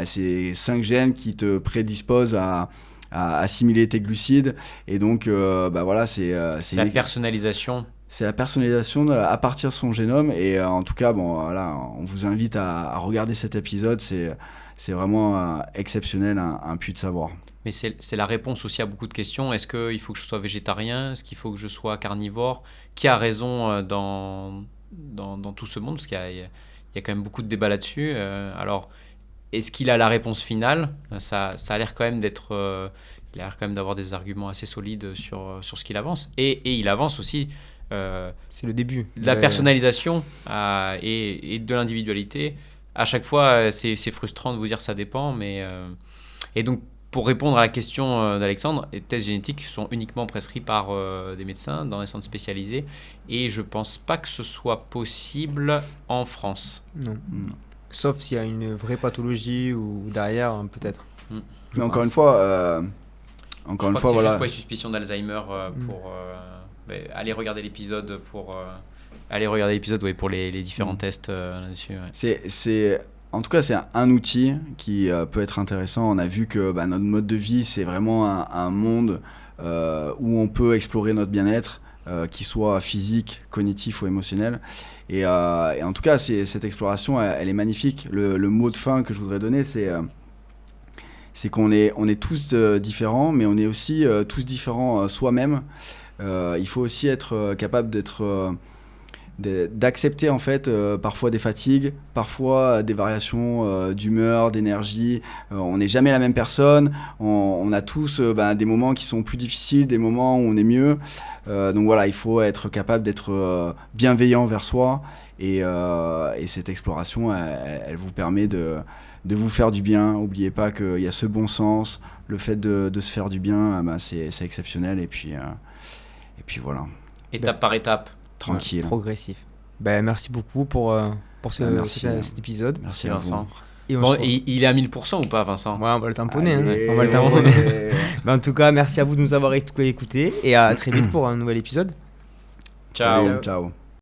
c'est 5 gènes qui te prédisposent à assimiler tes glucides, et donc voilà, c'est la personnalisation. C'est la personnalisation à partir de son génome, et en tout cas on vous invite à regarder cet épisode, c'est vraiment exceptionnel, un puits de savoir. Mais c'est la réponse aussi à beaucoup de questions. Est-ce qu'il faut que je sois végétarien? Est-ce qu'il faut que je sois carnivore? Qui a raison dans tout ce monde? Parce qu'il y a quand même beaucoup de débats là-dessus. Alors, est-ce qu'il a la réponse finale? Ça a l'air quand même d'être... il a l'air quand même d'avoir des arguments assez solides sur ce qu'il avance. Et il avance aussi... c'est le début. De la personnalisation et de l'individualité. À chaque fois, c'est frustrant de vous dire ça dépend. Et donc, pour répondre à la question d'Alexandre, les tests génétiques sont uniquement prescrits par des médecins dans les centres spécialisés, et je ne pense pas que ce soit possible en France. Non. Sauf s'il y a une vraie pathologie ou derrière, peut-être. Mais encore une fois, c'est juste pour les suspicions d'Alzheimer pour aller regarder l'épisode pour les différents tests là-dessus. Ouais. En tout cas, c'est un outil qui peut être intéressant. On a vu que notre mode de vie, c'est vraiment un monde où on peut explorer notre bien-être, qu'il soit physique, cognitif ou émotionnel. Et en tout cas, cette exploration, elle est magnifique. Le mot de fin que je voudrais donner, c'est qu'on est tous différents, mais on est aussi tous différents soi-même. Il faut aussi être capable d'accepter en fait parfois des fatigues, parfois des variations d'humeur, d'énergie. On n'est jamais la même personne, on a tous des moments qui sont plus difficiles, des moments où on est mieux, donc voilà, il faut être capable d'être bienveillant vers soi, et cette exploration elle vous permet de vous faire du bien. N'oubliez pas qu'il y a ce bon sens, le fait de se faire du bien, c'est exceptionnel, et puis voilà. Étape par étape. Tranquille. Progressif. Merci beaucoup pour cet épisode. Merci Vincent. Et il est à 1000% ou pas, Vincent? Ouais, on va le tamponner. On va le tamponner. En tout cas, merci à vous de nous avoir écoutés, et à très vite pour un nouvel épisode. Ciao. Ciao.